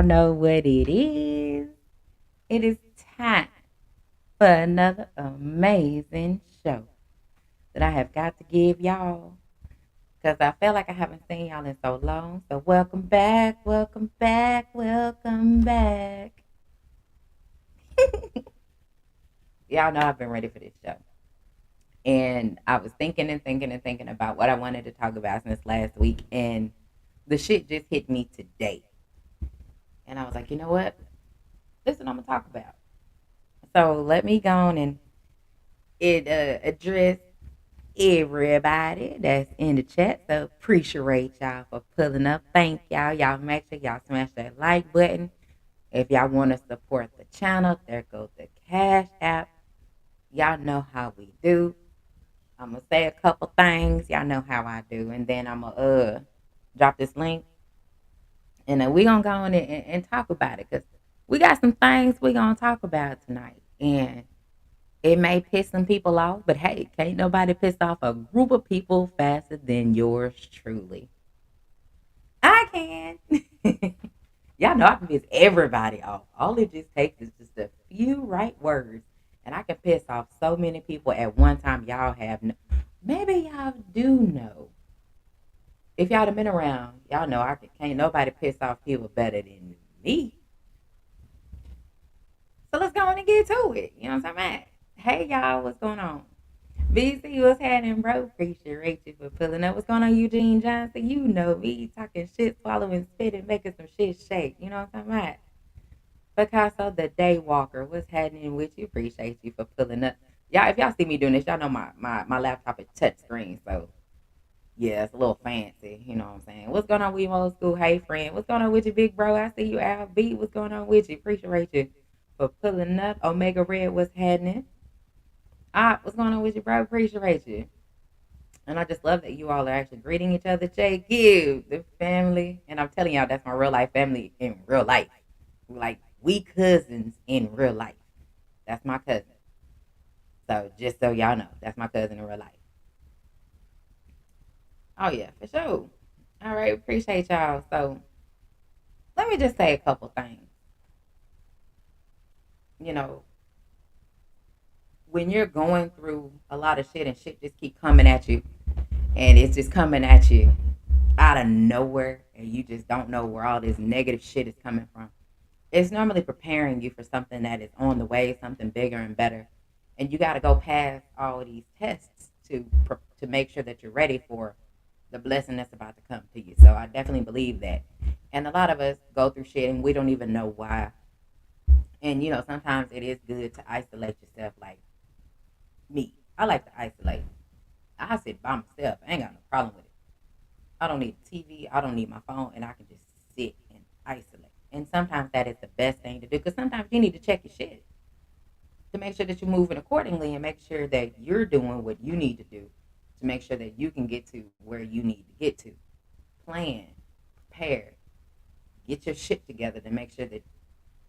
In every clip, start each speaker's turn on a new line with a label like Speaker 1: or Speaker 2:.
Speaker 1: y'all know what it is. It is time for another amazing show that I have got to give y'all because I feel like I haven't seen y'all in so long. So welcome back, welcome back, welcome back. Y'all know I've been ready for this show. And I was thinking and thinking and thinking about what I wanted to talk about since last week. And the shit just hit me today. And I was like, you know what? This is what I'm going to talk about. So let me go on and address everybody that's in the chat. So appreciate y'all for pulling up. Thank y'all. Y'all make sure y'all smash that like button. If y'all want to support the channel, there goes the Cash App. Y'all know how we do. I'm gonna say a couple things. Y'all know how I do, and then I'm gonna drop this link, and then we gonna go on and talk about it because we got some things we gonna talk about tonight, and it may piss some people off, but hey, can't nobody piss off a group of people faster than yours truly. I can. Y'all know I can piss everybody off. All it just takes is just a few right words, and I can piss off so many people at one time. Y'all have no, maybe y'all do know. If y'all have been around, y'all know can't nobody piss off people better than me. So let's go on and get to it. You know what I'm talking about? Hey y'all, what's going on? BC, what's happening, bro? Appreciate you for pulling up. What's going on, Eugene Johnson? You know me talking shit, swallowing spit, and making some shit shake. You know what I'm talking about? Picasso, the day walker. What's happening with you? Appreciate you for pulling up. Y'all, if y'all see me doing this, y'all know my laptop is touch screen, so yeah, it's a little fancy. You know what I'm saying? What's going on with you, old school? Hey, friend. What's going on with you, big bro? I see you, Al B. What's going on with you? Appreciate you for pulling up. Omega Red, what's happening? What's going on with you, bro? Appreciate you. And I just love that you all are actually greeting each other. Jake, you, the family. And I'm telling y'all, that's my real life family in real life. Like, we cousins in real life. That's my cousin. So, just so y'all know, that's my cousin in real life. Oh, yeah, for sure. All right, appreciate y'all. So, let me just say a couple things. You know, when you're going through a lot of shit and shit just keep coming at you, and it's just coming at you out of nowhere, and you just don't know where all this negative shit is coming from, it's normally preparing you for something that is on the way, something bigger and better. And you got to go past all these tests to make sure that you're ready for the blessing that's about to come to you. So I definitely believe that. And a lot of us go through shit and we don't even know why. And sometimes it is good to isolate yourself. Like me, I like to isolate. I sit by myself. I ain't got no problem with it. I don't need TV. I don't need my phone, and I can just sit and isolate. And sometimes that is the best thing to do because sometimes you need to check your shit to make sure that you're moving accordingly and make sure that you're doing what you need to do to make sure that you can get to where you need to get to. Plan, prepare, get your shit together to make sure that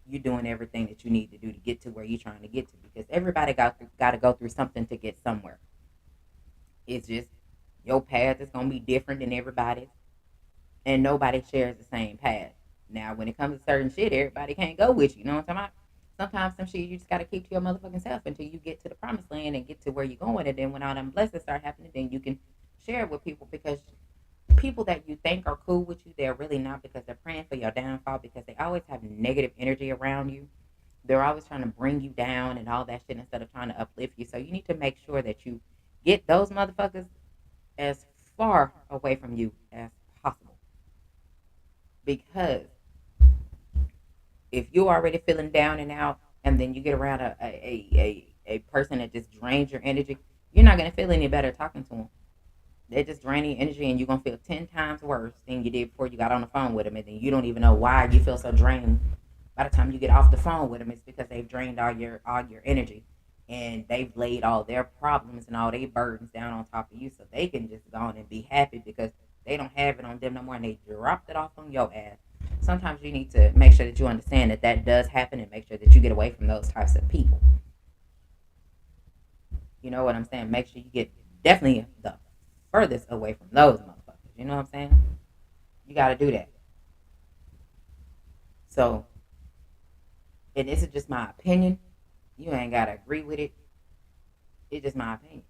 Speaker 1: you're doing everything that you need to do to get to where you're trying to get to because everybody got to go through something to get somewhere. It's just your path is going to be different than everybody's, and nobody shares the same path. Now, when it comes to certain shit, everybody can't go with you. You know what I'm talking about? Sometimes some shit you just gotta keep to your motherfucking self until you get to the promised land and get to where you're going. And then when all them blessings start happening, then you can share it with people because people that you think are cool with you, they're really not because they're praying for your downfall because they always have negative energy around you. They're always trying to bring you down and all that shit instead of trying to uplift you. So you need to make sure that you get those motherfuckers as far away from you as possible because if you're already feeling down and out and then you get around a person that just drains your energy, you're not going to feel any better talking to them. They're just draining your energy and you're going to feel 10 times worse than you did before you got on the phone with them. And then you don't even know why you feel so drained. By the time you get off the phone with them, it's because they've drained all your energy. And they've laid all their problems and all their burdens down on top of you so they can just go on and be happy because they don't have it on them no more and they dropped it off on your ass. Sometimes you need to make sure that you understand that that does happen and make sure that you get away from those types of people. You know what I'm saying? Make sure you get definitely the furthest away from those motherfuckers. You know what I'm saying? You got to do that. So, and this is just my opinion. You ain't gotta agree with it. It's just my opinion.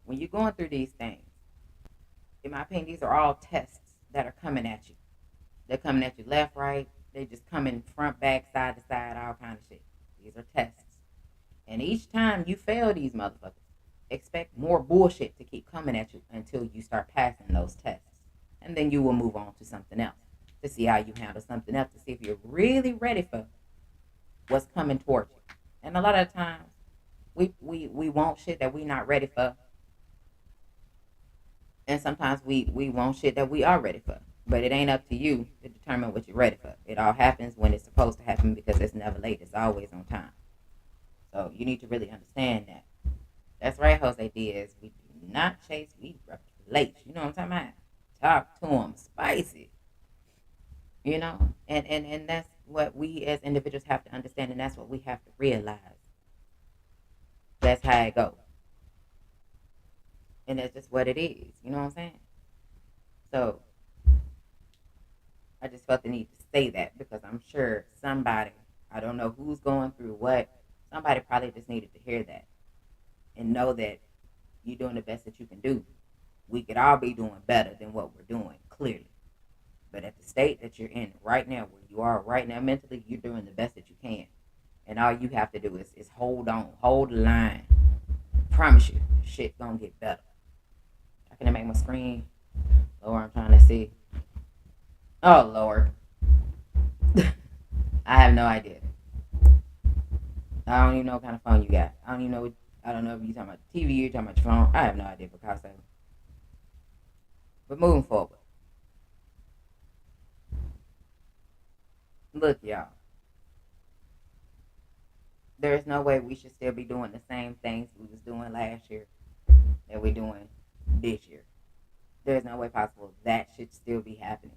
Speaker 1: When you're going through these things, in my opinion, these are all tests that are coming at you. They're coming at you left, right. They just coming front, back, side to side, all kind of shit. These are tests. And each time you fail these motherfuckers, expect more bullshit to keep coming at you until you start passing those tests. And then you will move on to something else to see how you handle something else, to see if you're really ready for what's coming towards you. And a lot of times, we want shit that we not ready for. And sometimes we want shit that we are ready for. But it ain't up to you to determine what you're ready for. It all happens when it's supposed to happen because it's never late. It's always on time. So you need to really understand that. That's right, Jose Diaz. We do not chase, we replace. You know what I'm talking about? Talk to them spicy. You know? And that's what we as individuals have to understand, and that's what we have to realize. That's how it goes. And that's just what it is. You know what I'm saying? So I just felt the need to say that because I'm sure somebody, I don't know who's going through what, somebody probably just needed to hear that and know that you're doing the best that you can do. We could all be doing better than what we're doing, clearly. But at the state that you're in right now, where you are right now mentally, you're doing the best that you can. And all you have to do is hold on, hold the line. I promise you, shit gonna get better. I can make my screen lower. I'm trying to see. Oh Lord, I have no idea. I don't even know what kind of phone you got. I don't even know. I don't know if you're talking about TV, you're talking about your phone. I have no idea, Picasso. But moving forward, look, y'all. There's no way we should still be doing the same things we was doing last year that we're doing this year. There's no way possible that should still be happening.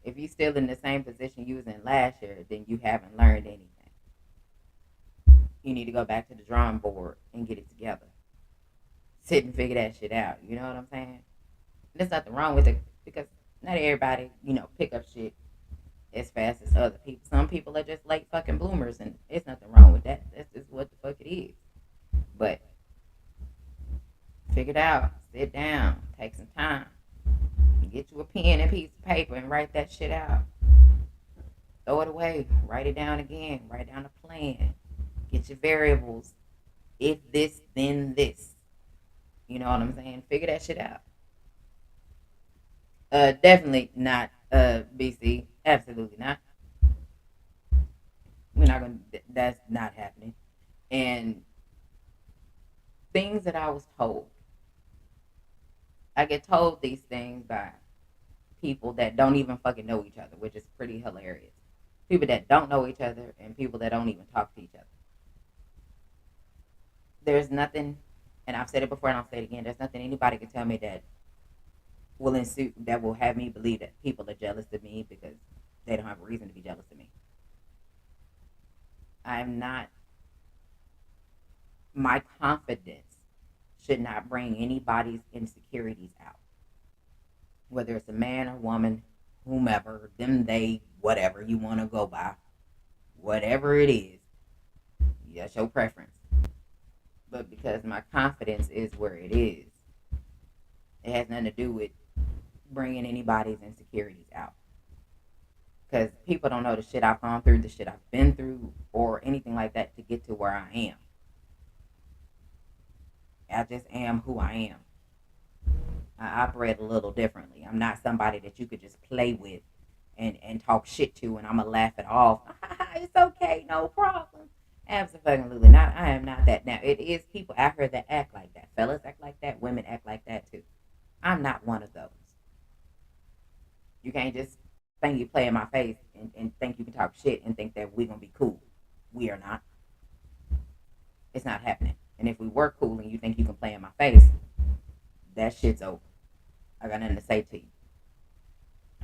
Speaker 1: If you're still in the same position you was in last year, then you haven't learned anything. You need to go back to the drawing board and get it together. Sit and figure that shit out. You know what I'm saying? There's nothing wrong with it because not everybody, pick up shit as fast as other people. Some people are just late fucking bloomers, and there's nothing wrong with that. That's just what the fuck it is. But figure it out. Sit down. Take some time. Get you a pen and piece of paper and write that shit out. Throw it away. Write it down again. Write down a plan. Get your variables. If this, then this. You know what I'm saying? Figure that shit out. Definitely not BC. Absolutely not. We're not gonna. That's not happening. And things that I was told, I get told these things by people that don't even fucking know each other, which is pretty hilarious. People that don't know each other and people that don't even talk to each other. There's nothing, and I've said it before and I'll say it again. There's nothing anybody can tell me that will ensue that will have me believe that people are jealous of me because they don't have a reason to be jealous of me. I'm not. My confidence should not bring anybody's insecurities out, whether it's a man or woman, whomever, them, they, whatever you want to go by, whatever it is, that's your preference. But because my confidence is where it is, it has nothing to do with bringing anybody's insecurities out. Because people don't know the shit I've gone through, the shit I've been through, or anything like that to get to where I am. I just am who I am. I operate a little differently. I'm not somebody that you could just play with and talk shit to, and I'm going to laugh it off. It's okay, no problem. Absolutely not. I am not that. Now, it is people out here that act like that. Fellas act like that. Women act like that, too. I'm not one of those. You can't just think you play in my face and think you can talk shit and think that we're going to be cool. We are not. It's not happening. And if we were cool and you think you can play in my face, that shit's over. I got nothing to say to you.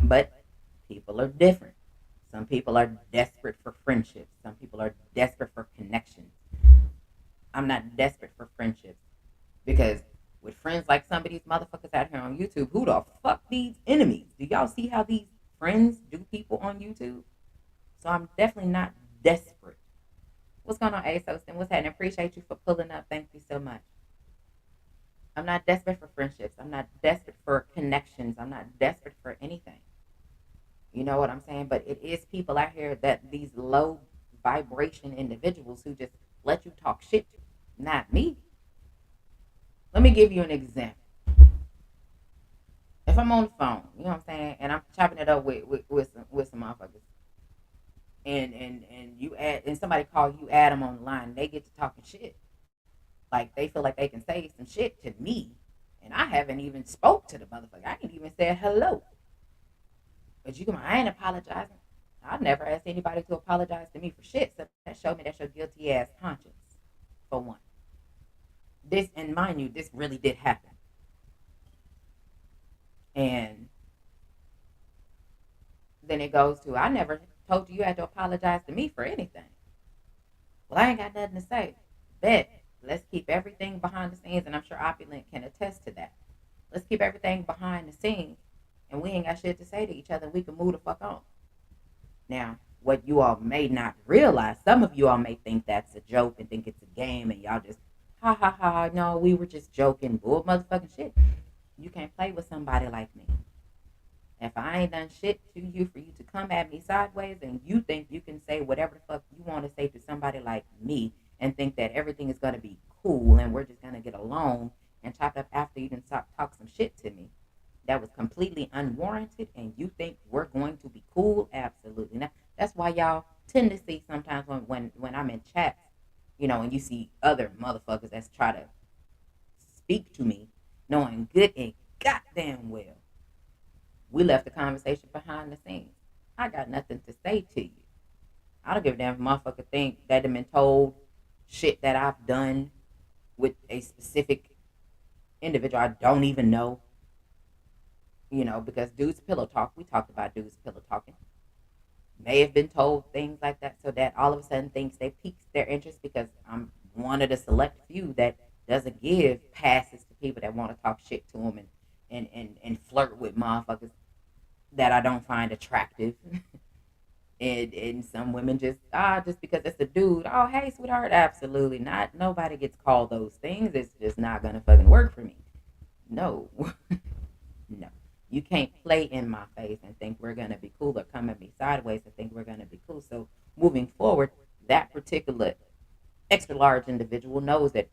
Speaker 1: But people are different. Some people are desperate for friendships. Some people are desperate for connections. I'm not desperate for friendships because with friends like some of these motherfuckers out here on YouTube, who the fuck these enemies? Do y'all see how these friends do people on YouTube? So I'm definitely not desperate. What's going on, ASOS? And what's happening? Appreciate you for pulling up. Thank you so much. I'm not desperate for friendships. I'm not desperate for connections. I'm not desperate for anything. You know what I'm saying? But it is people out here that these low vibration individuals who just let you talk shit to. Not me. Let me give you an example. If I'm on the phone, you know what I'm saying, and I'm chopping it up with some motherfuckers, and you add and somebody call you, add them on the line, they get to talking shit. Like they feel like they can say some shit to me, and I haven't even spoke to the motherfucker. I ain't even said hello. But you come, I ain't apologizing. I've never asked anybody to apologize to me for shit. So that showed me that's your guilty ass conscience. For one, this and mind you, this really did happen, and then it goes to I never told you you had to apologize to me for anything. Well, I ain't got nothing to say. Bet. Let's keep everything behind the scenes, and I'm sure Opulent can attest to that. Let's keep everything behind the scenes, and we ain't got shit to say to each other. We can move the fuck on. Now, what you all may not realize, some of you all may think that's a joke and think it's a game, and y'all just ha ha ha. No, we were just joking. Bull motherfucking shit. You can't play with somebody like me. If I ain't done shit to you for you to come at me sideways and you think you can say whatever the fuck you want to say to somebody like me and think that everything is going to be cool and we're just going to get along and chop up after you can talk some shit to me, that was completely unwarranted and you think we're going to be cool, absolutely not. That's why y'all tend to see sometimes when I'm in chats, and you see other motherfuckers that's try to speak to me knowing good and goddamn well we left the conversation behind the scenes. I got nothing to say to you. I don't give a damn if a motherfucker think that have been told shit that I've done with a specific individual I don't even know. Because dudes pillow talk, we talked about dudes pillow talking. May have been told things like that so that all of a sudden thinks they piques their interest because I'm one of the select few that doesn't give passes to people that want to talk shit to them and flirt with motherfuckers that I don't find attractive. And some women just because it's a dude, oh hey sweetheart, absolutely not. Nobody gets called those things. It's just not gonna fucking work for me. No. No. You can't play in my face and think we're gonna be cool or come at me sideways and think we're gonna be cool. So moving forward, that particular extra large individual knows that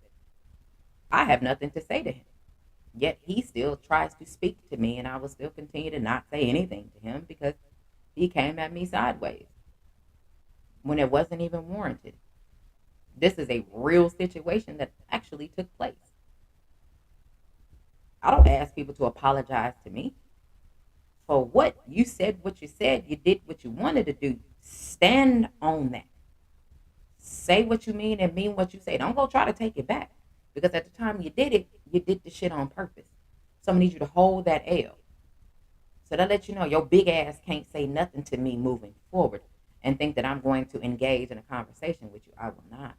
Speaker 1: I have nothing to say to him. Yet he still tries to speak to me, and I will still continue to not say anything to him because he came at me sideways when it wasn't even warranted. This is a real situation that actually took place. I don't ask people to apologize to me for what you said, you did what you wanted to do. Stand on that. Say what you mean and mean what you say. Don't go try to take it back because at the time you did it, you did the shit on purpose. So I need you to hold that L. So that lets you know your big ass can't say nothing to me moving forward and think that I'm going to engage in a conversation with you. I will not.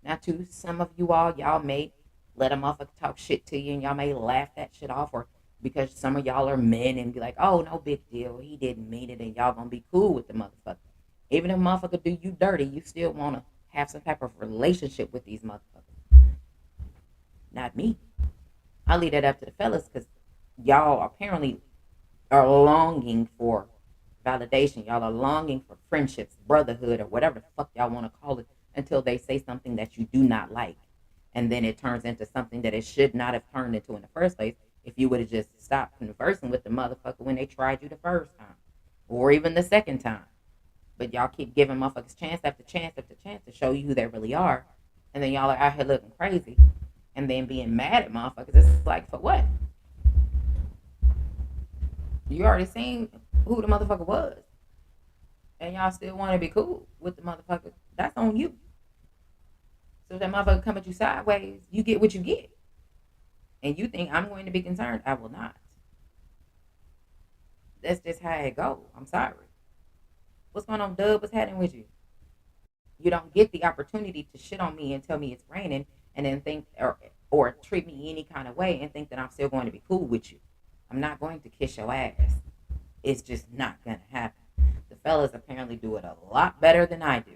Speaker 1: Now, to some of you all, y'all may let a motherfucker talk shit to you and y'all may laugh that shit off, or because some of y'all are men and be like, oh, no big deal. He didn't mean it, and y'all gonna be cool with the motherfucker. Even if motherfucker do you dirty, you still want to have some type of relationship with these motherfuckers. Not me. I leave that up to the fellas because y'all apparently are longing for validation. Y'all are longing for friendships, brotherhood, or whatever the fuck y'all want to call it until they say something that you do not like. And then it turns into something that it should not have turned into in the first place if you would have just stopped conversing with the motherfucker when they tried you the first time or even the second time. But y'all keep giving motherfuckers chance after chance after chance to show you who they really are. And then y'all are out here looking crazy and then being mad at motherfuckers. It's like, for what? You already seen who the motherfucker was. And y'all still want to be cool with the motherfucker. That's on you. So if that motherfucker come at you sideways, you get what you get. And you think I'm going to be concerned? I will not. That's just how it goes. I'm sorry. What's going on, Dub? What's happening with you? You don't get the opportunity to shit on me and tell me it's raining and then think or treat me any kind of way and think that I'm still going to be cool with you. I'm not going to kiss your ass. It's just not going to happen. The fellas apparently do it a lot better than I do.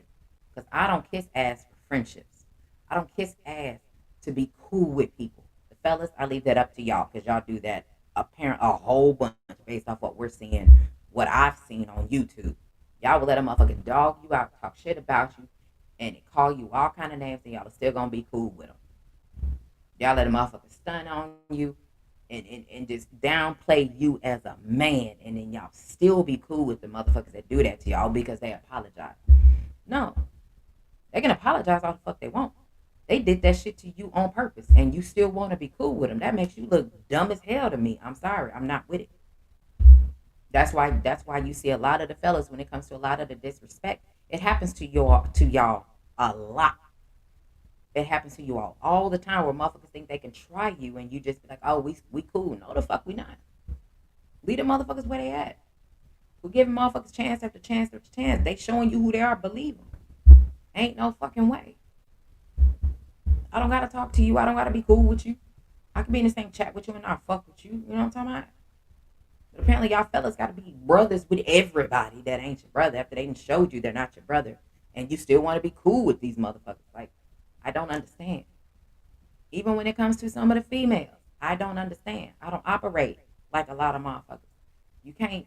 Speaker 1: Because I don't kiss ass for friendships. I don't kiss ass to be cool with people. The fellas, I leave that up to y'all because y'all do that apparent a whole bunch based off what we're seeing, what I've seen on YouTube. Y'all will let a motherfucker dog you out, talk shit about you, and call you all kind of names, and y'all are still gonna be cool with them. Y'all let a motherfucker stun on you and just downplay you as a man, and then y'all still be cool with the motherfuckers that do that to y'all because they apologize. No, they can apologize all the fuck they want. They did that shit to you on purpose, and you still want to be cool with them. That makes you look dumb as hell to me. I'm sorry, I'm not with it. That's why you see a lot of the fellas when it comes to a lot of the disrespect. It happens to y'all a lot. It happens to you all the time where motherfuckers think they can try you and you just be like, oh, we cool. No, the fuck we not. Leave the motherfuckers where they at. We giving motherfuckers chance after chance after chance. They showing you who they are. Believe them. Ain't no fucking way. I don't gotta talk to you. I don't gotta be cool with you. I can be in the same chat with you and not fuck with you. You know what I'm talking about? But apparently y'all fellas gotta be brothers with everybody that ain't your brother after they done showed you they're not your brother. And you still want to be cool with these motherfuckers. Like, I don't understand. Even when it comes to some of the females, I don't understand. I don't operate like a lot of motherfuckers. You can't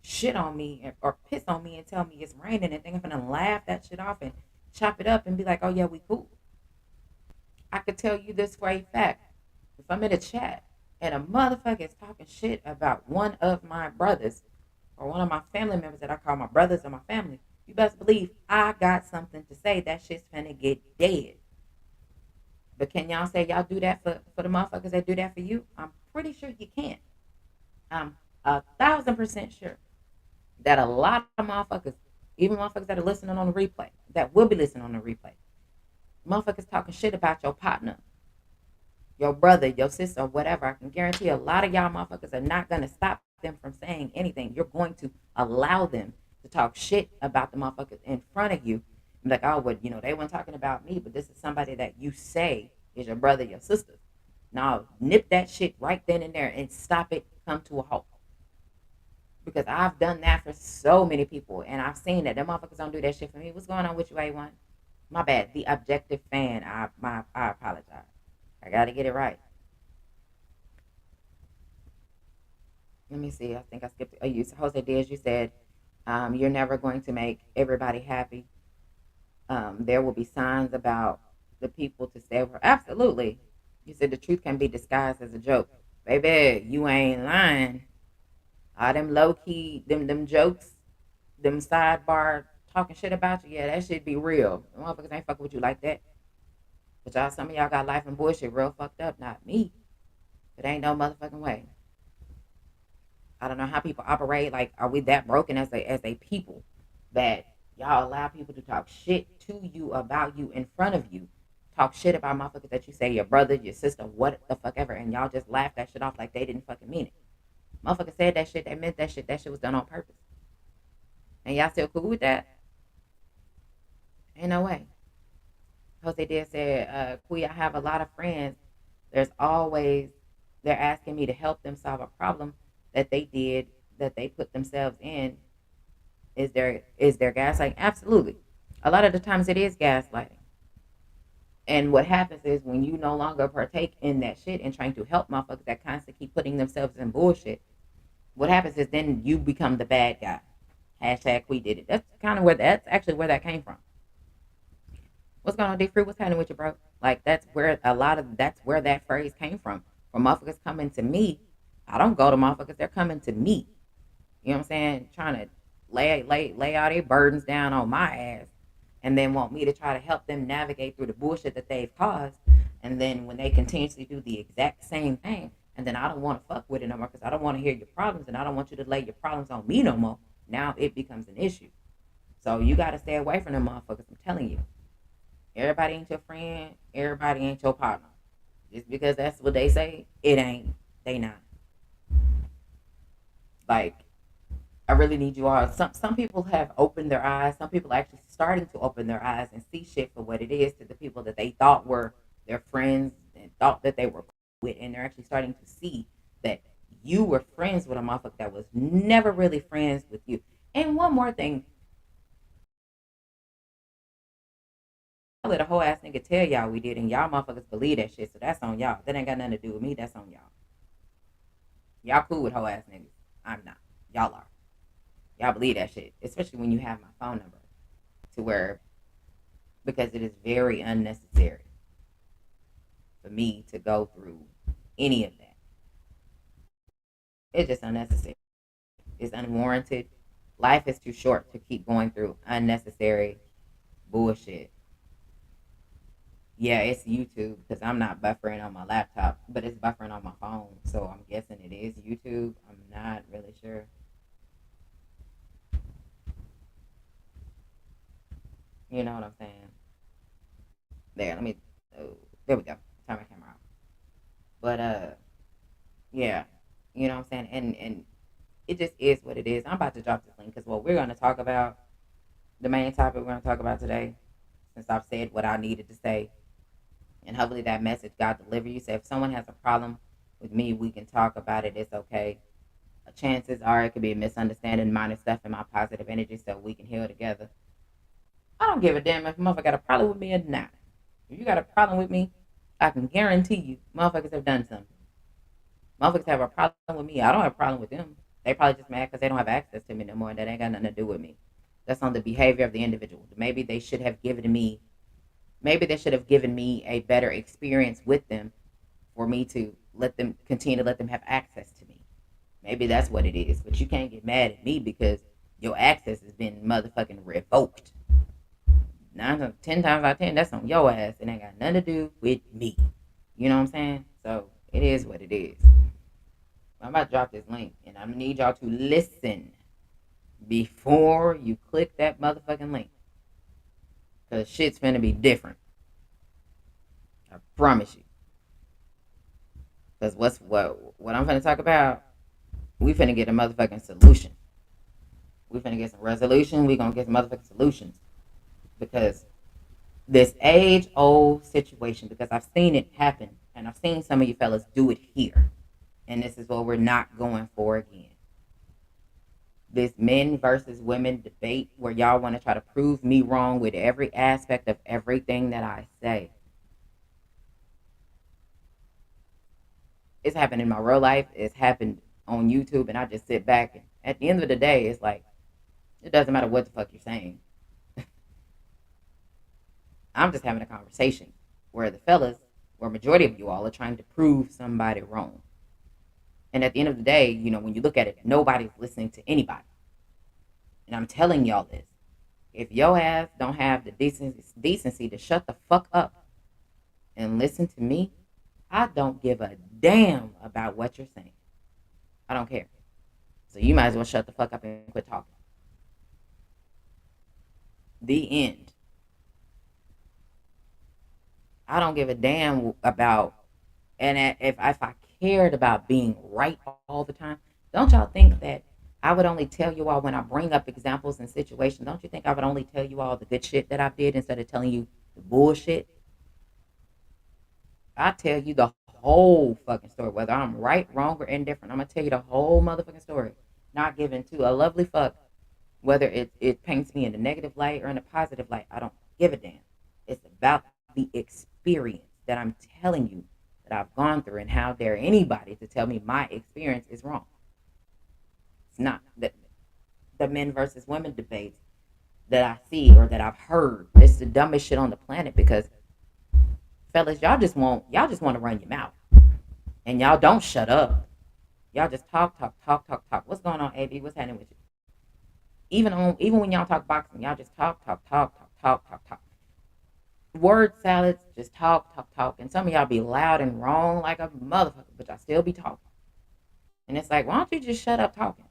Speaker 1: shit on me or piss on me and tell me it's raining and think I'm gonna laugh that shit off and chop it up and be like, oh yeah, we cool. I could tell you this for a fact. If I'm in a chat and a motherfucker is talking shit about one of my brothers or one of my family members that I call my brothers or my family, you best believe I got something to say. That shit's finna get dead. But can y'all say y'all do that for the motherfuckers that do that for you? I'm pretty sure you can't. I'm 1,000% sure that a lot of motherfuckers, even motherfuckers that are listening on the replay, that will be listening on the replay, motherfuckers talking shit about your partner, your brother, your sister, whatever. I can guarantee a lot of y'all motherfuckers are not going to stop them from saying anything. You're going to allow them to talk shit about the motherfuckers in front of you. Like, oh, well, they weren't talking about me, but this is somebody that you say is your brother, your sister. Now, nip that shit right then and there and stop it, come to a halt. Because I've done that for so many people, and I've seen that. Them motherfuckers don't do that shit for me. What's going on with you, A1? My bad. The objective fan. I apologize. I got to get it right. Let me see. I think I skipped. Oh, Jose Diaz, you said you're never going to make everybody happy. There will be signs about the people to stay over. Absolutely. You said the truth can be disguised as a joke. Baby, you ain't lying. All them low key, them jokes, them sidebar talking shit about you, yeah, that shit be real. Motherfuckers ain't fucking with you like that. But y'all, some of y'all got life and bullshit real fucked up. Not me. It ain't no motherfucking way. I don't know how people operate. Like, are we that broken as a people that y'all allow people to talk shit to you about you in front of you? Talk shit about motherfuckers that you say your brother, your sister, what the fuck ever, and y'all just laugh that shit off like they didn't fucking mean it. Motherfucker said that shit, they meant that shit. That shit was done on purpose. And y'all still cool with that? Ain't no way. Jose did say, Kui, I have a lot of friends. There's always, they're asking me to help them solve a problem that they did, that they put themselves in. Is there gaslighting? Absolutely. A lot of the times it is gaslighting. And what happens is when you no longer partake in that shit and trying to help motherfuckers that constantly keep putting themselves in bullshit, what happens is then you become the bad guy. Hashtag we did it. That's actually where that came from. What's going on, D Free? What's happening with you, bro? Like that's where that phrase came from. From motherfuckers coming to me. I don't go to motherfuckers, they're coming to me. You know what I'm saying? Trying to lay all their burdens down on my ass and then want me to try to help them navigate through the bullshit that they've caused. And then when they continuously do the exact same thing, and then I don't want to fuck with it no more because I don't want to hear your problems and I don't want you to lay your problems on me no more. Now it becomes an issue. So you got to stay away from them motherfuckers. I'm telling you. Everybody ain't your friend. Everybody ain't your partner. Just because that's what they say, it ain't. They not. Like, I really need you all. Some people have opened their eyes. Some people are actually starting to open their eyes and see shit for what it is to the people that they thought were their friends and thought that they were cool with, and they're actually starting to see that you were friends with a motherfucker that was never really friends with you. And one more thing, I let a whole ass nigga tell y'all we did, and y'all motherfuckers believe that shit. So that's on y'all. That ain't got nothing to do with me. That's on y'all. Y'all cool with whole ass niggas. I'm not. Y'all are. Y'all believe that shit, especially when you have my phone number, to where because it is very unnecessary for me to go through any of that. It's just unnecessary. It's unwarranted. Life is too short to keep going through unnecessary bullshit. Yeah, it's YouTube because I'm not buffering on my laptop, but it's buffering on my phone. So I'm guessing it is YouTube. I'm not really sure. You know what I'm saying? There, let me. Oh, there we go. Turn my camera off. But yeah, you know what I'm saying? And it just is what it is. I'm about to drop this link because what we're gonna talk about, the main topic we're gonna talk about today, since I've said what I needed to say, and hopefully that message got delivered. You say if someone has a problem with me, we can talk about it. It's okay. Chances are it could be a misunderstanding, minor stuff in my positive energy, so we can heal together. I don't give a damn if a motherfucker got a problem with me or not. If you got a problem with me, I can guarantee you, motherfuckers have done something. Motherfuckers have a problem with me. I don't have a problem with them. They probably just mad because they don't have access to me no more, and that ain't got nothing to do with me. That's on the behavior of the individual. Maybe they should have given me. Maybe they should have given me a better experience with them for me to let them continue to let them have access to me. Maybe that's what it is. But you can't get mad at me because your access has been motherfucking revoked. 10 times out of 10, that's on your ass. It ain't got nothing to do with me. You know what I'm saying? So it is what it is. I'm about to drop this link, and I need y'all to listen before you click that motherfucking link, cause shit's finna be different. I promise you. Cause what I'm finna talk about, we finna get a motherfucking solution. We finna get some resolution. We gonna get some motherfucking solutions because this age old situation. Because I've seen it happen, and I've seen some of you fellas do it here, and this is what we're not going for again. This men versus women debate where y'all want to try to prove me wrong with every aspect of everything that I say. It's happened in my real life. It's happened on YouTube, and I just sit back. And at the end of the day, it's like it doesn't matter what the fuck you're saying. I'm just having a conversation where the fellas, where majority of you all are trying to prove somebody wrong. And at the end of the day, you know, when you look at it, nobody's listening to anybody. And I'm telling y'all this. If your ass don't have the decency to shut the fuck up and listen to me, I don't give a damn about what you're saying. I don't care. So you might as well shut the fuck up and quit talking. The end. I don't give a damn about, and if I cared about being right all the time, don't y'all think that I would only tell you all when I bring up examples and situations? Don't you think I would only tell you all the good shit that I did instead of telling you the bullshit? I tell you the whole fucking story, whether I'm right, wrong, or indifferent. I'm gonna tell you the whole motherfucking story, not giving to a lovely fuck whether it paints me in a negative light or in a positive light. I don't give a damn. It's about the experience that I'm telling you that I've gone through, and how dare anybody to tell me my experience is wrong. It's not that the men versus women debates that I see or that I've heard. It's the dumbest shit on the planet because fellas, y'all just want to run your mouth. And y'all don't shut up. Y'all just talk, talk, talk, talk, talk. What's going on, AB? What's happening with you? Even when y'all talk boxing, y'all just talk, talk, talk, talk, talk, talk, talk. Word salads, just talk, talk, talk. And some of y'all be loud and wrong like a motherfucker, but y'all still be talking. And it's like, why don't you just shut up talking?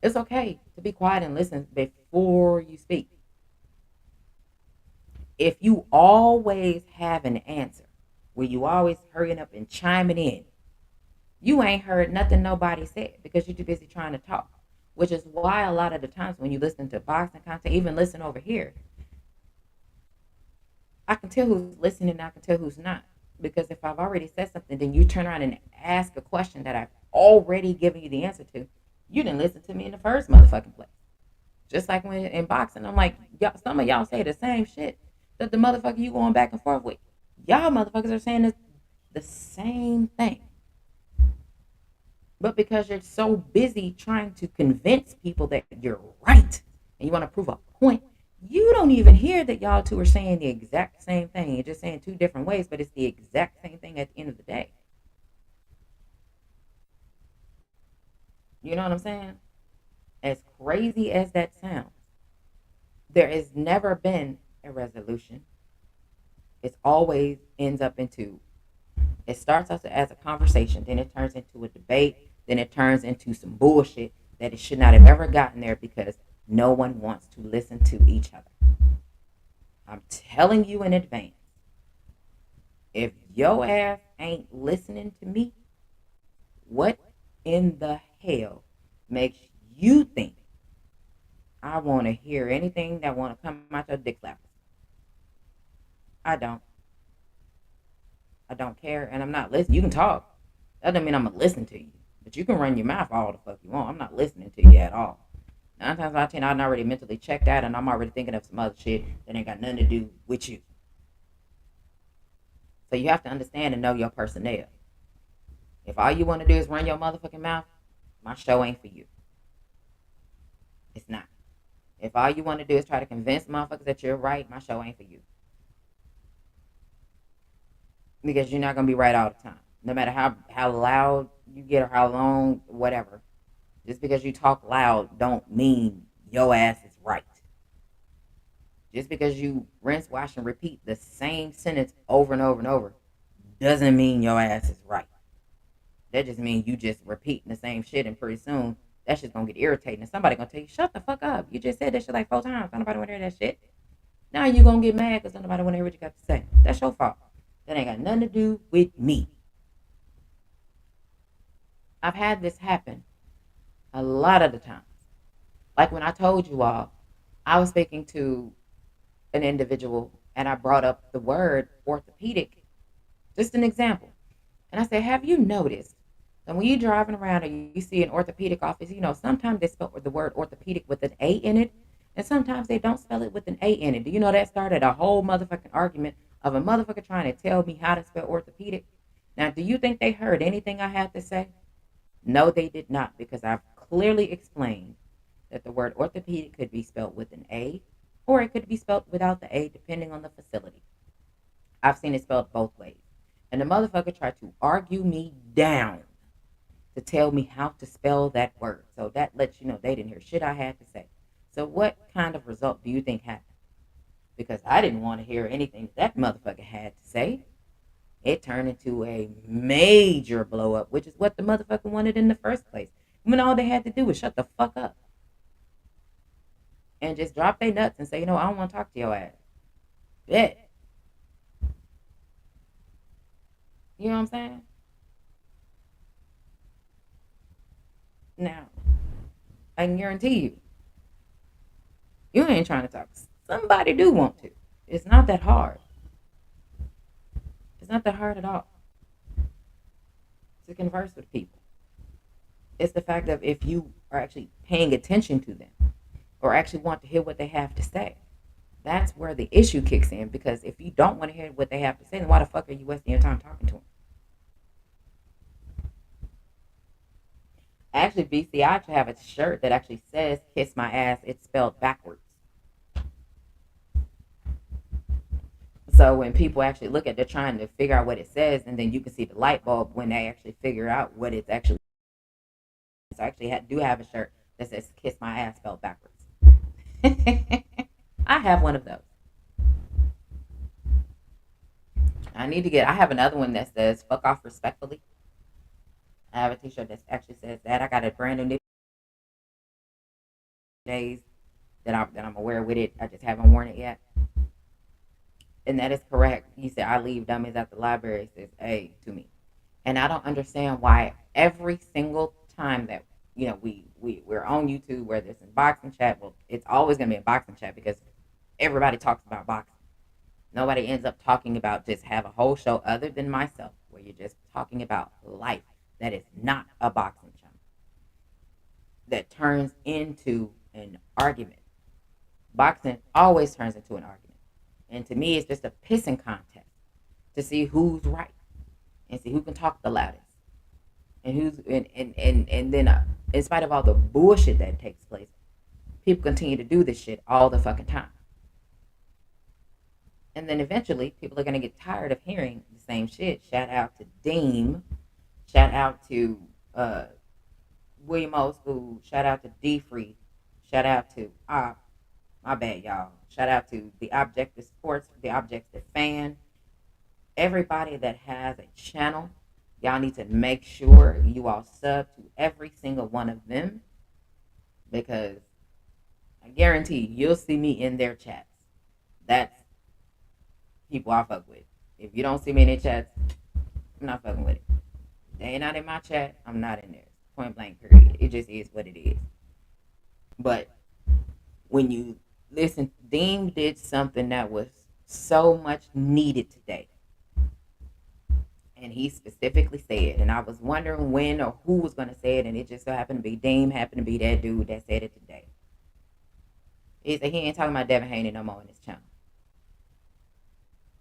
Speaker 1: It's okay to be quiet and listen before you speak. If you always have an answer, where you always hurrying up and chiming in, you ain't heard nothing nobody said because you're too busy trying to talk. Which is why a lot of the times when you listen to boxing content, even listen over here, I can tell who's listening and I can tell who's not. Because if I've already said something, then you turn around and ask a question that I've already given you the answer to. You didn't listen to me in the first motherfucking place. Just like when in boxing, I'm like, y'all, some of y'all say the same shit that the motherfucker you going back and forth with. Y'all motherfuckers are saying the same thing. But because you're so busy trying to convince people that you're right and you want to prove a point, you don't even hear that y'all two are saying the exact same thing. You're just saying two different ways, but it's the exact same thing at the end of the day. You know what I'm saying? As crazy as that sounds, there has never been a resolution. It always ends up into, it starts out as a conversation, then it turns into a debate, then it turns into some bullshit that it should not have ever gotten there because no one wants to listen to each other. I'm telling you in advance, if your ass ain't listening to me, what in the hell makes you think I want to hear anything that want to come out your dick flappers? I don't. I don't care, and I'm not listening. You can talk. That doesn't mean I'm gonna listen to you, but you can run your mouth all the fuck you want. I'm not listening to you at all. 9 times out of 10, I'm already mentally checked out, and I'm already thinking of some other shit that ain't got nothing to do with you. So you have to understand and know your personnel. If all you want to do is run your motherfucking mouth, my show ain't for you. It's not. If all you want to do is try to convince motherfuckers that you're right, my show ain't for you. Because you're not gonna be right all the time. No matter how loud you get or how long, whatever. Just because you talk loud don't mean your ass is right. Just because you rinse, wash, and repeat the same sentence over and over and over doesn't mean your ass is right. That just means you just repeating the same shit, and pretty soon that shit's gonna get irritating. And somebody gonna tell you, "Shut the fuck up! You just said that shit like 4 times. Don't nobody want to hear that shit." Now you gonna get mad because nobody want to hear what you got to say. That's your fault. That ain't got nothing to do with me. I've had this happen a lot of the times. Like when I told you all, I was speaking to an individual and I brought up the word orthopedic, just an example. And I said, have you noticed that when you're driving around and you see an orthopedic office, sometimes they spell the word orthopedic with an A in it, and sometimes they don't spell it with an A in it. Do you know that started a whole motherfucking argument of a motherfucker trying to tell me how to spell orthopedic? Now, do you think they heard anything I had to say? No, they did not, because I've clearly explained that the word orthopedic could be spelled with an A or it could be spelled without the A, depending on the facility. I've seen it spelled both ways. And the motherfucker tried to argue me down to tell me how to spell that word. So that lets you know they didn't hear shit I had to say. So what kind of result do you think happened? Because I didn't want to hear anything that motherfucker had to say. It turned into a major blow up, which is what the motherfucker wanted in the first place. When all they had to do was shut the fuck up and just drop their nuts and say, I don't want to talk to your ass. Bet. You know what I'm saying? Now, I can guarantee you ain't trying to talk. Somebody do want to. It's not that hard. It's not that hard at all to converse with people. It's the fact that if you are actually paying attention to them or actually want to hear what they have to say, that's where the issue kicks in. Because if you don't want to hear what they have to say, then why the fuck are you wasting your time talking to them? Actually, BC, I actually have a shirt that actually says "Kiss My Ass." It's spelled backwards. So when people actually look at it, they're trying to figure out what it says, and then you can see the light bulb when they actually figure out what it's actually. So I actually do have a shirt that says "Kiss My Ass" spelled backwards. I have one of those. I have another one that says "Fuck off respectfully." I have a t-shirt that actually says that. I got a brand new days that I'm aware with it. I just haven't worn it yet. And that is correct. You said I leave dummies at the library, says A to me. And I don't understand why every single time that we're on YouTube, whether it's in boxing chat, well, it's always gonna be a boxing chat because everybody talks about boxing. Nobody ends up talking about just have a whole show other than myself where you're just talking about life that is not a boxing channel that turns into an argument. Boxing always turns into an argument. And to me, it's just a pissing contest to see who's right and see who can talk the loudest. And then in spite of all the bullshit that takes place, people continue to do this shit all the fucking time. And then eventually, people are going to get tired of hearing the same shit. Shout out to Deem. Shout out to William Old School. Shout out to D Free. Shout out to my bad, y'all. Shout out to the Objective Sports, the Objective Fan. Everybody that has a channel, y'all need to make sure you all sub to every single one of them, because I guarantee you'll see me in their chats. That's people I fuck with. If you don't see me in their chats, I'm not fucking with it. They ain't not in my chat, I'm not in there. Point blank, period. It just is what it is. But when you listen, Deem did something that was so much needed today. And he specifically said, and I was wondering when or who was going to say it, and it just so happened to be Deem, happened to be that dude that said it today. He said he ain't talking about Devin Haney no more in his channel.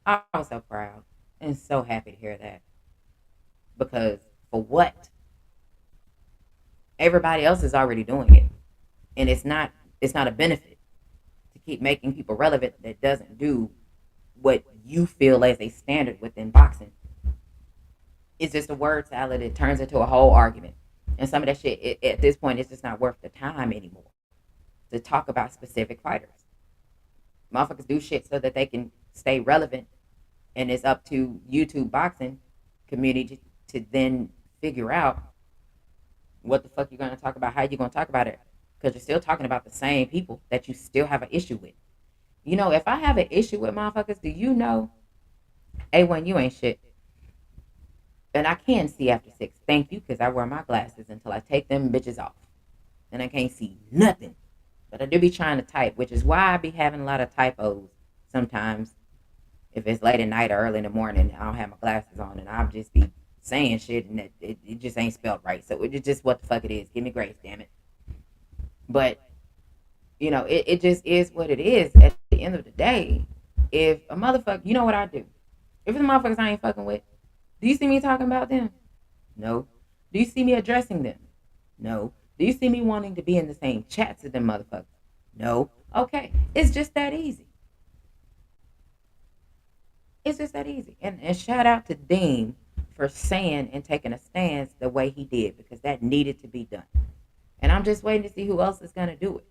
Speaker 1: I was so proud and so happy to hear that. Because for what? Everybody else is already doing it. And it's not a benefit to keep making people relevant that doesn't do what you feel as a standard within boxing. It's just a word salad. It turns into a whole argument. And some of that shit, at this point, it's just not worth the time anymore to talk about specific fighters. Motherfuckers do shit so that they can stay relevant. And it's up to YouTube boxing community to then figure out what the fuck you're going to talk about, how you're going to talk about it. Because you're still talking about the same people that you still have an issue with. You know, if I have an issue with motherfuckers, do you know, A1, you ain't shit. And I can see after 6. Thank you, because I wear my glasses until I take them bitches off. And I can't see nothing. But I do be trying to type, which is why I be having a lot of typos sometimes. If it's late at night or early in the morning, I don't have my glasses on, and I'll just be saying shit, and it just ain't spelled right. So it's just what the fuck it is. Give me grace, damn it. But, you know, it just is what it is at the end of the day. If a motherfucker, you know what I do? If the motherfuckers I ain't fucking with, do you see me talking about them? No. Do you see me addressing them? No. Do you see me wanting to be in the same chats as them motherfuckers? No. Okay. It's just that easy. It's just that easy. And shout out to Dean for saying and taking a stance the way he did, because that needed to be done. And I'm just waiting to see who else is going to do it.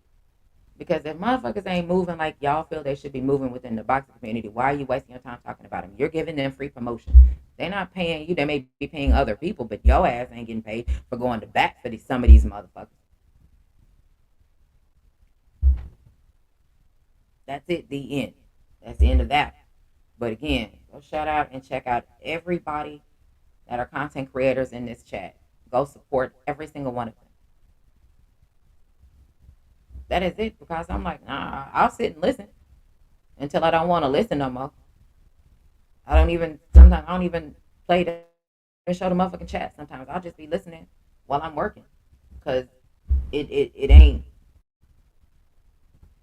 Speaker 1: Because if motherfuckers ain't moving like y'all feel they should be moving within the boxing community, why are you wasting your time talking about them? You're giving them free promotion. They're not paying you. They may be paying other people, but your ass ain't getting paid for going to bat for some of these motherfuckers. That's it. The end. That's the end of that. But again, go shout out and check out everybody that are content creators in this chat. Go support every single one of them. That is it, because I'm like, nah, I'll sit and listen until I don't want to listen no more. Sometimes I don't even play and show the motherfucking chat. Sometimes I'll just be listening while I'm working, because it ain't,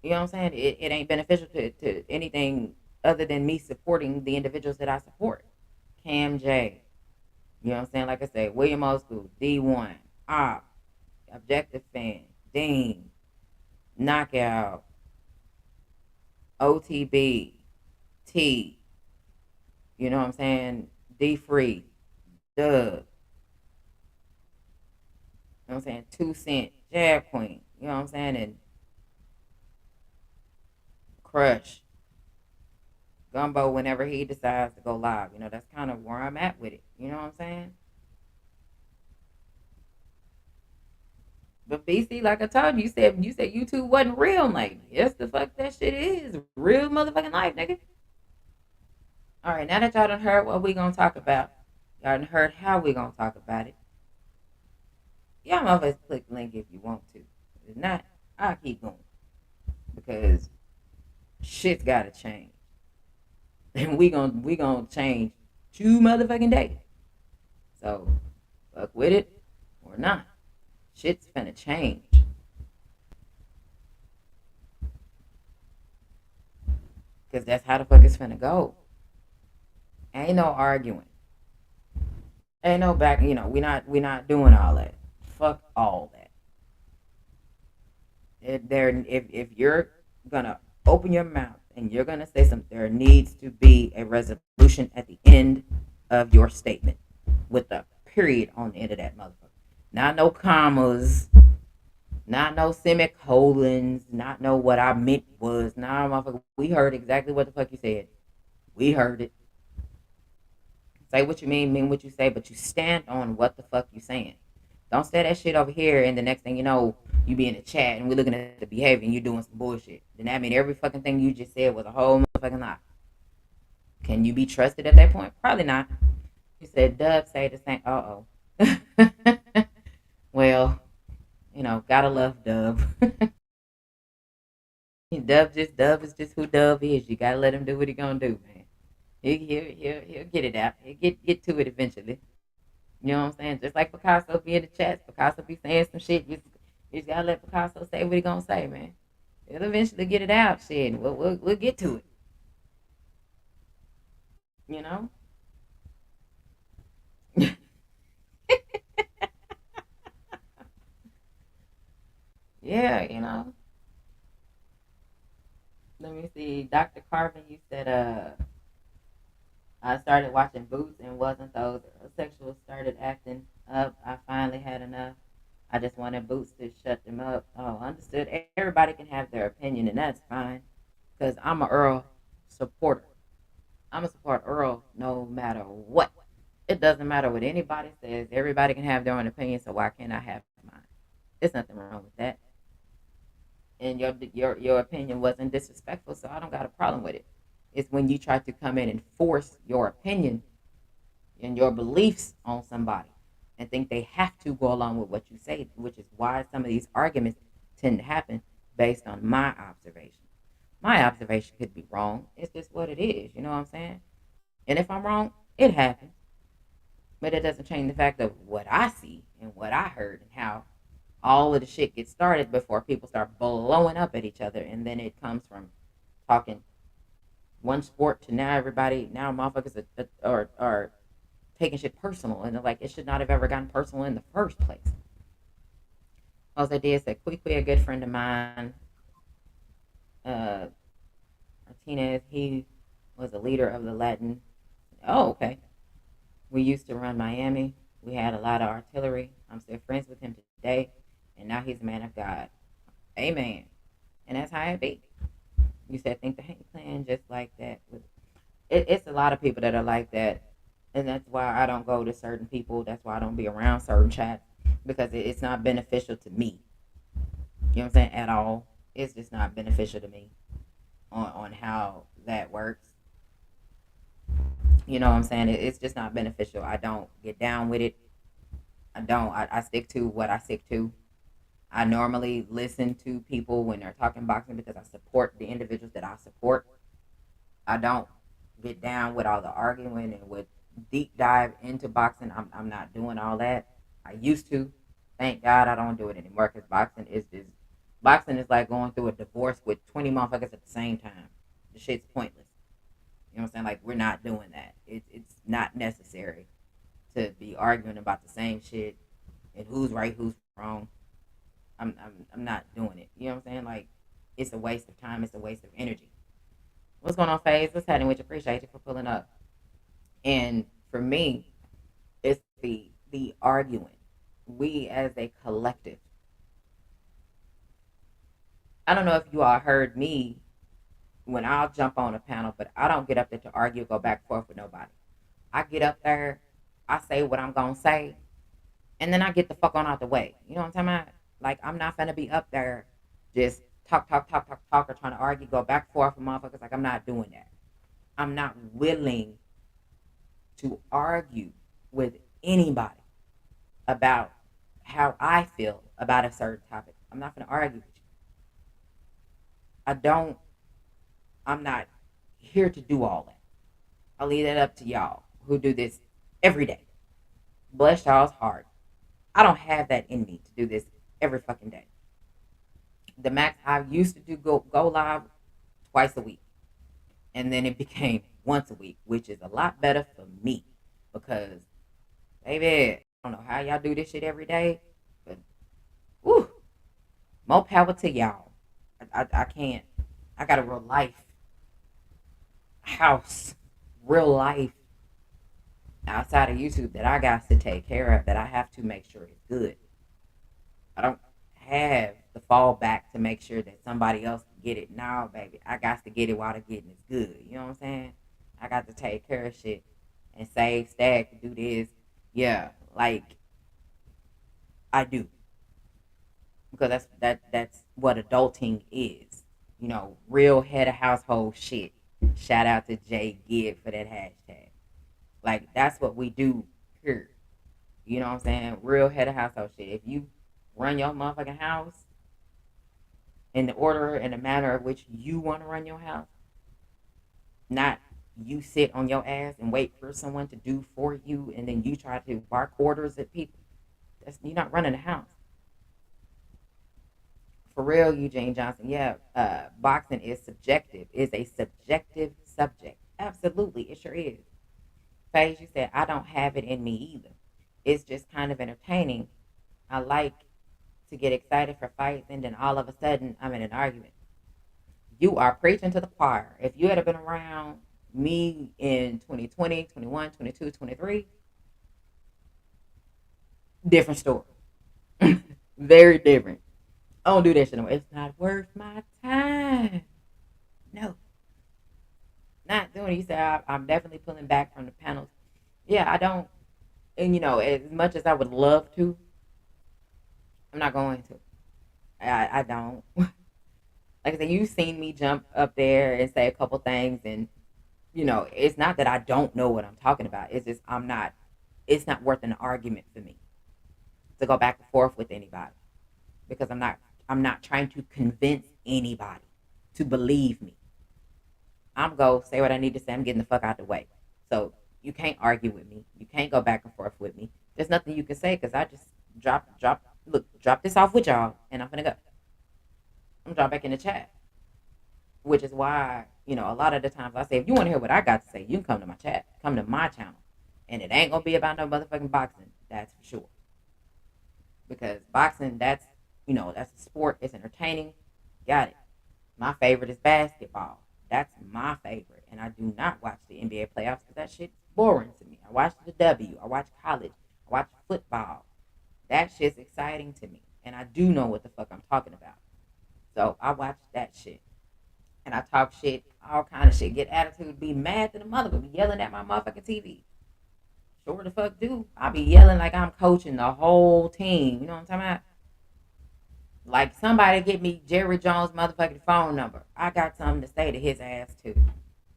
Speaker 1: you know what I'm saying? It ain't beneficial to anything other than me supporting the individuals that I support. Cam J, you know what I'm saying? Like I said, William O. School, D1, Op, Objective Fan, Dean, Knockout, OTB, T, you know what I'm saying? D Free, Dub, you know what I'm saying? 2 Cent, Jab Queen, you know what I'm saying? And Crush, Gumbo, whenever he decides to go live. You know, that's kind of where I'm at with it. You know what I'm saying? But BC, like I told you, you said YouTube wasn't real. I'm like, yes, the fuck that shit is. Real motherfucking life, nigga. All right, now that y'all done heard what we gonna talk about, y'all done heard how we gonna talk about it. Y'all motherfuckers click the link if you want to. If not, I'll keep going. Because shit's gotta change. And we gonna change 2 motherfucking days. So fuck with it or not. Shit's finna change. Cause that's how the fuck it's finna go. Ain't no arguing. Ain't no back. We not doing all that. Fuck all that. If you're gonna open your mouth and you're gonna say something, there needs to be a resolution at the end of your statement with a period on the end of that motherfucker. Not no commas, not no semicolons, not know what I meant was. Nah, motherfucker, we heard exactly what the fuck you said. We heard it. Say what you mean what you say, but you stand on what the fuck you saying. Don't say that shit over here, and the next thing you know, you be in the chat and we're looking at the behavior and you're doing some bullshit. Then that mean every fucking thing you just said was a whole motherfucking lie. Can you be trusted at that point? Probably not. You said Dub say the same. Uh oh. Well, gotta love Dub. Dub is just who Dub is. You gotta let him do what he gonna do, man. He'll get it out. He'll get to it eventually. You know what I'm saying? Just like Picasso be in the chats, Picasso be saying some shit. You just gotta let Picasso say what he gonna say, man. He'll eventually get it out, shit. We'll get to it. You know? Yeah, Let me see. Dr. Carvin, you said I started watching Boots and wasn't those sexuals started acting up. I finally had enough. I just wanted Boots to shut them up. Oh, understood. Everybody can have their opinion, and that's fine. Because I'm a Earl supporter. I'm a support Earl no matter what. It doesn't matter what anybody says. Everybody can have their own opinion, so why can't I have mine? There's nothing wrong with that. And your opinion wasn't disrespectful, so I don't got a problem with it. It's when you try to come in and force your opinion and your beliefs on somebody and think they have to go along with what you say, which is why some of these arguments tend to happen based on my observation. My observation could be wrong. It's just what it is. You know what I'm saying? And if I'm wrong, it happens. But it doesn't change the fact of what I see and what I heard and how all of the shit gets started before people start blowing up at each other. And then it comes from talking one sport to now motherfuckers are taking shit personal. And they're like, it should not have ever gotten personal in the first place. Jose Diaz said, Quique, a good friend of mine, uh, Martinez, he was a leader of the Latin. Oh, okay. We used to run Miami. We had a lot of artillery. I'm still friends with him today, and now he's a man of God. Amen. And that's how it be. You said think the hate plan just like that. It's a lot of people that are like that, and that's why I don't go to certain people. That's why I don't be around certain chats because it's not beneficial to me. You know what I'm saying? At all. It's just not beneficial to me on how that works. You know what I'm saying? It's just not beneficial. I don't get down with it. I don't. I stick to what I stick to. I normally listen to people when they're talking boxing because I support the individuals that I support. I don't get down with all the arguing and with deep dive into boxing. I'm not doing all that. I used to. Thank God I don't do it anymore because boxing is like going through a divorce with 20 motherfuckers at the same time. The shit's pointless. You know what I'm saying? Like we're not doing that. It's not necessary to be arguing about the same shit and who's right, who's wrong. I'm not doing it. You know what I'm saying? Like it's a waste of time. It's a waste of energy. What's going on, Faze? What's happening? Which appreciate you for pulling up. And for me, it's the arguing. We as a collective. I don't know if you all heard me when I'll jump on a panel, but I don't get up there to argue, go back and forth with nobody. I get up there, I say what I'm gonna say, and then I get the fuck on out the way. You know what I'm talking about? Like I'm not gonna be up there just talk, or trying to argue, go back and forth with motherfuckers. Like I'm not doing that. I'm not willing to argue with anybody about how I feel about a certain topic. I'm not gonna argue with you. I don't. I'm not here to do all that. I'll leave that up to y'all who do this every day. Bless y'all's heart. I don't have that in me to do this every fucking day. The max I used to do go live twice a week. And then it became once a week, which is a lot better for me because, baby, I don't know how y'all do this shit every day, but whew, more power to y'all. I can't. I got a real life house, real life outside of YouTube that I got to take care of, that I have to make sure it's good. I don't have the fallback to make sure that somebody else can get it. Now, baby, I got to get it while the getting is good. You know what I'm saying? I got to take care of shit and save, stack, do this. Yeah, like I do, because that's what adulting is. You know, real head of household shit. Shout out to Jay Gibb for that hashtag. Like that's what we do here. You know what I'm saying? Real head of household shit. If you run your motherfucking house in the order and the manner of which you want to run your house, not you sit on your ass and wait for someone to do for you and then you try to bark orders at people. That's, you're not running a house. For real, Eugene Johnson. Yeah, boxing is subjective. Is a subjective subject. Absolutely, it sure is. Phase, you said I don't have it in me either. It's just kind of entertaining. I like to get excited for fights, and then all of a sudden I'm in an argument. You are preaching to the choir. If you had been around me in 2020, 21, 22, 23, different story. Very different. I don't do that shit anymore. It's not worth my time. No, not doing it. You said I'm definitely pulling back from the panels. Yeah, I don't. And you know, as much as I would love to, I'm not going to. I don't. Like I said, you've seen me jump up there and say a couple things, and you know, it's not that I don't know what I'm talking about. It's just I'm not. It's not worth an argument for me to go back and forth with anybody because I'm not. I'm not trying to convince anybody to believe me. I'm go say what I need to say. I'm getting the fuck out the way. So you can't argue with me. You can't go back and forth with me. There's nothing you can say because I just drop this off with y'all, and I'm gonna go. I'm drop back in the chat, which is why a lot of the times I say if you want to hear what I got to say, you can come to my chat, come to my channel, and it ain't gonna be about no motherfucking boxing. That's for sure. Because boxing, that's a sport. It's entertaining. Got it. My favorite is basketball. That's my favorite. And I do not watch the NBA playoffs because that shit's boring to me. I watch the W. I watch college. I watch football. That shit's exciting to me. And I do know what the fuck I'm talking about. So I watch that shit. And I talk shit, all kind of shit. Get attitude, be mad to the mother, be yelling at my motherfucking TV. Sure the fuck do. I'll be yelling like I'm coaching the whole team. You know what I'm talking about? Like somebody get me Jerry Jones' motherfucking phone number. I got something to say to his ass too.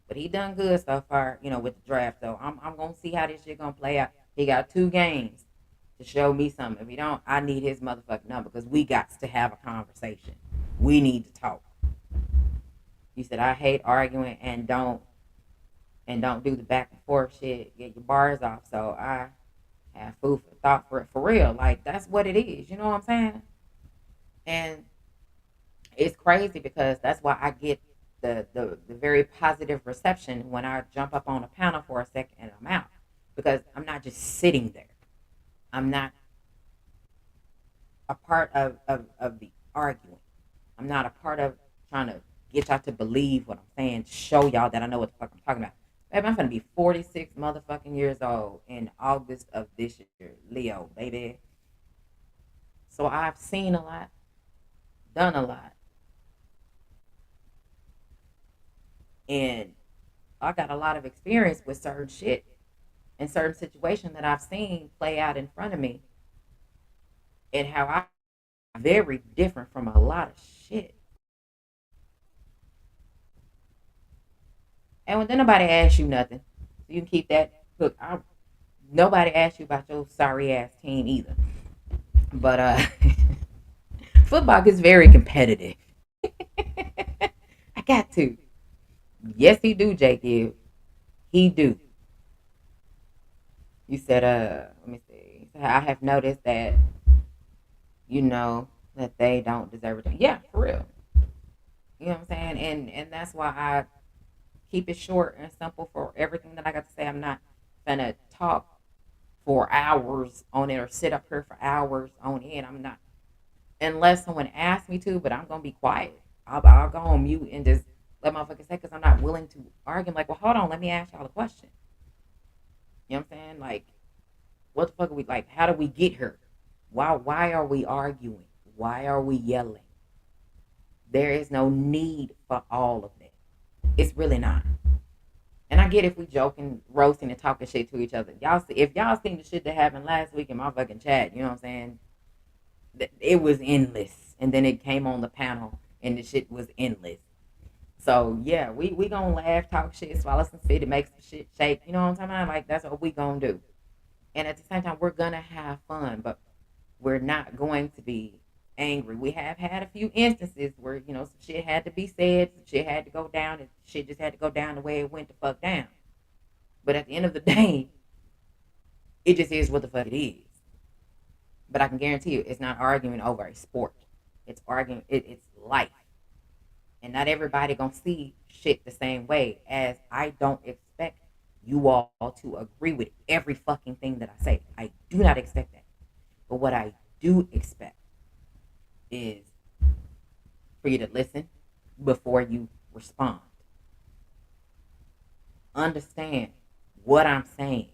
Speaker 1: But he done good so far, with the draft. So I'm gonna see how this shit gonna play out. He got 2 games to show me something. If he don't, I need his motherfucking number because we got to have a conversation. We need to talk. You said I hate arguing and don't do the back and forth shit. Get your bars off. So I have food for thought for it for real. Like that's what it is. You know what I'm saying? And it's crazy because that's why I get the very positive reception when I jump up on a panel for a second and I'm out. Because I'm not just sitting there. I'm not a part of the arguing. I'm not a part of trying to get y'all to believe what I'm saying, show y'all that I know what the fuck I'm talking about. Baby, I'm gonna be 46 motherfucking years old in August of this year. Leo, baby. So I've seen a lot, done a lot, and I got a lot of experience with certain shit and certain situations that I've seen play out in front of me and how I very different from a lot of shit. And when then nobody asks you nothing, so you can keep that. Look, nobody asked you about your sorry ass team either. But football is very competitive. I got to. Yes, he do, Jake. He do. You said, let me see. I have noticed that you know that they don't deserve it. Yeah, for real. You know what I'm saying? And that's why keep it short and simple for everything that I got to say. I'm not gonna talk for hours on it or sit up here for hours on end. I'm not, unless someone asks me to, but I'm gonna be quiet. I'll go on mute and just let motherfuckers say, because I'm not willing to argue. I'm like, well, hold on, let me ask y'all a question. You know what I'm saying? Like, what the fuck are we, like, how did we get here? Why are we arguing? Why are we yelling? There is no need for all of that. It's really not. And I get if we joking, roasting, and talking shit to each other. Y'all see, if y'all seen the shit that happened last week in my fucking chat, you know what I'm saying? It was endless. And then it came on the panel, and the shit was endless. So yeah, we gonna laugh, talk shit, swallow some spit, it makes some shit shake. You know what I'm talking about? Like, that's what we gonna do. And at the same time, we're gonna have fun, but we're not going to be angry. We have had a few instances where, some shit had to be said, some shit had to go down, and shit just had to go down the way it went the fuck down. But at the end of the day, it just is what the fuck it is. But I can guarantee you, it's not arguing over a sport. It's arguing. It's life, and not everybody gonna see shit the same way. As I don't expect you all to agree with every fucking thing that I say. I do not expect that. But what I do expect is for you to listen before you respond. Understand what I'm saying.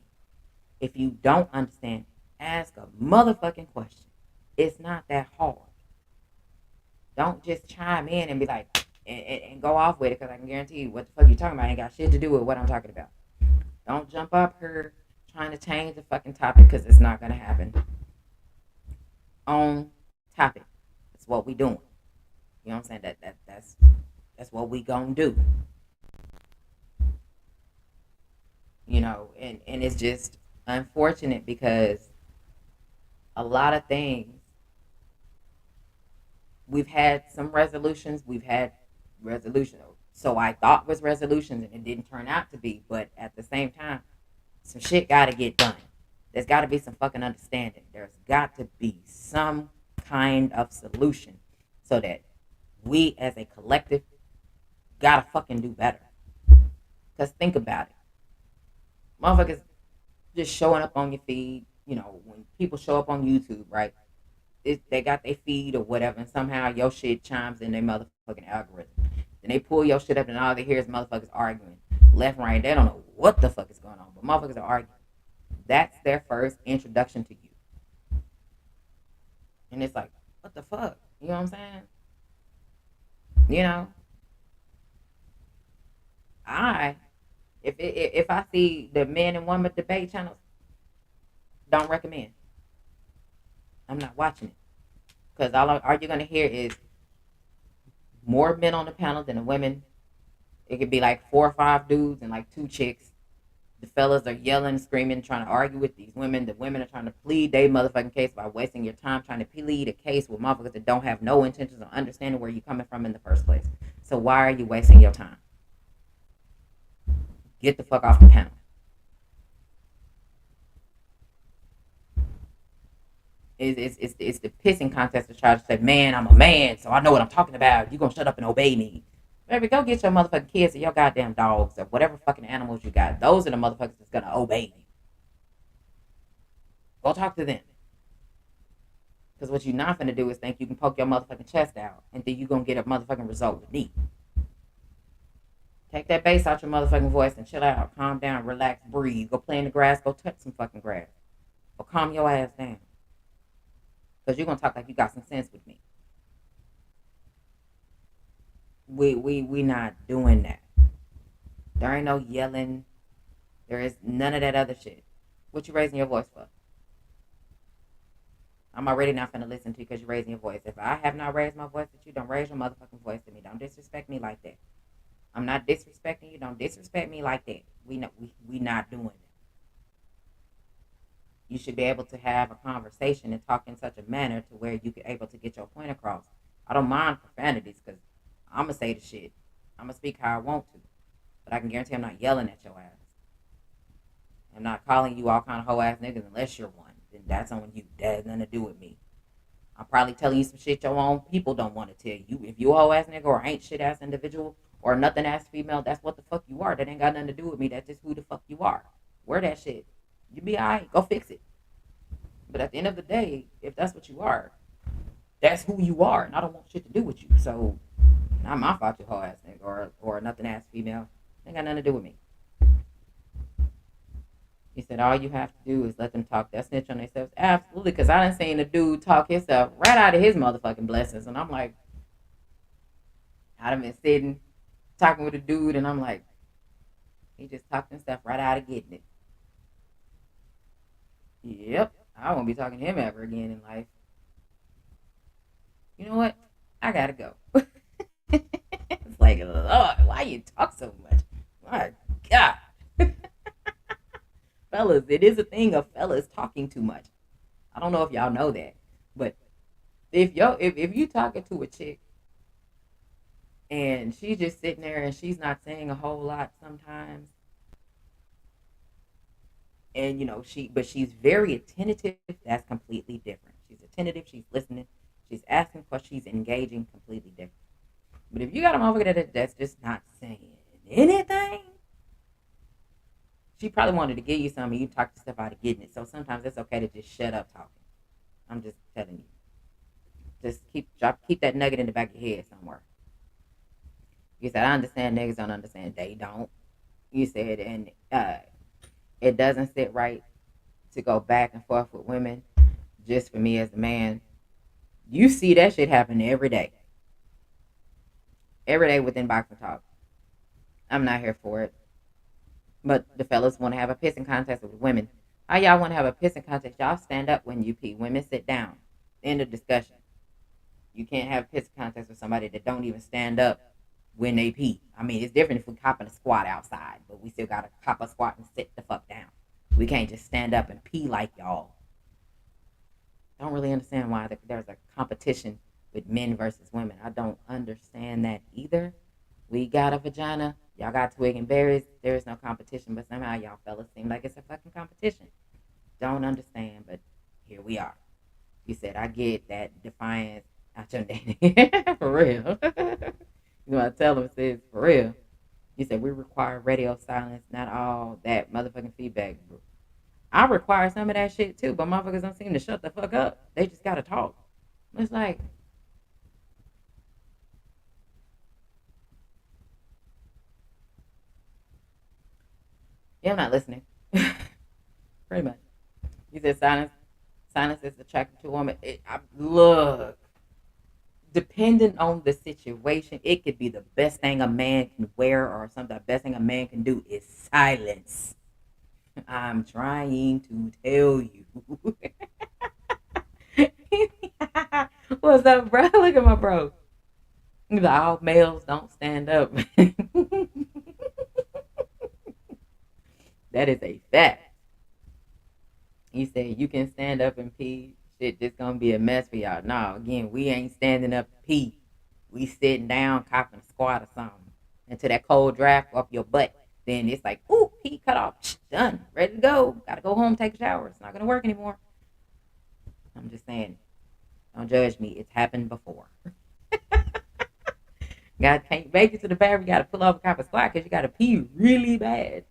Speaker 1: If you don't understand, ask a motherfucking question. It's not that hard. Don't just chime in and be like, and go off with it, because I can guarantee you what the fuck you talking about ain't got shit to do with what I'm talking about. Don't jump up here trying to change the fucking topic, because it's not going to happen. On topic. That's what we doing. You know what I'm saying? That's what we gonna do. And it's just unfortunate because a lot of things, we've had some resolutions, we've had resolutions. So I thought was resolutions and it didn't turn out to be, but at the same time, some shit gotta get done. There's gotta be some fucking understanding. There's got to be some kind of solution so that we as a collective gotta fucking do better. Because think about it. Motherfuckers just showing up on your feed, when people show up on YouTube, right? They got their feed or whatever, and somehow your shit chimes in their motherfucking algorithm. Then they pull your shit up, and all they hear is motherfuckers arguing left and right. They don't know what the fuck is going on, but motherfuckers are arguing. That's their first introduction to you. And it's like, what the fuck? You know what I'm saying? You know, I if I see the men and women debate channels, don't recommend. I'm not watching it, because all you're gonna hear is more men on the panel than the women. It could be like 4 or 5 dudes and like 2 chicks. The fellas are yelling, screaming, trying to argue with these women. The women are trying to plead their motherfucking case by wasting your time trying to plead a case with motherfuckers that don't have no intentions of understanding where you're coming from in the first place. So why are you wasting your time? Get the fuck off the panel. It's the pissing contest to try to say, man, I'm a man, so I know what I'm talking about. You gonna shut up and obey me. Baby, go get your motherfucking kids or your goddamn dogs or whatever fucking animals you got. Those are the motherfuckers that's gonna obey you. Go talk to them. Because what you're not gonna do is think you can poke your motherfucking chest out and then you gonna get a motherfucking result with me. Take that bass out your motherfucking voice and chill out. Calm down, relax, breathe. Go play in the grass, go touch some fucking grass. Or calm your ass down. Because you're gonna talk like you got some sense with me. We not doing that. There ain't no yelling. There is none of that other shit. What you raising your voice for? I'm already not finna listen to you because you're raising your voice. If I have not raised my voice at you, don't raise your motherfucking voice to me. Don't disrespect me like that. I'm not disrespecting you. Don't disrespect me like that. We not doing that. You should be able to have a conversation and talk in such a manner to where you can able to get your point across. I don't mind profanities because I'm going to say the shit. I'm going to speak how I want to. But I can guarantee I'm not yelling at your ass. I'm not calling you all kind of hoe ass niggas unless you're one. Then that's on you. That has nothing to do with me. I'm probably telling you some shit your own people don't want to tell you. If you a hoe ass nigga or ain't shit ass individual or nothing ass female, that's what the fuck you are. That ain't got nothing to do with me. That's just who the fuck you are. Wear that shit. You be alright. Go fix it. But at the end of the day, if that's what you are, that's who you are, and I don't want shit to do with you. So, not my fault, you whole ass nigga, or nothing ass female. Ain't got nothing to do with me. He said all you have to do is let them talk that snitch on themselves. Absolutely, because I done seen a dude talk himself right out of his motherfucking blessings, and I'm like, I done been sitting talking with a dude, and I'm like, he just talked himself right out of getting it. Yep, I won't be talking to him ever again in life. You know what? I gotta go. It's like, Lord, why you talk so much? My God. Fellas, it is a thing of fellas talking too much. I don't know if y'all know that, but if you talking to a chick and she's just sitting there and she's not saying a whole lot sometimes, and she's very attentive, that's completely different. She's attentive, she's listening, she's asking questions, she's engaging, completely different. But if you got a motherfucker that's just not saying anything, she probably wanted to give you something. You talk yourself out of getting it. So sometimes it's okay to just shut up talking. I'm just telling you. Just keep that nugget in the back of your head somewhere. You said I understand niggas don't understand. They don't. You said and it doesn't sit right to go back and forth with women. Just for me as a man, you see that shit happen every day. Every day within boxing talk. I'm not here for it. But the fellas want to have a pissing contest with women. How y'all want to have a pissing contest? Y'all stand up when you pee. Women sit down. End of discussion. You can't have a pissing contest with somebody that don't even stand up when they pee. I mean, it's different if we copping a squat outside, but we still got to cop a squat and sit the fuck down. We can't just stand up and pee like y'all. Don't really understand why there's a competition with men versus women. I don't understand that either. We got a vagina. Y'all got twig and berries. There is no competition, but somehow y'all fellas seem like it's a fucking competition. Don't understand, but here we are. You said I get that defiance out your name. For real. I tell them, says for real. You said we require radio silence, not all that motherfucking feedback. I require some of that shit too, but motherfuckers don't seem to shut the fuck up. They just gotta talk. It's like, yeah, I'm not listening. Pretty much. You said silence is attractive to a woman. Look, depending on the situation, it could be the best thing a man can wear, or something. The best thing a man can do is silence. I'm trying to tell you. What's up, bro? Look at my bro. All males don't stand up. That is a fact. You say you can stand up and pee. Shit just gonna be a mess for y'all. No, again, we ain't standing up to pee. We sitting down, copping a squat or something. Until that cold draft off your butt. Then it's like, ooh, pee cut off. Done. Ready to go. Gotta go home, take a shower. It's not gonna work anymore. I'm just saying. Don't judge me. It's happened before. God can't make it to the bathroom. You gotta pull off a cop of squat because you gotta pee really bad.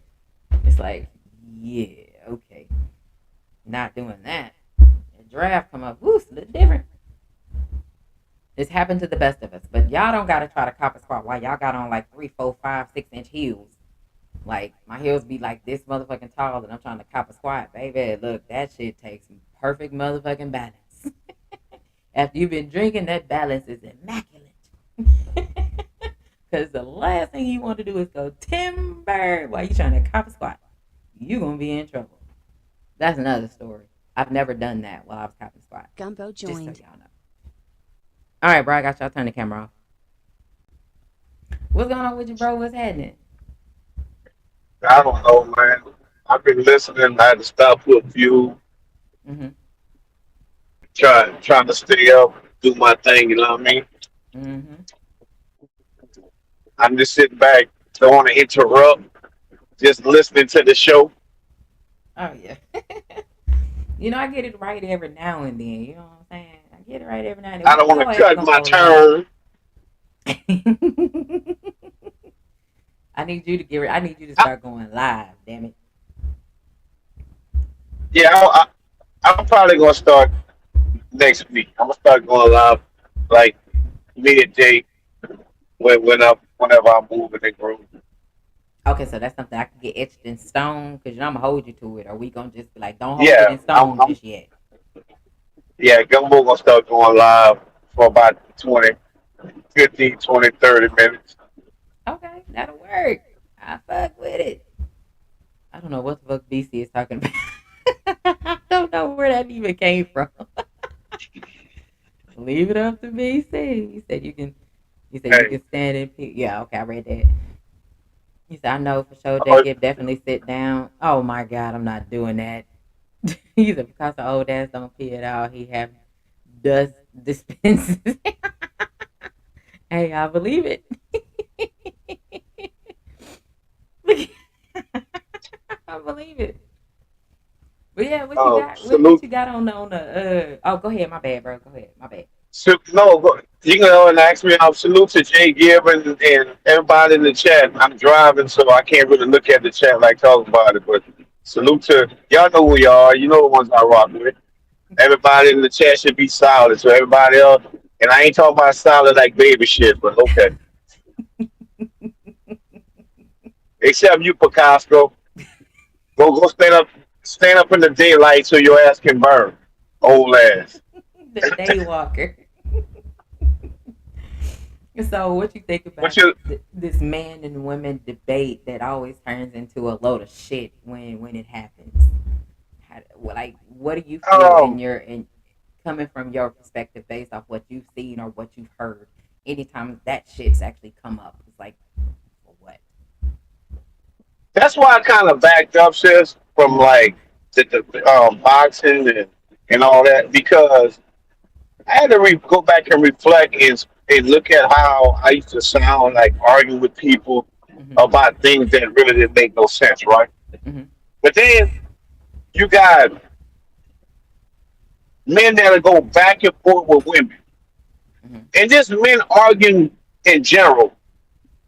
Speaker 1: It's like, yeah, okay. Not doing that. The draft come up, woof, a little different. It's happened to the best of us, but y'all don't gotta try to cop a squat while y'all got on like 3, 4, 5, 6 inch heels. Like my heels be like this motherfucking tall, and I'm trying to cop a squat, baby. Look, that shit takes perfect motherfucking balance. After you've been drinking, that balance is immaculate. Because the last thing you want to do is go timber while you trying to cop a squat. You gonna be in trouble. That's another story. I've never done that while I was copping squat.
Speaker 2: Gumbo joined.
Speaker 1: Just so y'all know. All right, bro. I got y'all turn the camera off. What's going on with you, bro? What's happening?
Speaker 3: I don't know, man. I've been listening. I had to stop for a few,
Speaker 1: Mm-hmm.
Speaker 3: trying to stay up, do my thing. You know what I mean?
Speaker 1: Mm-hmm.
Speaker 3: I'm just sitting back, don't want to interrupt, just listening to the show.
Speaker 1: Oh yeah. I get it right every now and then. You know what I'm saying? I get it right every now and then.
Speaker 3: I don't want
Speaker 1: Your
Speaker 3: to
Speaker 1: ass
Speaker 3: cut
Speaker 1: gonna
Speaker 3: my
Speaker 1: go live.
Speaker 3: turn.
Speaker 1: I need you to get. I need you to
Speaker 3: I,
Speaker 1: start going live. Damn it.
Speaker 3: yeah, I'm probably gonna start next week. I'm gonna start going live like midday whenever I'm moving and grooving.
Speaker 1: Okay, so that's something I can get etched in stone because I'm gonna hold you to it. Or we gonna just be like, don't hold it
Speaker 3: Yeah,
Speaker 1: in stone
Speaker 3: I'm
Speaker 1: just yet.
Speaker 3: yeah, Gumbo gonna start going live for about 20, 15, 20, 30 minutes.
Speaker 1: Okay, that'll work. I fuck with it. I don't know what the fuck BC is talking about. I don't know where that even came from. Leave it up to BC. He said you can. He said you
Speaker 3: Hey,
Speaker 1: can stand in. Yeah, okay, I read that. He said I know for sure. They
Speaker 3: uh,
Speaker 1: can definitely sit down. Oh my god, I'm not doing that. He said because the old ass don't pee at all. He have dust dispenses. Hey, I believe it. I believe it. But yeah, what you got? What
Speaker 3: salute.
Speaker 1: you got on the? Oh, go ahead. My bad, bro. Go ahead. My bad.
Speaker 3: No, you can go and ask me. Salute to Jay Gibbon and everybody in the chat. I'm driving, so I can't really look at the chat like talk about it. But salute to y'all. Know who y'all are. You know the ones I rock with. Everybody in the chat should be solid. So everybody else, and I ain't talking about solid like baby shit, but okay. Except you, Picasso. Go stand up in the daylight so your ass can burn. Old ass.
Speaker 1: The day walker. So, what you think
Speaker 3: What
Speaker 1: about
Speaker 3: you
Speaker 1: this man and women debate that always turns into a load of shit when it happens? Like, what do you feel in
Speaker 3: um
Speaker 1: your in coming from your perspective based off what you've seen or what you've heard? Anytime that shit's actually come up, it's like, for what?
Speaker 3: that's why I kind of backed up, sis, from like the boxing and all that because I had to go back and reflect and look at how I used to sound like arguing with people
Speaker 1: Mm-hmm.
Speaker 3: about things that really didn't make no sense, right?
Speaker 1: Mm-hmm.
Speaker 3: But then you got men that'll go back and forth with women,
Speaker 1: Mm-hmm.
Speaker 3: and just men arguing in general.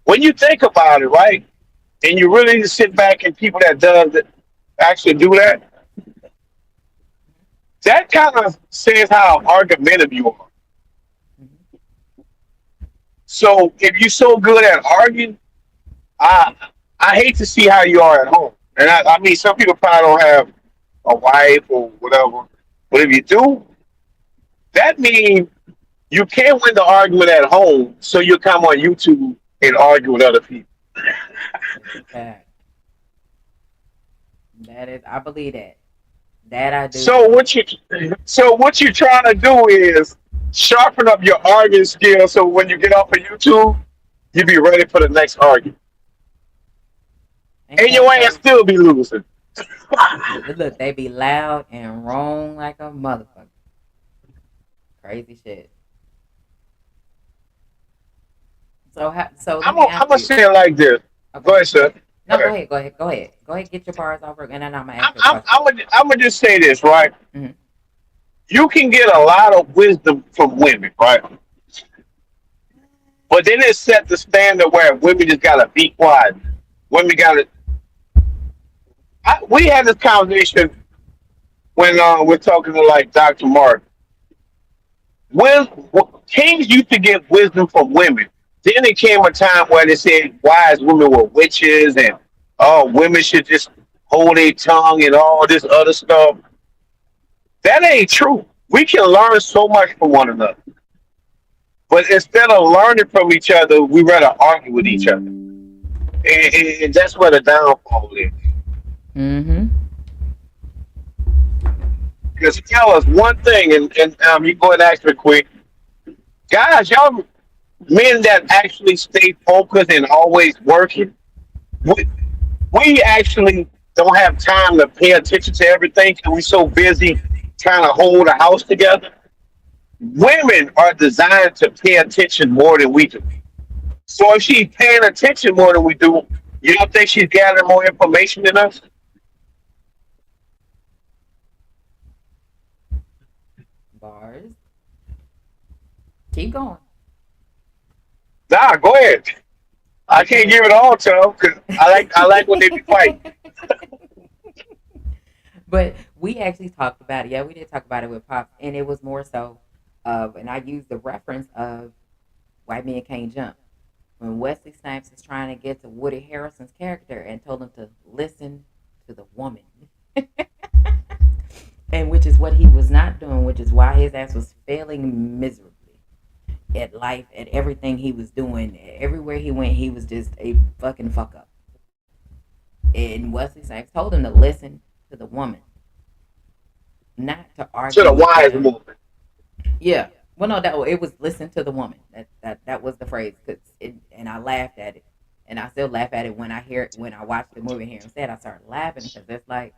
Speaker 3: When you think about it, right, and you really need to sit back and people that does that actually do that, that kind of says how argumentative you are.
Speaker 1: Mm-hmm.
Speaker 3: So if you're so good at arguing, I I hate to see how you are at home. And I mean, some people probably don't have a wife or whatever, but if you do, that means you can't win the argument at home. So you come on YouTube and argue with other people.
Speaker 1: That's a fact. That is, I believe that. That I do
Speaker 3: So
Speaker 1: believe.
Speaker 3: what you're trying to do is sharpen up your arguing skills so when you get off of YouTube, you be ready for the next argument.
Speaker 1: Ain't
Speaker 3: And
Speaker 1: that
Speaker 3: your ass
Speaker 1: crazy?
Speaker 3: still be losing.
Speaker 1: Look, they be loud and wrong like a motherfucker. Crazy shit. So let me
Speaker 3: I'm
Speaker 1: ask
Speaker 3: gonna
Speaker 1: you.
Speaker 3: say it like this. Go
Speaker 1: Okay.
Speaker 3: ahead, sir. Go
Speaker 1: No, go
Speaker 3: ahead.
Speaker 1: ahead. Go ahead. Go ahead. Go ahead. Get your bars over, and then I'm gonna ask you a question.
Speaker 3: I'm gonna just say this, right?
Speaker 1: Mm-hmm.
Speaker 3: You can get a lot of wisdom from women, right? But then it set the standard where women just gotta be quiet. Women gotta. We had this conversation when we're talking to like Dr. Mark. When kings used to get wisdom from women, then it came a time where they said wise women were witches and oh, women should just hold their tongue and all this other stuff. That ain't true. We can learn so much from one another. But instead of learning from each other, we rather argue with each other. And that's where the downfall is.
Speaker 1: Mm-hmm.
Speaker 3: Because tell us one thing, and you go ahead and ask me quick. Guys, y'all men that actually stay focused and always working, we, we actually don't have time to pay attention to everything because we're so busy trying to hold the house together. Women are designed to pay attention more than we do. So if she's paying attention more than we do, you don't think she's gathering more information than us?
Speaker 1: Bars. Keep going.
Speaker 3: Nah, go ahead. I can't give it all to them because I like when they be fighting.
Speaker 1: But we actually talked about it. Yeah, we did talk about it with Pops, and it was more so of, and I used the reference of White Men Can't Jump. When Wesley Snipes is trying to get to Woody Harrelson's character and told him to listen to the woman. And which is what he was not doing, which is why his ass was failing miserably at life, at everything he was doing. Everywhere he went, he was just a fucking fuck up. And Wesley Snipes told him to listen to the woman, not to
Speaker 3: To
Speaker 1: argue
Speaker 3: the
Speaker 1: with
Speaker 3: wise
Speaker 1: them.
Speaker 3: movement.
Speaker 1: Yeah. Well, no, that it was listen to the woman. That was the phrase. And I laughed at it, and I still laugh at it when I hear it when I watch the movie. Here instead, I started laughing because it's like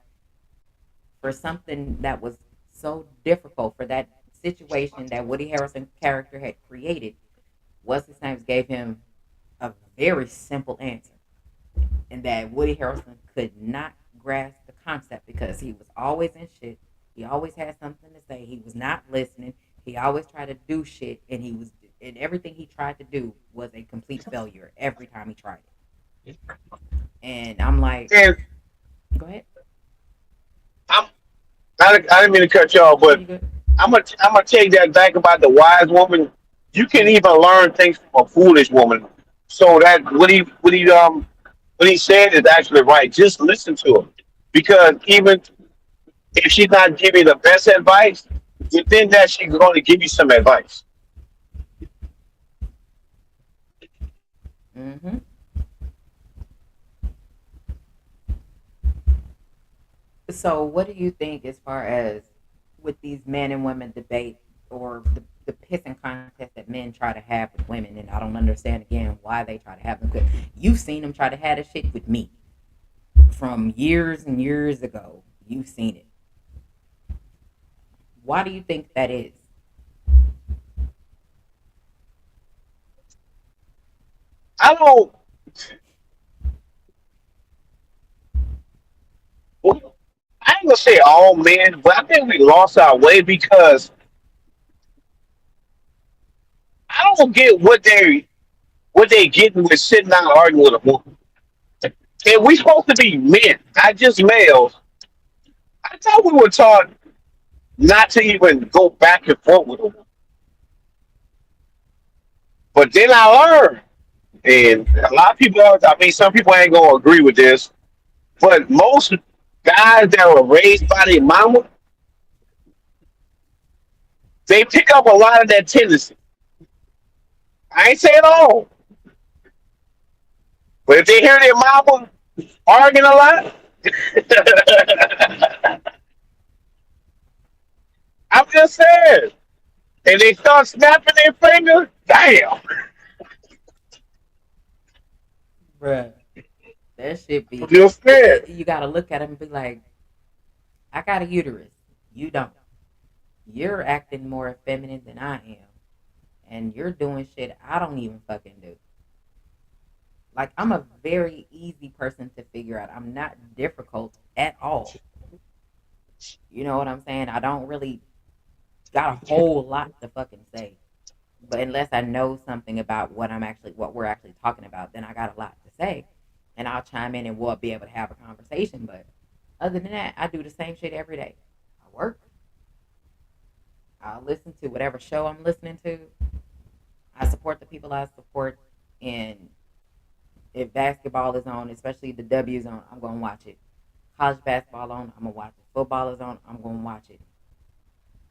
Speaker 1: for something that was so difficult for that situation that Woody Harrelson character had created, Wesley Snipes gave him a very simple answer, and that Woody Harrelson could not grasp the concept because he was always in shit. He always had something to say. He was not listening. He always tried to do shit, and everything he tried to do was a complete failure every time he tried it. And I'm like,
Speaker 3: And
Speaker 1: go ahead.
Speaker 3: I'm I didn't mean to cut y'all,
Speaker 1: No,
Speaker 3: but
Speaker 1: you good.
Speaker 3: I'm gonna take that back about the wise woman. You can
Speaker 1: Mm-hmm.
Speaker 3: even learn things from a foolish woman. So that what he said is actually right. Just listen to him, because even if she's not giving you the best advice, within that she's going to give you some advice.
Speaker 1: Mm-hmm. So, what do you think as far as with these men and women debate or the pissing contest that men try to have with women? And I don't understand again why they try to have them. Because you've seen them try to have this shit with me from years and years ago. You've seen it. Why do you think that is?
Speaker 3: I don't. Well, I ain't gonna say all men, but I think we lost our way because I don't get what they getting with sitting down arguing with a woman. And we supposed to be men, not just males. I thought we were taught not to even go back and forth with a woman. But then I learned, and a lot of people, I mean, some people ain't gonna agree with this, but most guys that were raised by their mama, they pick up a lot of that tendency. I ain't saying all, but if they hear their mama arguing a lot, I'm just saying, and they start snapping their fingers, damn.
Speaker 1: Bruh, that shit
Speaker 3: I'm
Speaker 1: be.
Speaker 3: just saying.
Speaker 1: You gotta look at him and be like, I got a uterus. You don't. You're acting more feminine than I am. And you're doing shit I don't even fucking do. Like, I'm a very easy person to figure out. I'm not difficult at all. You know what I'm saying? I don't really got a whole lot to fucking say. But unless I know something about what we're actually talking about, then I got a lot to say. And I'll chime in and we'll be able to have a conversation. But other than that, I do the same shit every day. I work, I'll listen to whatever show I'm listening to. I support the people I support. And if basketball is on, especially the W's on, I'm going to watch it. College basketball on, I'm going to watch it. Football is on, I'm going to watch it.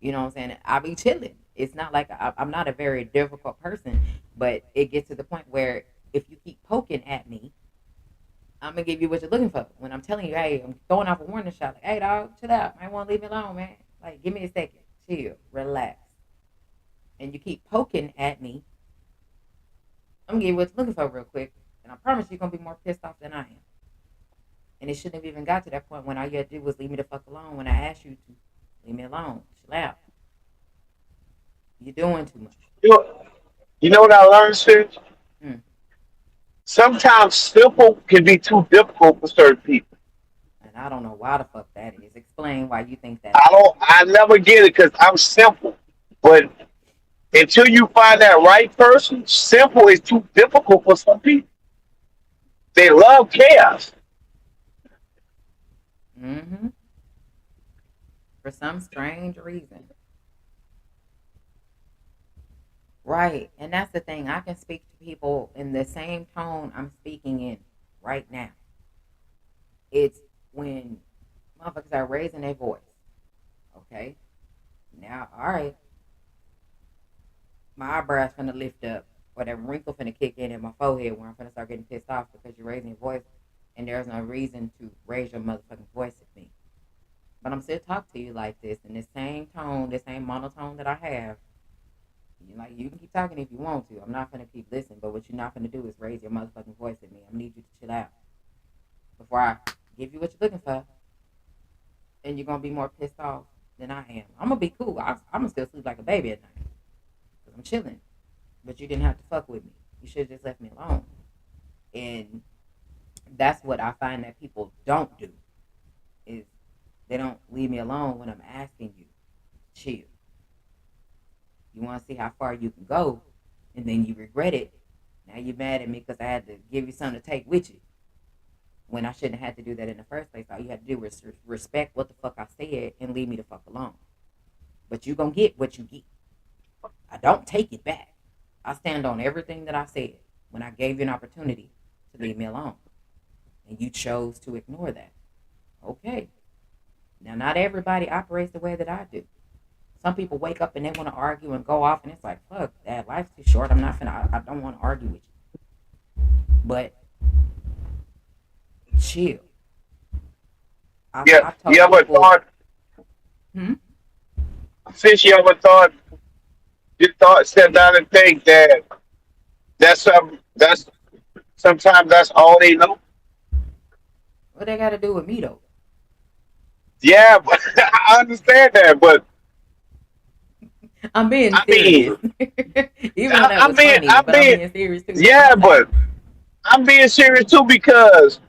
Speaker 1: You know what I'm saying? I'll be chilling. It's not like I'm not a very difficult person, but it gets to the point where if you keep poking at me, I'm gonna give you what you're looking for. When I'm telling you, hey, I'm throwing off a warning shot, like, hey, dog, chill out. Might want to leave me alone, man. Like, give me a second, chill, relax. And you keep poking at me, I'm gonna give you what you're looking for real quick, and I promise you're gonna be more pissed off than I am. And it shouldn't have even got to that point when all you had to do was leave me the fuck alone when I asked you to leave me alone, chill out. You're doing too much.
Speaker 3: You know, you know what I learned, Sid?
Speaker 1: Mm.
Speaker 3: Sometimes simple can be too difficult for certain people.
Speaker 1: And I don't know why the fuck that is. Explain why you think that
Speaker 3: I
Speaker 1: is.
Speaker 3: don't. I never get it because I'm simple. But until you find that right person, simple is too difficult for some people. They love chaos.
Speaker 1: Hmm. For some strange reason. Right. And that's the thing. I can speak to people in the same tone I'm speaking in right now. It's when motherfuckers are raising their voice. Okay. Now, all right, my eyebrows finna lift up, or that wrinkle finna kick in my forehead where I'm finna start getting pissed off because you're raising your voice, and there's no reason to raise your motherfucking voice at me. But I'm still talk to you like this in the same tone, the same monotone that I have. You can keep talking if you want to. I'm not gonna keep listening, but what you're not gonna do is raise your motherfucking voice at me. I'm gonna need you to chill out before I give you what you're looking for, and you're gonna be more pissed off than I am. I'm gonna be cool. I'm gonna still sleep like a baby at night because I'm chilling. But you didn't have to fuck with me. You should have just left me alone. And that's what I find that people don't do is they don't leave me alone when I'm asking you, chill. You want to see how far you can go, and then you regret it. Now you're mad at me because I had to give you something to take with you when I shouldn't have had to do that in the first place. All you had to do was respect what the fuck I said and leave me the fuck alone. But you gonna get what you get. I don't take it back. I stand on everything that I said when I gave you an opportunity to leave me alone. And you chose to ignore that. Okay. Now, not everybody operates the way that I do. Some people wake up and they want to argue and go off, and it's like, fuck that. Life's too short. I'm not finna, I don't want to argue with you. But chill.
Speaker 3: Yeah,
Speaker 1: I've
Speaker 3: you
Speaker 1: told
Speaker 3: ever
Speaker 1: people,
Speaker 3: thought?
Speaker 1: hmm?
Speaker 3: Since you ever thought, you thought, sit down and think that that's sometimes that's all they know.
Speaker 1: What they got to do with me, though?
Speaker 3: Yeah, but I understand that, but
Speaker 1: I'm being
Speaker 3: I mean,
Speaker 1: serious. Even though that was funny,
Speaker 3: I
Speaker 1: but I'm
Speaker 3: mean,
Speaker 1: being serious too at the
Speaker 3: yeah,
Speaker 1: same time.
Speaker 3: but I'm being serious too because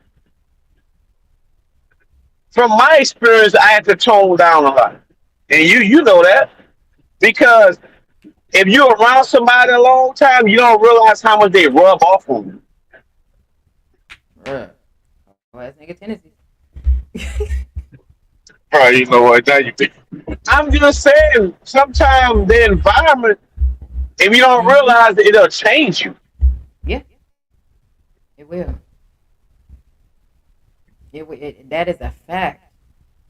Speaker 3: from my experience, I had to tone down a lot, and you know that because if you're around somebody a long time, you don't realize how much they rub off on you.
Speaker 1: Bruh. Oh, that's nigga tendencies.
Speaker 3: Right, you know what? Now you think. I'm just saying, sometimes the environment, if you don't
Speaker 1: Hmm.
Speaker 3: realize it, it'll change you.
Speaker 1: Yeah, it will. That is a fact.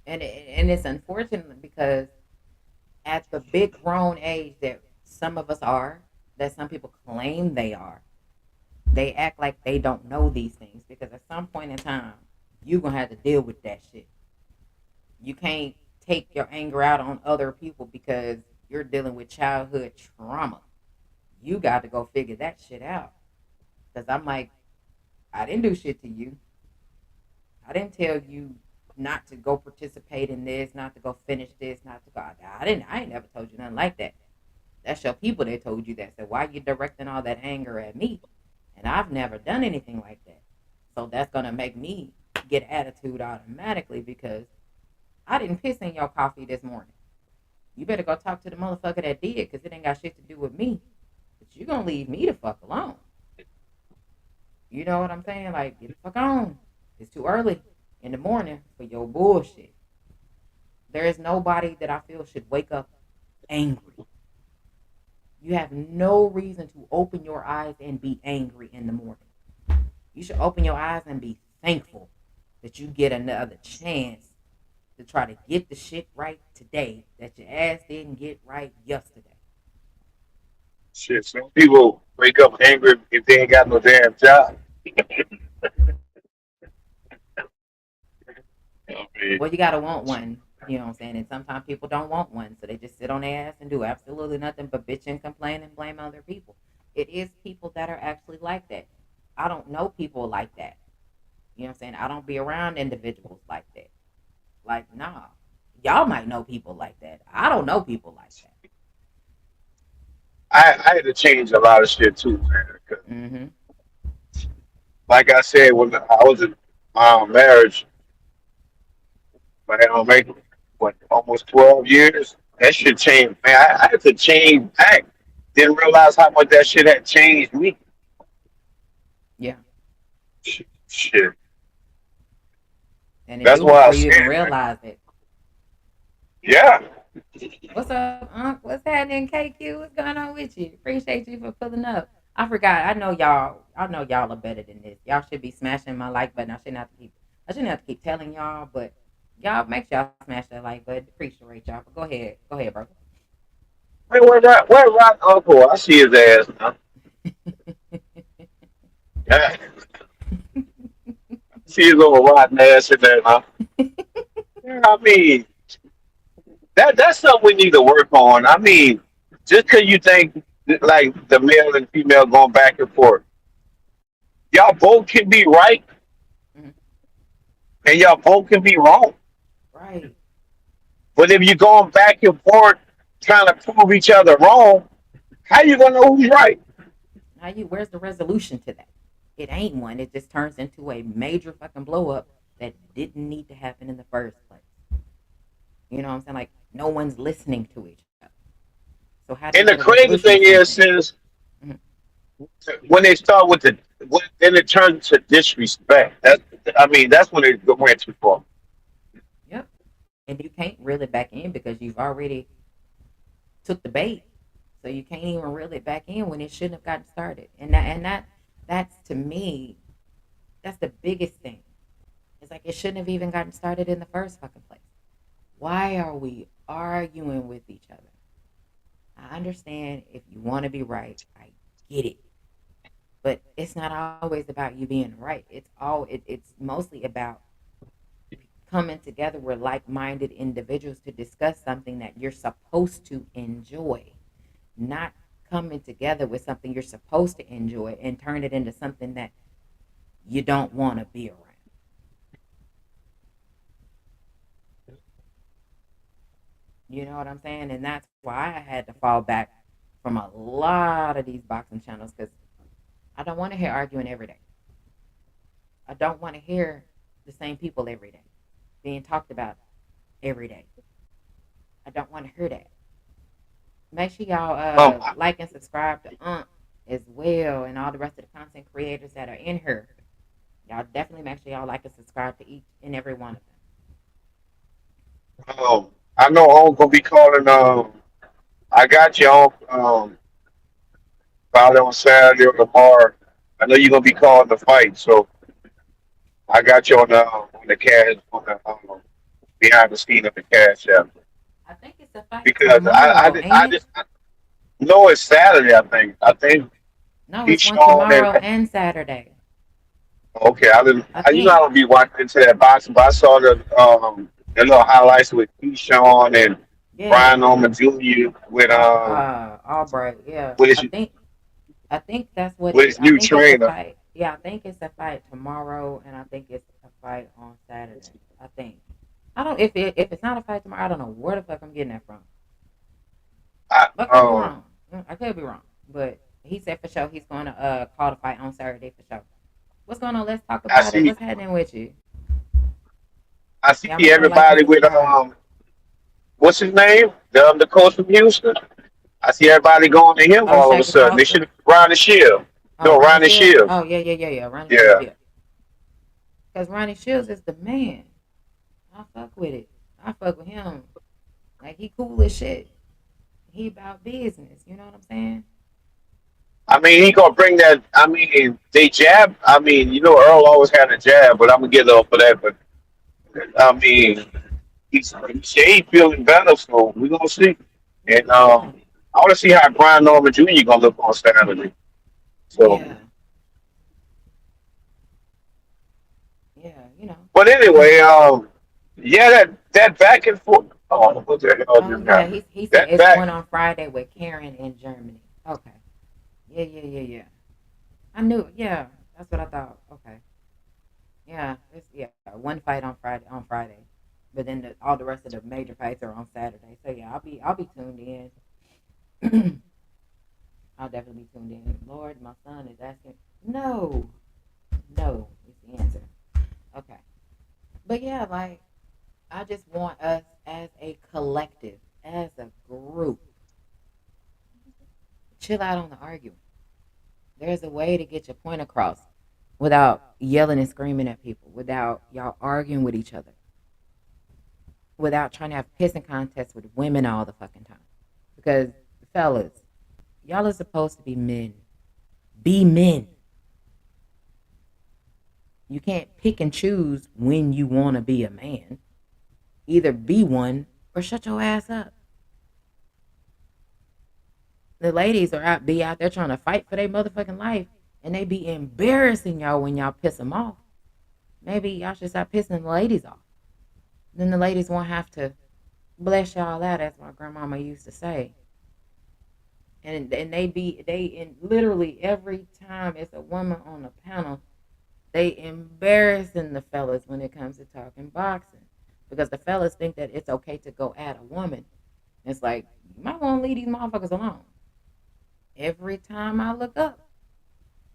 Speaker 1: And it's unfortunate because at the big grown age that some of us are, that some people claim they are, they act like they don't know these things because at some point in time, you're going to have to deal with that shit. You can't take your anger out on other people because you're dealing with childhood trauma. You got to go figure that shit out. Because I'm like, I didn't do shit to you. I didn't tell you not to go participate in this, not to go finish this, not to go. I ain't never told you nothing like that. That's your people that told you that. So why you directing all that anger at me? And I've never done anything like that. So that's gonna make me get attitude automatically because I didn't piss in your coffee this morning. You better go talk to the motherfucker that did because it ain't got shit to do with me. But you gonna leave me the fuck alone. You know what I'm saying? Like, get the fuck on. It's too early in the morning for your bullshit. There is nobody that I feel should wake up angry. You have no reason to open your eyes and be angry in the morning. You should open your eyes and be thankful that you get another chance to try to get the shit right today that your ass didn't get right yesterday.
Speaker 3: Shit, some people wake up angry if they ain't got no damn job. I mean,
Speaker 1: Well, you gotta want one, you know what I'm saying? And sometimes people don't want one, so they just sit on their ass and do absolutely nothing but bitch and complain and blame other people. It is people that are actually like that. I don't know people like that. You know what I'm saying? I don't be around individuals like that. Like, nah. Y'all might know people like that. I don't know people like that.
Speaker 3: I had to change a lot of shit too, man. 'Cause
Speaker 1: Mm-hmm.
Speaker 3: like I said, when I was in marriage, I had on make what almost 12 years. That shit changed, man. I had to change back. Didn't realize how much that shit had changed me.
Speaker 1: Yeah.
Speaker 3: Shit.
Speaker 1: And it
Speaker 3: That's
Speaker 1: do
Speaker 3: why I
Speaker 1: before you even
Speaker 3: said, man.
Speaker 1: realize it.
Speaker 3: Yeah.
Speaker 1: What's up, Unc? What's happening, KQ? What's going on with you? Appreciate you for pulling up. I forgot. I know y'all. I know y'all are better than this. Y'all should be smashing my like button. I shouldn't have to keep telling y'all, but y'all make sure y'all smash that like button. Appreciate y'all. But go ahead. Go ahead, bro.
Speaker 3: Hey, where Rock Uncle? I see his ass now. Yeah. See his little rotten ass in there now. Yeah, I mean, that's something we need to work on. I mean, just because you think like the male and female going back and forth, y'all both can be right
Speaker 1: Mhm.
Speaker 3: and y'all both can be wrong.
Speaker 1: Right.
Speaker 3: But if you're going back and forth trying to prove each other wrong, how you gonna know who's right?
Speaker 1: How you? Where's the resolution to that? It ain't one. It just turns into a major fucking blow up that didn't need to happen in the first place. You know what I'm saying? Like no one's listening to each other. So how do you
Speaker 3: And
Speaker 1: get
Speaker 3: the
Speaker 1: a
Speaker 3: crazy
Speaker 1: resolution to
Speaker 3: thing is,
Speaker 1: something?
Speaker 3: since
Speaker 1: Mhm.
Speaker 3: when they start with then it turns to disrespect. I mean, that's when it went too far.
Speaker 1: Yep. And you can't reel it back in because you've already took the bait. So you can't even reel it back in when it shouldn't have gotten started. That's to me, that's the biggest thing. It's like it shouldn't have even gotten started in the first fucking place. Why are we arguing with each other? I understand if you want to be right. I get it. But it's not always about you being right. It's mostly about coming together with like-minded individuals to discuss something that you're supposed to enjoy, not coming together with something you're supposed to enjoy and turn it into something that you don't want to be around. You know what I'm saying? And that's why I had to fall back from a lot of these boxing channels because I don't want to hear arguing every day. I don't want to hear the same people every day being talked about every day. I don't want to hear that. Make sure y'all
Speaker 3: Um,
Speaker 1: like and subscribe to as well and all the rest of the content creators that are in here. Y'all definitely make sure y'all like and subscribe to each and every one of them.
Speaker 3: I know I'm gonna be calling. I got you on probably on Saturday or tomorrow. I know you're gonna be calling the fight, so I got you on the cash on the behind the scene of the cash app
Speaker 1: I think it's a fight
Speaker 3: because
Speaker 1: tomorrow, ain't it?
Speaker 3: I know it's Saturday. I think
Speaker 1: No, it's
Speaker 3: he's
Speaker 1: one
Speaker 3: showing and
Speaker 1: tomorrow and Saturday.
Speaker 3: okay. I didn't.
Speaker 1: I
Speaker 3: You know I
Speaker 1: think.
Speaker 3: don't be watching into that boxing, but I saw the little highlights with Keyshawn and Brian
Speaker 1: Yeah.
Speaker 3: Norman Jr.
Speaker 1: Albright. Yeah.
Speaker 3: with
Speaker 1: I
Speaker 3: his
Speaker 1: think. I think that's what
Speaker 3: with
Speaker 1: it.
Speaker 3: his
Speaker 1: I
Speaker 3: new
Speaker 1: think it's a
Speaker 3: trainer.
Speaker 1: fight. Yeah, I think it's a fight tomorrow, and I think it's a fight on Saturday. I think. I don't. If it's not a fight tomorrow, I don't know where the fuck I'm getting that from.
Speaker 3: I,
Speaker 1: I could be
Speaker 3: um,
Speaker 1: wrong. I could be wrong. But he said for sure he's going to call the fight on Saturday for sure. What's going on? Let's talk
Speaker 3: I
Speaker 1: about it.
Speaker 3: see
Speaker 1: What's happening with you?
Speaker 3: I see
Speaker 1: Y'all make sure like and
Speaker 3: everybody with
Speaker 1: subscribe.
Speaker 3: what's his name? The coach from Houston. I see everybody going to him
Speaker 1: Oh,
Speaker 3: all of a
Speaker 1: Shaka
Speaker 3: sudden. They should
Speaker 1: Charleston.
Speaker 3: have Ronnie Shield.
Speaker 1: Oh,
Speaker 3: No,
Speaker 1: Ronnie
Speaker 3: Ronnie
Speaker 1: Shields.
Speaker 3: Shield.
Speaker 1: Oh, yeah. Ronnie Shields,
Speaker 3: Yeah.
Speaker 1: yeah. Because Ronnie Shields is the man. I fuck with it. I fuck with him. Like, he cool as shit. He about business. You know what I'm saying?
Speaker 3: I mean, he gonna bring that. I mean, they jab. I mean, Earl always had a jab, but I'm gonna get up for that. But I mean, he say he feeling better, so we gonna see. And
Speaker 1: Yeah.
Speaker 3: I want to see how Brian Norman Jr. gonna look on Saturday. So,
Speaker 1: Yeah. Yeah,
Speaker 3: but anyway, yeah, that back and forth. Oh, what the hell
Speaker 1: Oh,
Speaker 3: just
Speaker 1: yeah.
Speaker 3: happened?
Speaker 1: He said
Speaker 3: That
Speaker 1: it's
Speaker 3: back.
Speaker 1: one on Friday with Karen in Germany. Okay. Yeah. I knew. Yeah. That's what I thought. Okay. Yeah, one fight on Friday, but then all the rest of the major fights are on Saturday. So yeah, I'll be tuned in. I'll definitely be tuned in. Lord, my son is asking. No, no is the answer. Okay, but yeah, like I just want us as a collective, as a group, chill out on the arguing. There's a way to get your point across. without yelling and screaming at people, without y'all arguing with each other, without trying to have pissing contests with women all the fucking time. Because, fellas, y'all are supposed to be men. Be men. You can't pick and choose when you want to be a man. Either be one or shut your ass up. The ladies are out there trying to fight for their motherfucking life, and they be embarrassing y'all when y'all piss them off. Maybe y'all should stop pissing the ladies off. Then the ladies won't have to bless y'all out, as my grandmama used to say. And they and literally every time it's a woman on the panel, they embarrassing the fellas when it comes to talking boxing, because the fellas think that it's okay to go at a woman. It's like, you might want to leave these motherfuckers alone. Every time I look up,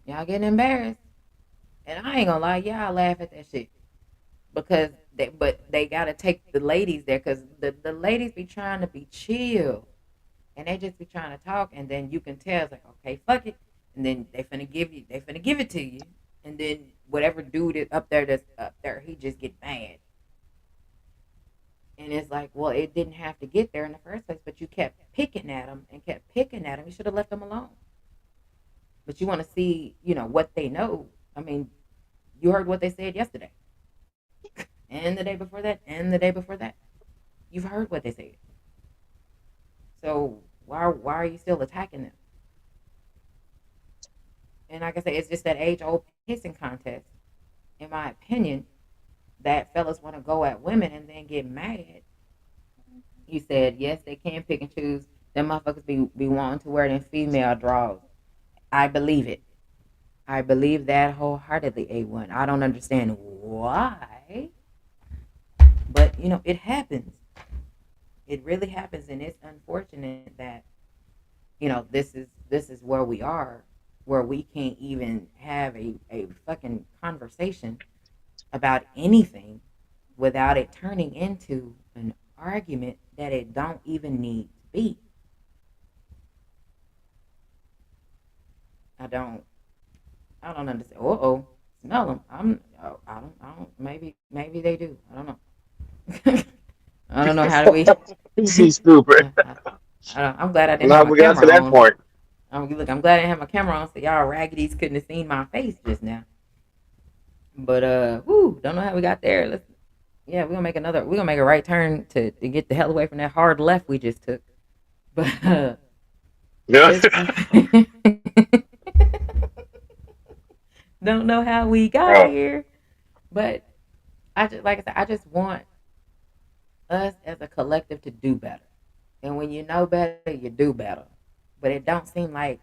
Speaker 1: y'all getting embarrassed, and I ain't gonna lie, y'all laugh at that shit, because they gotta take the ladies there, because the ladies be trying to be chill, and they just be trying to talk, and then you can tell it's like, okay, fuck it, and then they finna give it to you, and then whatever dude is up there that's up there, he just get mad, and it's like, well, it didn't have to get there in the first place, but you kept picking at him and kept picking at him. You should have left them alone. But you want to see, what they know. I mean, you heard what they said yesterday, and the day before that, and the day before that. You've heard what they said. So why are you still attacking them? And like I say, it's just that age old pissing contest, in my opinion, that fellas want to go at women and then get mad. You said yes, they can pick and choose. Them motherfuckers be wanting to wear them female draws. I believe it. I believe that wholeheartedly. A1. I don't understand why, but it happens. It really happens, and it's unfortunate that this is where we are, where we can't even have a fucking conversation about anything without it turning into an argument that it don't even need to be. I don't I don't understand. Oh, smell them. I don't. Maybe they do. I don't know. I don't know. How do we?
Speaker 3: She's stupid.
Speaker 1: I'm glad I didn't have
Speaker 3: Now
Speaker 1: my
Speaker 3: we got
Speaker 1: camera
Speaker 3: to that
Speaker 1: on.
Speaker 3: point.
Speaker 1: Look, I'm glad I didn't have my camera on, so y'all raggities couldn't have seen my face just now. But don't know how we got there. Yeah, we're gonna make a right turn to get the hell away from that hard left we just took. But
Speaker 3: Yeah.
Speaker 1: it's don't know how we got
Speaker 3: Oh,
Speaker 1: here. But I just, like I said, I just want us as a collective to do better. And when you know better, you do better. But it don't seem like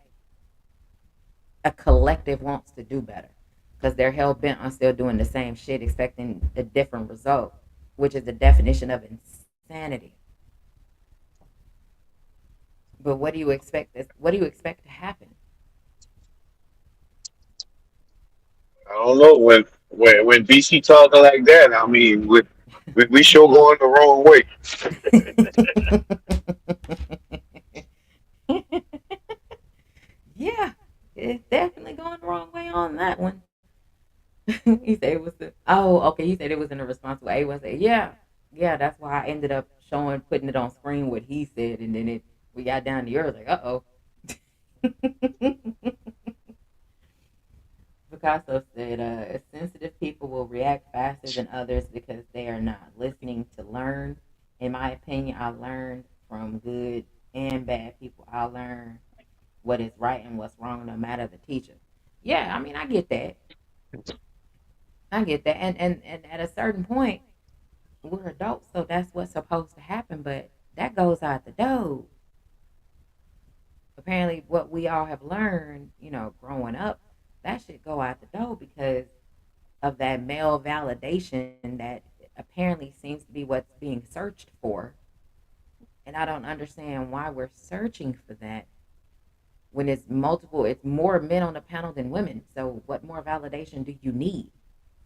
Speaker 1: a collective wants to do better, because they're hell bent on still doing the same shit, expecting a different result, which is the definition of insanity. But what do you expect? What do you expect to happen?
Speaker 3: I don't know when BC talking like that. I mean, we sure going the wrong way.
Speaker 1: Yeah, it's definitely going the wrong way on that one. He said it was the, oh, okay. He said it was in a response to A1. Said, yeah, yeah. That's why I ended up putting it on screen what he said, and then we got down to yours. Like, Picasso said, sensitive people will react faster than others because they are not listening to learn. In my opinion, I learned from good and bad people. I learned what is right and what's wrong, no matter the teacher. Yeah, I mean, I get that. I get that. And at a certain point, we're adults, so that's what's supposed to happen. But that goes out the door. Apparently, what we all have learned, growing up, that should go out the door because of that male validation that apparently seems to be what's being searched for. And I don't understand why we're searching for that when it's more men on the panel than women. So what more validation do you need?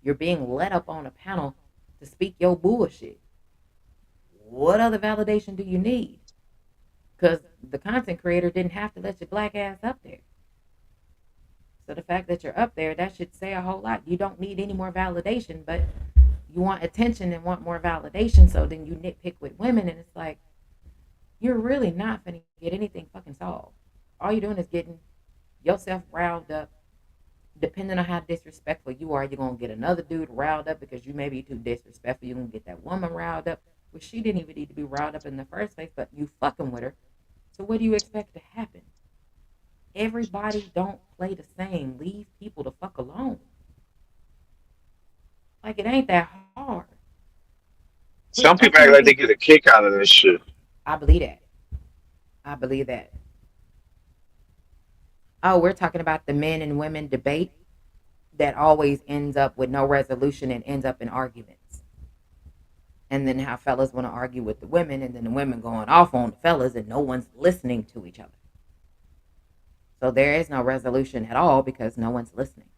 Speaker 1: You're being let up on a panel to speak your bullshit. What other validation do you need? Because the content creator didn't have to let your black ass up there. So the fact that you're up there, that should say a whole lot. You don't need any more validation, but you want attention and want more validation. So then you nitpick with women, and it's like you're really not gonna get anything fucking solved. All you're doing is getting yourself riled up. Depending on how disrespectful you are, you're gonna get another dude riled up because you may be too disrespectful. You're gonna get that woman riled up, which she didn't even need to be riled up in the first place, but you fucking with her. So what do you expect to happen? Everybody don't play the same. Leave people the fuck alone. Like it ain't that hard. Quit
Speaker 3: Some
Speaker 1: fucking
Speaker 3: people
Speaker 1: with
Speaker 3: act like they
Speaker 1: people.
Speaker 3: get a kick out of this shit.
Speaker 1: I believe that. I believe that. Oh, we're talking about the men and women debate that always ends up with no resolution and ends up in arguments. And then how fellas want to argue with the women, and then the women going off on the fellas, and no one's listening to each other. So there is no resolution at all because no one's listening.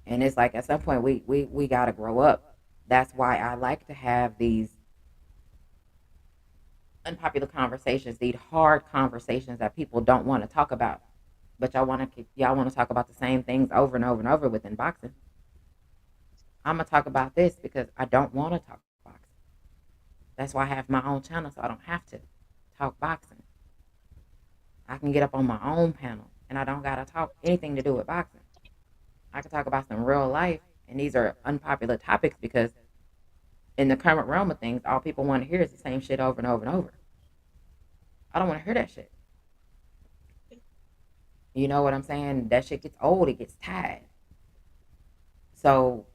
Speaker 1: And it's like at some point we got to grow up. That's why I like to have these unpopular conversations, these hard conversations that people don't want to talk about. But y'all want to talk about the same things over and over and over within boxing. I'm gonna talk about this because I don't want to talk boxing. That's why I have my own channel, so I don't have to talk boxing. I can get up on my own panel, and I don't gotta talk anything to do with boxing. I can talk about some real life, and these are unpopular topics because in the current realm of things, all people want to hear is the same shit over and over and over. I don't want to hear that shit. You know what I'm saying? That shit gets old. It gets tired. So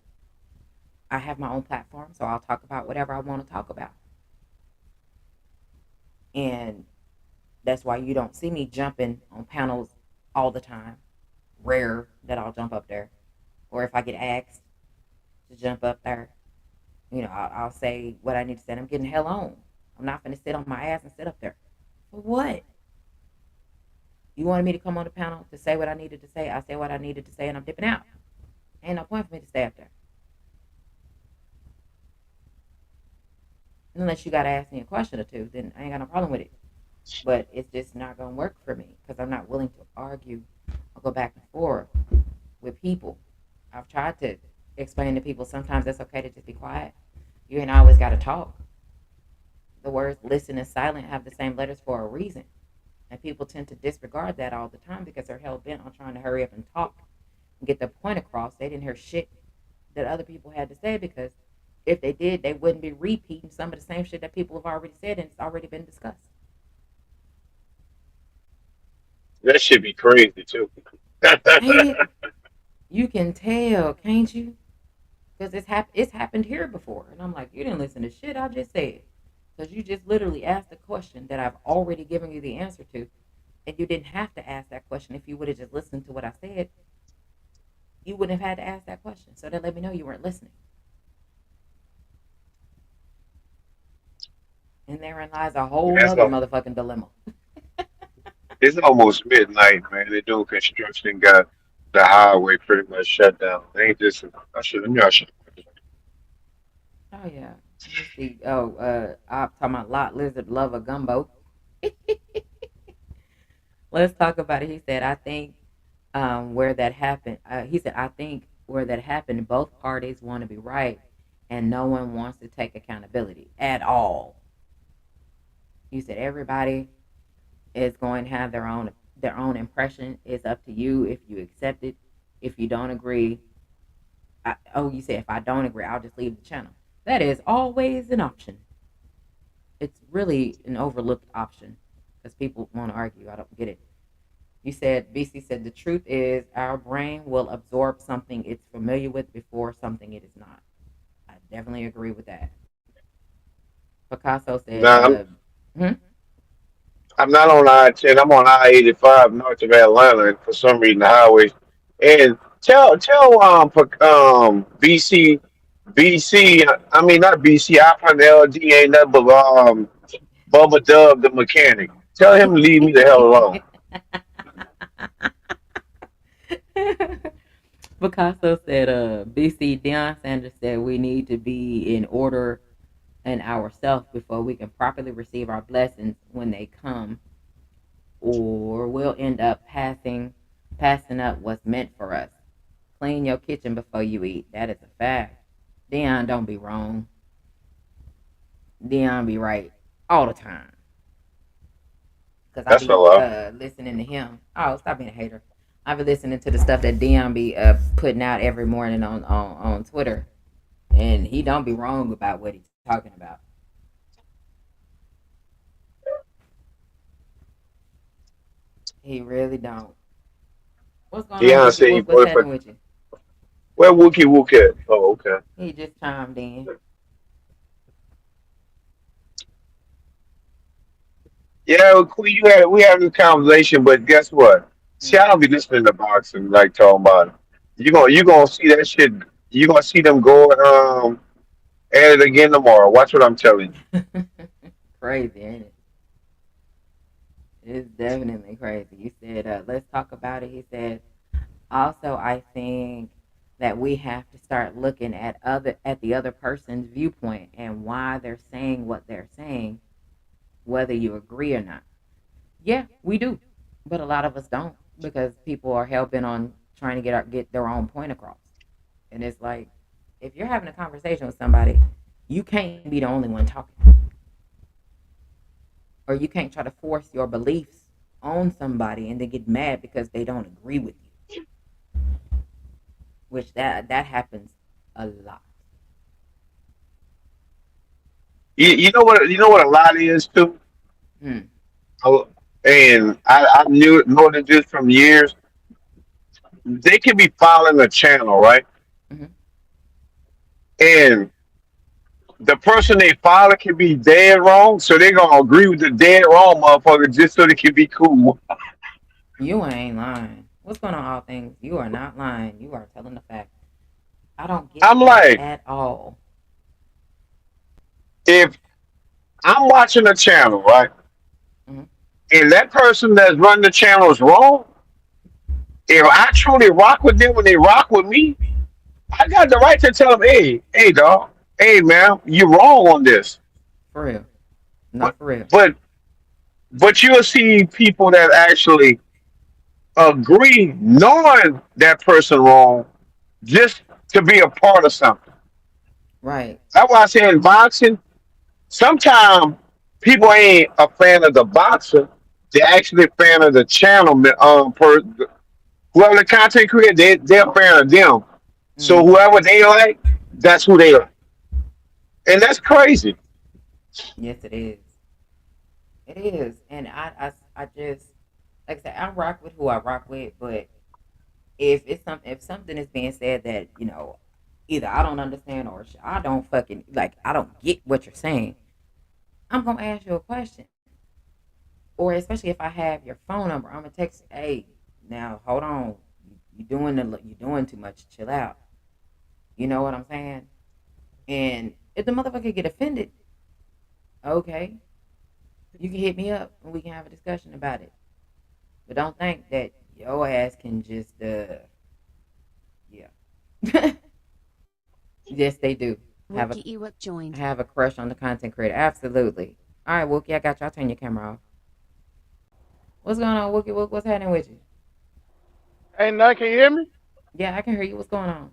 Speaker 1: I have my own platform, so I'll talk about whatever I want to talk about. And that's why you don't see me jumping on panels all the time. Rare that I'll jump up there. Or if I get asked to jump up there, I'll say what I need to say. And I'm getting hell on. I'm not going to sit on my ass and sit up there. For what? You wanted me to come on the panel to say what I needed to say. I say what I needed to say, and I'm dipping out. Ain't no point for me to stay up there. Unless you got to ask me a question or two, then I ain't got no problem with it. But it's just not going to work for me because I'm not willing to argue or go back and forth with people. I've tried to explain to people sometimes it's okay to just be quiet. You ain't always got to talk. The words listen and silent have the same letters for a reason. And people tend to disregard that all the time because they're hell bent on trying to hurry up and talk and get their point across. They didn't hear shit that other people had to say because if they did, they wouldn't be repeating some of the same shit that people have already said and it's already been discussed.
Speaker 3: That should be crazy too.
Speaker 1: Ain't it? You can tell, can't you? Because it's happened here before. And I'm like, you didn't listen to shit I just said. Because you just literally asked a question that I've already given you the answer to. And you didn't have to ask that question if you would have just listened to what I said. You wouldn't have had to ask that question. So that let me know you weren't listening. And therein lies a whole
Speaker 3: That's
Speaker 1: nother
Speaker 3: all.
Speaker 1: motherfucking dilemma.
Speaker 3: It's almost midnight, man. They're doing construction, got the highway pretty much shut down. Ain't this? I should. I should.
Speaker 1: Oh yeah. Let me see. Oh, I'm talking about lot lizard lover gumbo. Let's talk about it. He said, I think where that happened, he said, I think where that happened, both parties want to be right and no one wants to take accountability at all. He said, everybody is going to have their own impression. It's up to you if you accept it. If you don't agree, you said, if I don't agree, I'll just leave the channel. That is always an option. It's really an overlooked option because people want to argue. I don't get it. You said, BC said, the truth is our brain will absorb something it's familiar with before something it is not. I definitely agree with that. Picasso said,
Speaker 3: Nah,
Speaker 1: hmm?
Speaker 3: I'm not on I-10. I'm on I-85 north of Atlanta, and for some reason the highway. And tell BC. I mean not BC. I find LD ain't nothing but Bubba Dub the mechanic. Tell him to leave me the hell alone.
Speaker 1: Picasso said, BC Deion Sanders said we need to be in order in ourselves before we can properly receive our blessings when they come. or we'll end up passing up what's meant for us. Clean your kitchen before you eat. That is a fact. Dion don't be wrong. Dion be right all the time. Cause I
Speaker 3: That's a
Speaker 1: be
Speaker 3: lot.
Speaker 1: listening to him. Oh, stop being a hater. I be listening to the stuff that Dion be putting out every morning on Twitter, and he don't be wrong about what he's talking about. He really don't. What's going on,
Speaker 3: Deion
Speaker 1: Wookie
Speaker 3: said he
Speaker 1: Wook? What's
Speaker 3: voted for
Speaker 1: happening with you?
Speaker 3: where Wookie Wook at? Oh, okay.
Speaker 1: He just chimed in.
Speaker 3: Yeah, we had this conversation, but guess what? See,
Speaker 1: Mm.
Speaker 3: I don't be listening to boxing like talking about it. You gonna see that shit. You gonna see them go at it again tomorrow. Watch what I'm telling you.
Speaker 1: Crazy, ain't it? It's definitely crazy. You said, let's talk about it. He said, also, I think that we have to start looking at the other person's viewpoint and why they're saying what they're saying, whether you agree or not. Yeah, we do, but a lot of us don't because people are hell bent on trying to get their own point across. And it's like, if you're having a conversation with somebody, you can't be the only one talking, or you can't try to force your beliefs on somebody and then get mad because they don't agree with you, which that happens a lot.
Speaker 3: You know what a lot is too.
Speaker 1: Hmm.
Speaker 3: Oh, and I knew noticed this from years. They can be following a channel, right?
Speaker 1: Hmm.
Speaker 3: And the person they follow can be dead wrong, so they're gonna agree with the dead wrong motherfucker just so they can be cool.
Speaker 1: You ain't lying. What's going on, all things? You are not lying. You are telling the fact. I don't get
Speaker 3: I'm
Speaker 1: that
Speaker 3: like,
Speaker 1: at all.
Speaker 3: if I'm watching a channel, right,
Speaker 1: Hmm.
Speaker 3: and that person that's running the channel is wrong, if I truly rock with them when they rock with me, I got the right to tell them, hey, dog, hey, man, you're wrong on this.
Speaker 1: For real. No,
Speaker 3: But
Speaker 1: for real.
Speaker 3: but but you'll see people that actually agree, knowing that person wrong, just to be a part of something.
Speaker 1: Right.
Speaker 3: That's why I say in boxing, sometimes people ain't a fan of the boxer. They're actually a fan of the channel. Whoever the content creator, they're a fan of them. So
Speaker 1: Hmm.
Speaker 3: whoever they like, that's who they like, and that's crazy.
Speaker 1: Yes, it is. It is. And I just, like I said, I rock with who I rock with, but if something is being said that, either I don't understand or I don't fucking, like, I don't get what you're saying, I'm going to ask you a question. Or especially if I have your phone number, I'm gonna text, hey, now hold on, you doing too much. Chill out. You know what I'm saying? And if the motherfucker get offended, okay, you can hit me up and we can have a discussion about it. But don't think that your ass can just yeah. Yes, they do. Have a
Speaker 2: Wookie Ewok joined.
Speaker 1: have a crush on the content creator. Absolutely. All right, Wookie, I got you. I'll turn your camera off. What's going on, Wookie? What's happening with you?
Speaker 4: Ain't nothing. Can you hear me?
Speaker 1: Yeah, I can hear you. What's going on?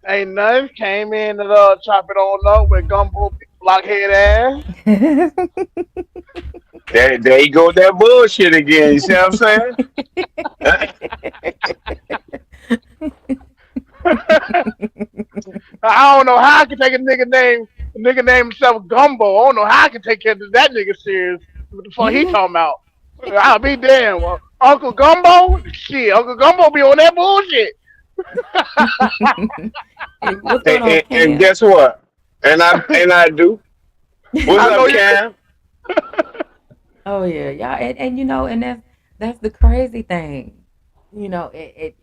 Speaker 4: Ain't nothing. Came in and chop it on up with gumbo blockhead ass.
Speaker 3: There you go with that bullshit again. You see what I'm saying?
Speaker 4: I don't know how I can take a nigga name himself Gumbo. I don't know how I can take that nigga serious. What the fuck he talking about? I'll be damn. Uncle Gumbo? Shit, Uncle Gumbo be on that bullshit.
Speaker 1: Hey, what's going on,
Speaker 3: And
Speaker 1: Cam?
Speaker 3: guess what? And I do. What's
Speaker 4: I know
Speaker 3: up,
Speaker 4: you.
Speaker 3: Cam?
Speaker 1: Oh yeah, y'all, and and that's the crazy thing. It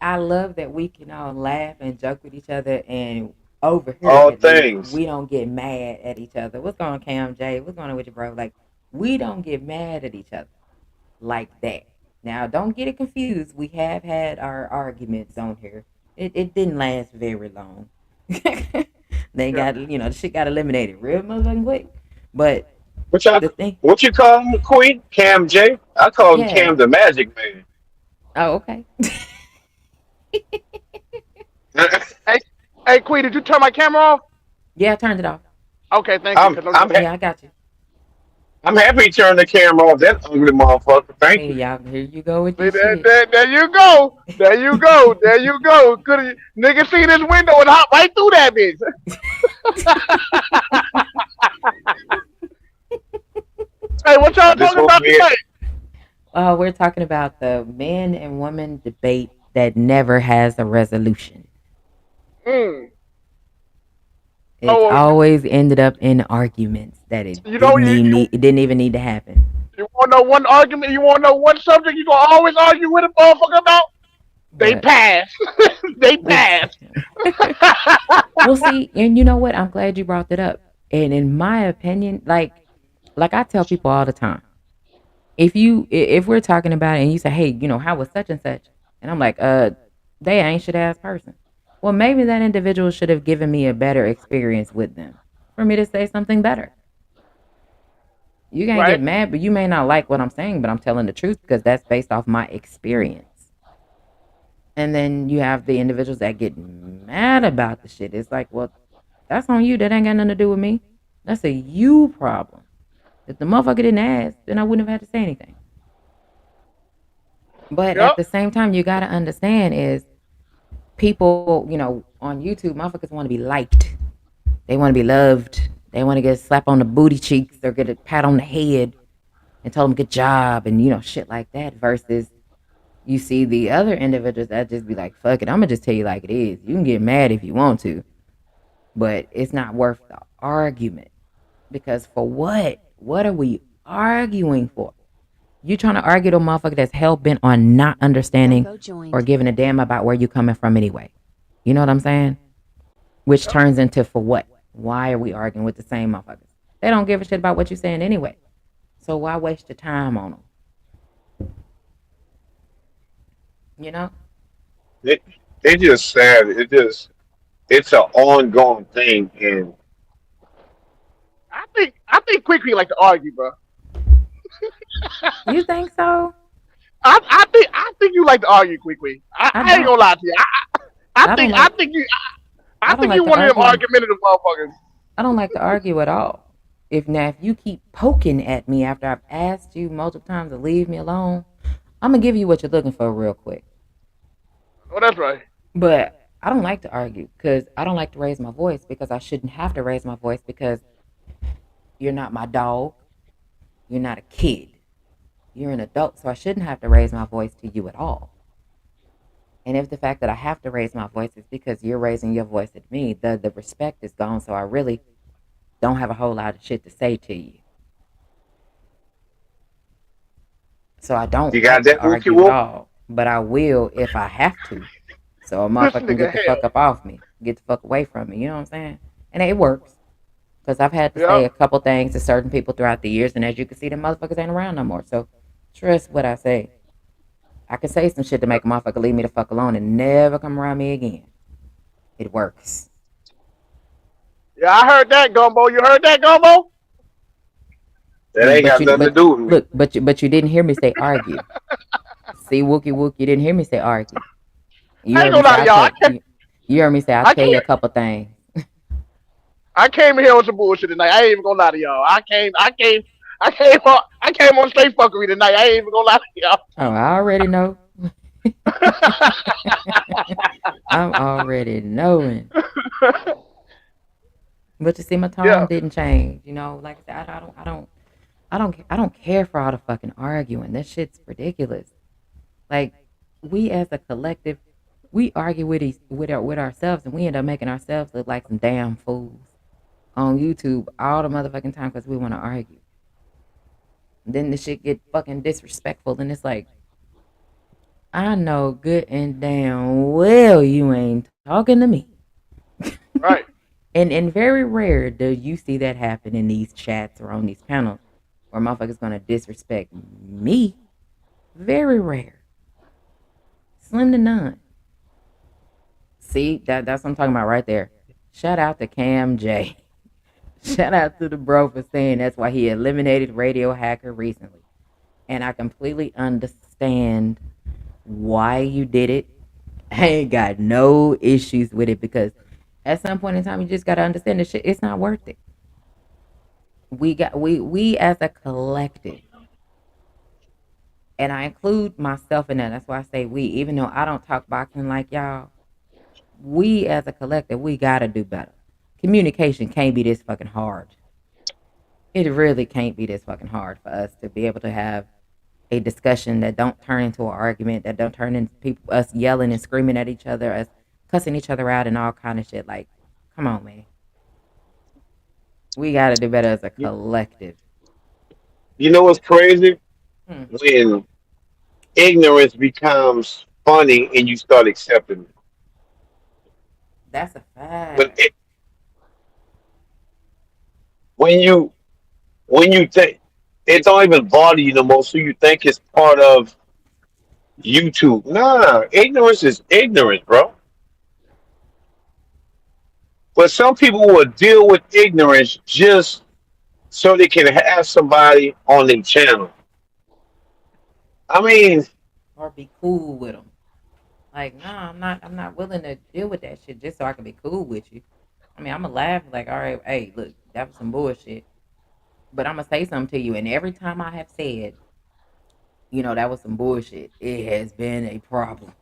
Speaker 1: I love that we can all laugh and joke with each other, and over here
Speaker 3: All
Speaker 1: at least
Speaker 3: things.
Speaker 1: we don't get mad at each other. What's going on, Cam J? What's going on with you, bro? Like, we don't get mad at each other like that. Now, don't get it confused. We have had our arguments on here. It didn't last very long. They
Speaker 4: Yeah.
Speaker 1: got the shit got eliminated real motherfucking quick. But
Speaker 3: What y'all,
Speaker 1: The thing,
Speaker 3: what you call him, Queen? Cam J? I call him
Speaker 1: yeah.
Speaker 3: Cam the Magic Man.
Speaker 1: Oh, okay.
Speaker 4: Hey, hey, Queen, did you turn my camera off?
Speaker 1: Yeah, I turned it off.
Speaker 4: Okay, thank you.
Speaker 3: I'm
Speaker 4: Cause I'm
Speaker 3: I'm
Speaker 4: just
Speaker 3: ha-
Speaker 1: Yeah, I got you.
Speaker 3: I'm happy he turned the camera off. That ugly motherfucker. Thank
Speaker 1: Hey,
Speaker 3: you.
Speaker 1: y'all, here you go with
Speaker 4: see
Speaker 1: this
Speaker 4: there,
Speaker 1: shit.
Speaker 4: there, there you go. There you go. There you go. Could nigga see this window and hop right through that bitch. Hey, what y'all
Speaker 3: This
Speaker 4: talking
Speaker 3: what
Speaker 4: about
Speaker 3: we.
Speaker 4: tonight?
Speaker 1: We're talking about the men and women debate that never has a resolution.
Speaker 4: Mm.
Speaker 1: It's
Speaker 4: Oh,
Speaker 1: always ended up in arguments that it
Speaker 4: you know
Speaker 1: didn't even need. It didn't even need to happen.
Speaker 4: you want to know one argument? You want to know one subject you gonna always argue with a motherfucker about? They
Speaker 1: What?
Speaker 4: pass. They
Speaker 1: It's,
Speaker 4: pass.
Speaker 1: well, see, and you know what? I'm glad you brought that up. And in my opinion, like I tell people all the time, if we're talking about it and you say, hey, how was such and such, and I'm like, they ain't shit ass person. Well, maybe that individual should have given me a better experience with them for me to say something better. You can't get
Speaker 4: Right.
Speaker 1: mad, but you may not like what I'm saying, but I'm telling the truth because that's based off my experience. And then you have the individuals that get mad about the shit. It's like, well, that's on you. That ain't got nothing to do with me. That's a you problem. If the motherfucker didn't ask, then I wouldn't have had to say anything. But at
Speaker 4: Yep.
Speaker 1: the same time, you gotta understand is people, on YouTube, motherfuckers want to be liked. They want to be loved. They want to get a slap on the booty cheeks or get a pat on the head and tell them good job and shit like that. Versus you see the other individuals that just be like, fuck it, I'm gonna just tell you like it is. You can get mad if you want to, but it's not worth the argument because for what? What are we arguing for? You trying to argue to a motherfucker that's hell bent on not understanding
Speaker 2: Echo
Speaker 1: or
Speaker 2: joined.
Speaker 1: giving a damn about where you coming from anyway. You know what I'm saying? Which
Speaker 4: Yep.
Speaker 1: turns into for what? Why are we arguing with the same motherfuckers? They don't give a shit about what you're saying anyway. So why waste your time on them? You know?
Speaker 3: It, it just sad. It's an ongoing thing, and
Speaker 4: I think quickly like to argue, bro.
Speaker 1: You think so?
Speaker 4: I think you like to argue quickly. I,
Speaker 1: I
Speaker 4: I ain't
Speaker 1: don't.
Speaker 4: gonna lie to you. I
Speaker 1: I don't
Speaker 4: think I
Speaker 1: like.
Speaker 4: think you I
Speaker 1: I don't
Speaker 4: think
Speaker 1: like
Speaker 4: you
Speaker 1: to
Speaker 4: one of them
Speaker 1: argue.
Speaker 4: argumentative motherfuckers.
Speaker 1: I don't like to argue at all. If you keep poking at me after I've asked you multiple times to leave me alone, I'm gonna give you what you're looking for real quick.
Speaker 4: Oh, that's right.
Speaker 1: But I don't like to argue because I don't like to raise my voice because I shouldn't have to raise my voice because you're not my dog. You're not a kid. You're an adult, so I shouldn't have to raise my voice to you at all. And if the fact that I have to raise my voice is because you're raising your voice at me, the respect is gone. So I really don't have a whole lot of shit to say to you. So I
Speaker 3: you
Speaker 1: don't
Speaker 3: got
Speaker 1: like to
Speaker 3: that wookie
Speaker 1: argue at
Speaker 3: whoop.
Speaker 1: all. But I will if I have to. So a
Speaker 4: This
Speaker 1: motherfucker can
Speaker 4: nigga
Speaker 1: get the
Speaker 4: hell.
Speaker 1: fuck up off me. Get the fuck away from me. You know what I'm saying? And it works. Because I've had to say
Speaker 4: Yep.
Speaker 1: a couple things to certain people throughout the years. And as you can see, the motherfuckers ain't around no more. So trust what I say. I can say some shit to
Speaker 4: Yep.
Speaker 1: make a motherfucker leave me the fuck alone and never come around me again. It works.
Speaker 4: Yeah, I heard that gumbo. You heard that gumbo?
Speaker 3: That ain't
Speaker 1: But
Speaker 3: got
Speaker 1: you
Speaker 3: nothing to
Speaker 1: but
Speaker 3: do with me.
Speaker 1: look, but you didn't hear me say argue. See, Wookie Wook, you didn't hear me say argue. You
Speaker 4: I ain't
Speaker 1: heard me
Speaker 4: gonna
Speaker 1: say
Speaker 4: lie to
Speaker 1: I'll
Speaker 4: y'all.
Speaker 1: tell you heard me say I'll
Speaker 4: I
Speaker 1: tell
Speaker 4: came
Speaker 1: you a couple things.
Speaker 4: I came here on some bullshit tonight. I ain't even gonna lie to y'all. I came on straight fuckery tonight. I ain't even gonna lie to y'all.
Speaker 1: Oh, I already know. I'm already knowing. But you see, my
Speaker 4: Yeah.
Speaker 1: tone didn't change. Like I said, I don't care for all the fucking arguing. That shit's ridiculous. Like we as a collective, we argue with ourselves, and we end up making ourselves look like some damn fools on YouTube all the motherfucking time because we want to argue. Then the shit get fucking disrespectful, and it's like I know good and damn well you ain't talking to me.
Speaker 4: Right.
Speaker 1: And very rare do you see that happen in these chats or on these panels where motherfuckers gonna disrespect me. Very rare. Slim to none. See, that's what I'm talking about right there. Shout out to Cam J. Shout out to the bro for saying that's why he eliminated Radio Hacker recently. And I completely understand why you did it. I ain't got no issues with it because at some point in time you just gotta understand this shit. It's not worth it. We as a collective, and I include myself in that. That's why I say we, even though I don't talk boxing like y'all. We as a collective, we gotta do better. Communication can't be this fucking hard. It really can't be this fucking hard for us to be able to have a discussion that don't turn into an argument, that don't turn into people us yelling and screaming at each other, us cussing each other out and all kind of shit. Like, come on, man. We gotta do better as a
Speaker 3: You,
Speaker 1: collective.
Speaker 3: you know what's crazy?
Speaker 1: Hmm,
Speaker 3: When ignorance becomes funny and you start accepting it.
Speaker 1: that's a
Speaker 3: When
Speaker 1: fact.
Speaker 3: it, when you when you think it don't even bother you no more, so you think it's part of YouTube. Nah, ignorance is ignorance, bro. But some people will deal with ignorance just so they can have somebody on their channel. I mean,
Speaker 1: Or be cool with them. Like, nah, I'm not. I'm not willing to deal with that shit just so I can be cool with you. I mean, I'm gonna laugh like, all right, hey, look, that was some bullshit. But I'm gonna say something to you, and every time I have said, that was some bullshit, it has been a problem.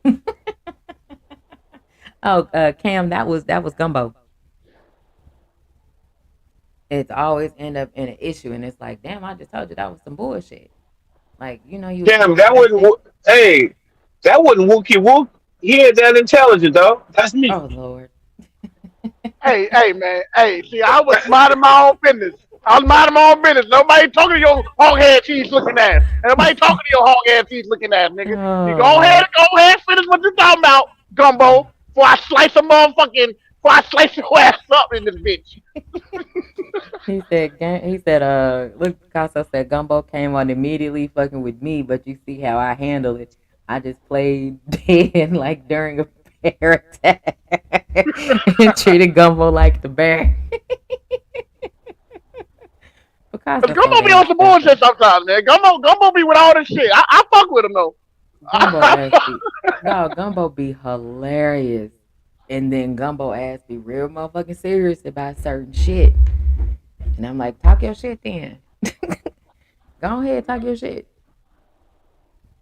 Speaker 1: Oh, Cam, that was gumbo. It's always end up in an issue, and it's like, damn, I just told you that was some bullshit. Like, you was
Speaker 3: damn,
Speaker 1: going for that shit.
Speaker 3: hey, that wouldn't Wookie Wook. He ain't that intelligent, though. That's me.
Speaker 1: Oh Lord.
Speaker 4: Hey, man. Hey, see, I was minding my own business. I was minding my own business. Nobody talking to your hog head cheese looking ass. And nobody talking to your hog head cheese looking ass, nigga. You
Speaker 1: Oh Lord.
Speaker 4: go ahead, finish what you talking about, gumbo. Before I slice a motherfucking, before I slice your ass up in this bitch.
Speaker 1: Look, Picasso said Gumbo came on immediately fucking with me, but you see how I handle it. I just played dead like during a bear attack and treated Gumbo like the bear.
Speaker 4: Cause
Speaker 1: Picasso so
Speaker 4: gumbo be
Speaker 1: damn
Speaker 4: on some
Speaker 1: stupid.
Speaker 4: bullshit sometimes, man. Gumbo be with all this shit. I fuck with him though.
Speaker 1: Gumbo
Speaker 4: I
Speaker 1: ass
Speaker 4: fuck.
Speaker 1: be no Gumbo be hilarious. And then Gumbo ass be real motherfucking serious about certain shit. And I'm like, talk your shit then. Go ahead, talk your shit.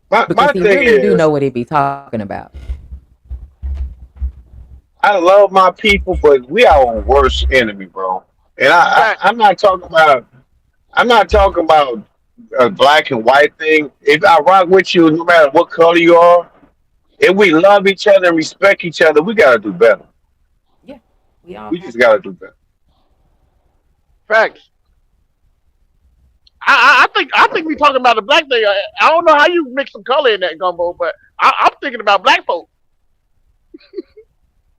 Speaker 3: My
Speaker 1: Because he
Speaker 3: thing
Speaker 1: really do
Speaker 3: is,
Speaker 1: know what he be talking about.
Speaker 3: I love my people, but we are our worst enemy, bro. And
Speaker 4: Fact.
Speaker 3: I'm not talking about. I'm not talking about a black and white thing. If I rock with you, no matter what color you are, if we love each other and respect each other, we gotta do better.
Speaker 1: Yeah, we all
Speaker 3: We
Speaker 1: have
Speaker 3: just
Speaker 1: to.
Speaker 3: gotta do better.
Speaker 4: Facts. I think we talking about the black thing. I don't know how you mix some color in that gumbo, but I'm thinking about black folk.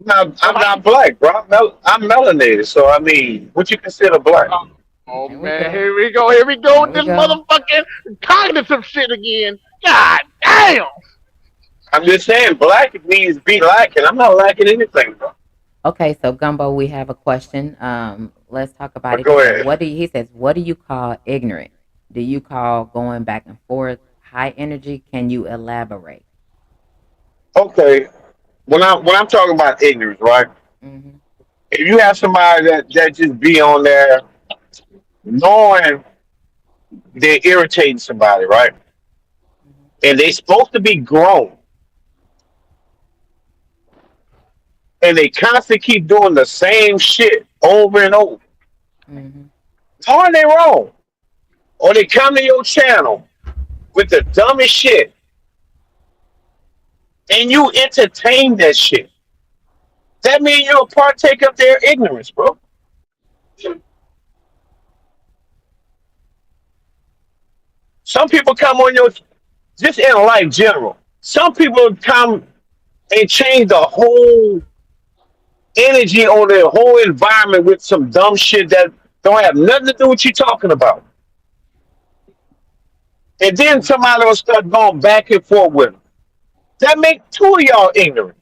Speaker 3: I'm
Speaker 4: Somebody.
Speaker 3: not black, bro. I'm melanated, so I mean, what you consider black?
Speaker 4: Oh, oh
Speaker 1: There we
Speaker 4: man,
Speaker 1: go.
Speaker 4: here we go. Here we go
Speaker 1: There
Speaker 4: with
Speaker 1: we
Speaker 4: this
Speaker 1: go.
Speaker 4: motherfucking cognitive shit again. God damn.
Speaker 3: I'm just saying, black means be lacking. I'm not lacking anything, bro.
Speaker 1: Okay, so Gumbo, we have a question. Let's talk about
Speaker 3: But
Speaker 1: it. He
Speaker 3: go
Speaker 1: said,
Speaker 3: ahead.
Speaker 1: "What do you, he says? What do you call ignorant? Do you call going back and forth high energy? Can you elaborate?"
Speaker 3: Okay, when I'm talking about ignorance, right?
Speaker 1: Mm-hmm.
Speaker 3: If you have somebody that just be on there knowing they're irritating somebody, right?
Speaker 1: Mm-hmm.
Speaker 3: And they supposed to be grown, and they constantly keep doing the same shit over and over,
Speaker 1: Mm-hmm.
Speaker 3: knowing they wrong, or they come to your channel with the dumbest shit, and you entertain that shit. That means you're a partaker of their ignorance, bro. Some people come on your just in life general. Some people come and change the whole energy on the whole environment with some dumb shit that don't have nothing to do with you talking about. And then somebody will start going back and forth with them. That make two of y'all ignorant.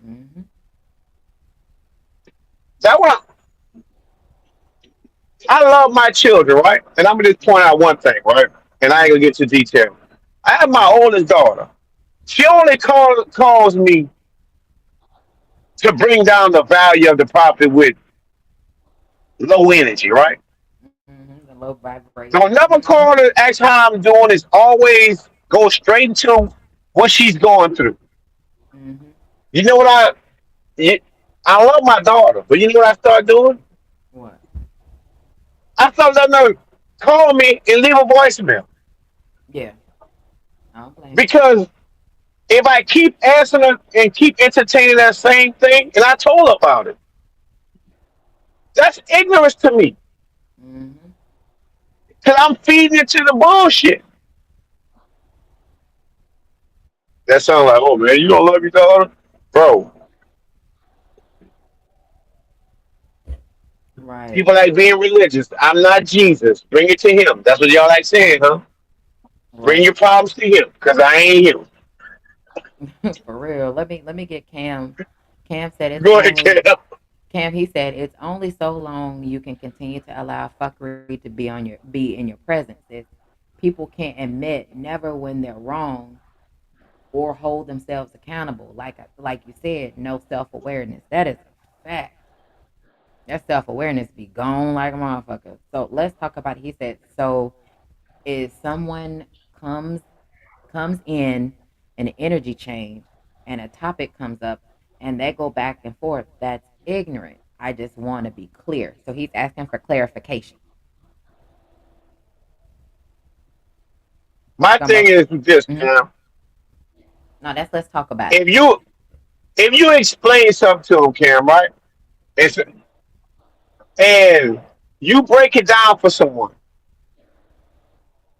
Speaker 1: Mm-hmm.
Speaker 3: That one, I love my children, right? And I'm gonna just point out one thing, right? And I ain't gonna get too detailed. I have my
Speaker 1: Right.
Speaker 3: oldest daughter. She only calls me to bring down the value of the property with low energy, right?
Speaker 1: The low vibration.
Speaker 3: Don't never call her, ask how I'm doing. It's always go straight into what she's going through.
Speaker 1: Mm-hmm.
Speaker 3: You know what you- I love my daughter, but you know what I start doing?
Speaker 1: What?
Speaker 3: I start letting her call me and leave a voicemail.
Speaker 1: Yeah. I don't blame you.
Speaker 3: Because if I keep answering her and keep entertaining that same thing, and I told her about it, that's ignorance to me.
Speaker 1: Mm-hmm.
Speaker 3: Because I'm feeding into the bullshit. That sounds like, oh man, you don't love your daughter? Bro,
Speaker 1: Right.
Speaker 3: people like being religious. I'm not Jesus. Bring it to him. That's what y'all like saying, huh? Bring
Speaker 1: Right.
Speaker 3: your problems to him, because I ain't him.
Speaker 1: For real. Let me get Cam. Cam said it's
Speaker 3: Go ahead,
Speaker 1: only
Speaker 3: Cam.
Speaker 1: Cam, he said it's only so long you can continue to allow fuckery to be in your presence. If people can't admit never when they're wrong or hold themselves accountable, like you said, no self awareness. That is a fact. That self awareness be gone like a motherfucker. So let's talk about it. He said, so is someone comes comes in an energy change and a topic comes up and they go back and forth, that's ignorant. I just want to be clear. So he's asking for clarification.
Speaker 3: My thing
Speaker 1: Gumbo.
Speaker 3: is with this,
Speaker 1: Mm-hmm.
Speaker 3: Cam.
Speaker 1: No, that's let's talk about it.
Speaker 3: If you if you explain something to him, Cam, right? It's, and you break it down for someone,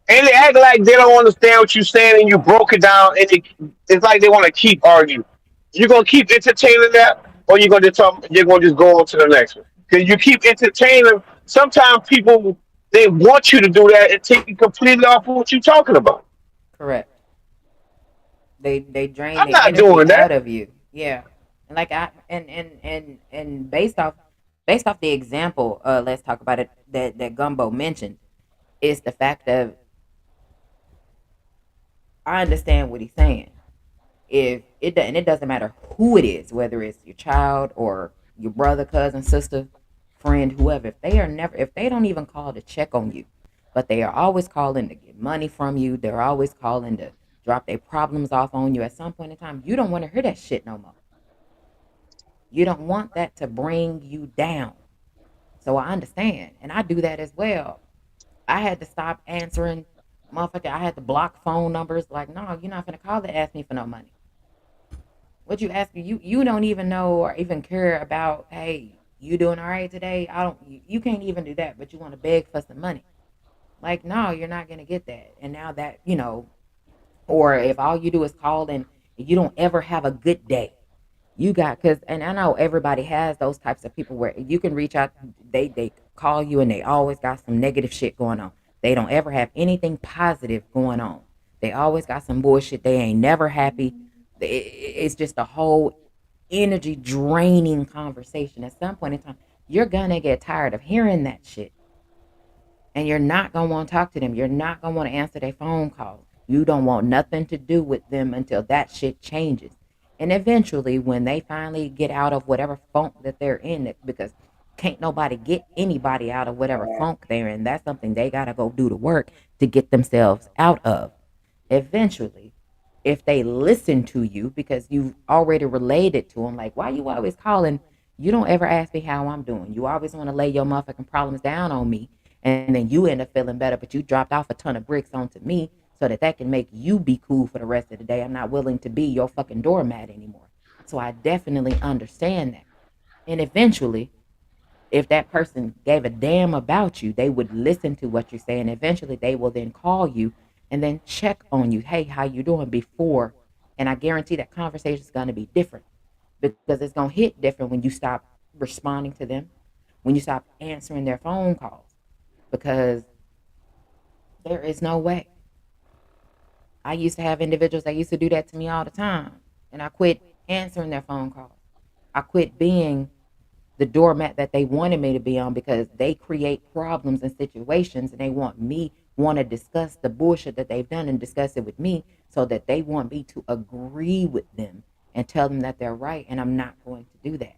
Speaker 3: and they act like they don't understand what you're saying, and you broke it down, and it's like they want to keep arguing. You're gonna keep entertaining that, or you're gonna just go on to the next one. Because you keep entertaining them. Sometimes people they want you to do that and take it completely off of what you're talking about.
Speaker 1: Correct. They drain
Speaker 3: I'm
Speaker 1: the
Speaker 3: not
Speaker 1: energy
Speaker 3: doing
Speaker 1: out
Speaker 3: that.
Speaker 1: of you. Yeah. And like I and based off the example, let's talk about it that Gumbo mentioned, is the fact of I understand what he's saying. If it doesn't matter who it is, whether it's your child or your brother, cousin, sister, friend, whoever, if they don't even call to check on you, but they are always calling to get money from you, they're always calling to drop their problems off on you. At some point in time, you don't want to hear that shit no more. You don't want that to bring you down. So I understand, and I do that as well. I had to stop answering, motherfucker. I had to block phone numbers. Like, no, you're not gonna call to ask me for no money. What you ask me, you don't even know or even care about. Hey, you doing all right today? I don't. You can't even do that, but you want to beg for some money. Like, no, you're not gonna get that. And now that or if all you do is call and you don't ever have a good day, you got because and I know everybody has those types of people where you can reach out. They call you and they always got some negative shit going on. They don't ever have anything positive going on. They always got some bullshit. They ain't never happy. It's just a whole energy draining conversation. At some point in time, you're gonna get tired of hearing that shit, and you're not going to want to talk to them. You're not going to want to answer their phone calls. You don't want nothing to do with them until that shit changes. And eventually, when they finally get out of whatever funk that they're in, because can't nobody get anybody out of whatever funk they're in, that's something they got to go do the work to get themselves out of. Eventually, if they listen to you because you've already related to them, like, why you always calling? You don't ever ask me how I'm doing. You always want to lay your motherfucking problems down on me, and then you end up feeling better, but you dropped off a ton of bricks onto me so that can make you be cool for the rest of the day. I'm not willing to be your fucking doormat anymore. So I definitely understand that. And eventually, if that person gave a damn about you, they would listen to what you're saying. Eventually, they will then call you and then check on you. Hey, how you doing before? And I guarantee that conversation is going to be different because it's going to hit different when you stop responding to them, when you stop answering their phone calls, because there is no way. I used to have individuals that used to do that to me all the time, and I quit answering their phone calls. I quit being the doormat that they wanted me to be on because they create problems and situations and they want to discuss the bullshit that they've done and discuss it with me so that they want me to agree with them and tell them that they're right, and I'm not going to do that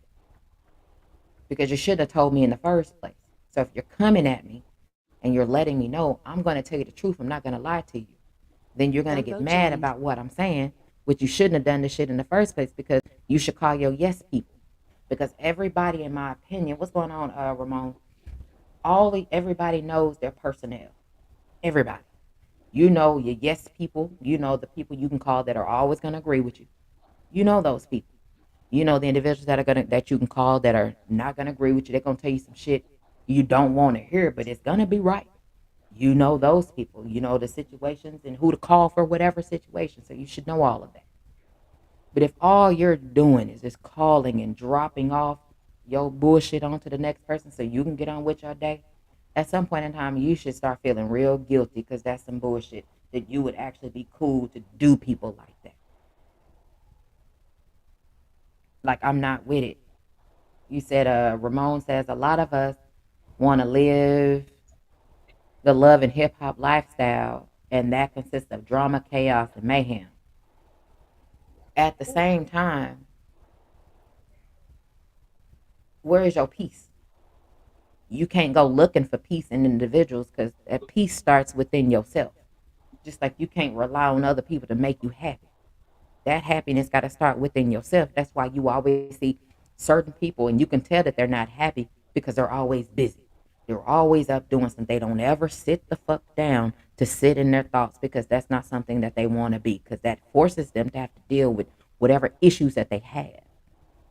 Speaker 1: because you should have told me in the first place. So if you're coming at me and you're letting me know, I'm going to tell you the truth, I'm not going to lie to you, then you're going to get mad about what I'm saying, which you shouldn't have done this shit in the first place because you should call your yes people. Because everybody, in my opinion, what's going on, Ramon? Everybody knows their personnel. Everybody. You know your yes people. You know the people you can call that are always going to agree with you. You know those people. You know the individuals that you can call that are not gonna agree with you. They're gonna tell you some shit you don't want to hear, but it's gonna be right. You know those people. You know the situations and who to call for whatever situation. So you should know all of that. But if all you're doing is just calling and dropping off your bullshit onto the next person so you can get on with your day, at some point in time you should start feeling real guilty because that's some bullshit that you would actually be cool to do people like that. Like I'm not with it. You said Ramon says a lot of us want to live the love and hip hop lifestyle, and that consists of drama, chaos, and mayhem. At the same time, where is your peace? You can't go looking for peace in individuals because that peace starts within yourself. Just like you can't rely on other people to make you happy. That happiness got to start within yourself. That's why you always see certain people and you can tell that they're not happy because they're always busy. They're always up doing something. They don't ever sit the fuck down to sit in their thoughts because that's not something that they want to be because that forces them to have to deal with whatever issues that they have.